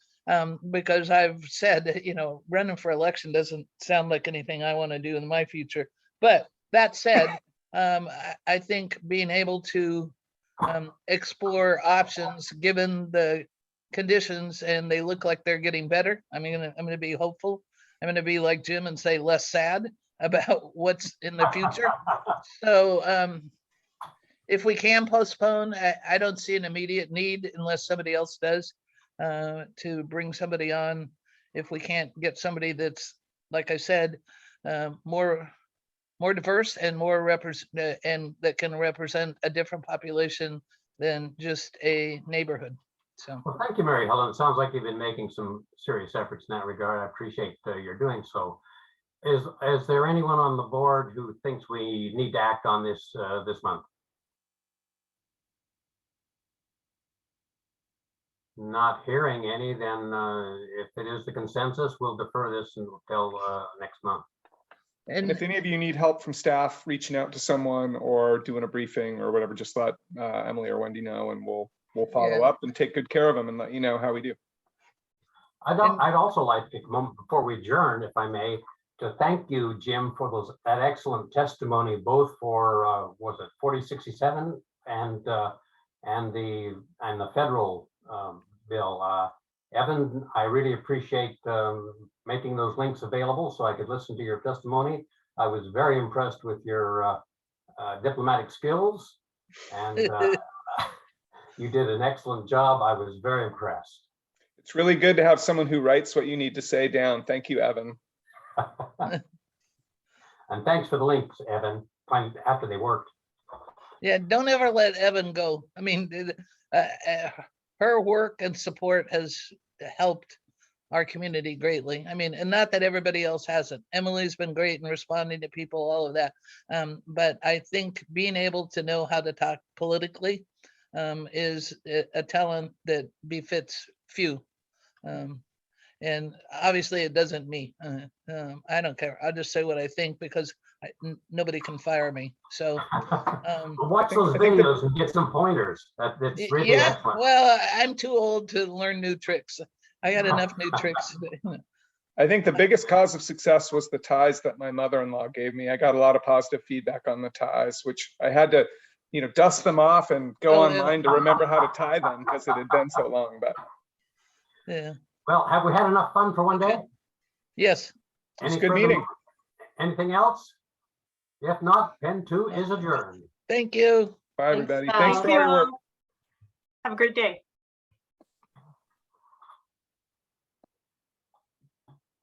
Because I've said, running for election doesn't sound like anything I want to do in my future. But that said, I think being able to explore options given the conditions, and they look like they're getting better. I'm going to be hopeful. I'm going to be like Jim and say less sad about what's in the future. So if we can postpone, I don't see an immediate need unless somebody else does to bring somebody on. If we can't get somebody that's, like I said, more diverse and and that can represent a different population than just a neighborhood. So, well, thank you, Mary Helen. It sounds like you've been making some serious efforts in that regard. I appreciate your doing so. Is there anyone on the board who thinks we need to act on this this month? Not hearing any, then if it is the consensus, we'll defer this until next month. And if any of you need help from staff reaching out to someone or doing a briefing or whatever, just let Emily or Wendy know, and we'll follow up and take good care of them and let you know how we do. I'd also like to, before we adjourn, if I may, to thank you, Jim, for that excellent testimony, both for was it 4067 and the federal bill. Evan, I really appreciate making those links available so I could listen to your testimony. I was very impressed with your diplomatic skills, and you did an excellent job. I was very impressed. It's really good to have someone who writes what you need to say down. Thank you, Evan. And thanks for the links, Evan, after they worked. Yeah, don't ever let Evan go. I mean, her work and support has helped our community greatly. I mean, and not that everybody else hasn't. Emily's been great in responding to people, all of that. But I think being able to know how to talk politically is a talent that befits few. And obviously it doesn't me. I don't care. I'll just say what I think, because nobody can fire me. So watch those videos and get some pointers. That's really excellent. Well, I'm too old to learn new tricks. I got enough new tricks. I think the biggest cause of success was the ties that my mother-in-law gave me. I got a lot of positive feedback on the ties, which I had to, dust them off and go online to remember how to tie them because it had been so long. But yeah. Well, have we had enough fun for one day? Yes. It was a good meeting. Anything else? If not, Pen 2 is adjourned. Thank you. Bye, everybody. Thanks for all your work. Have a great day.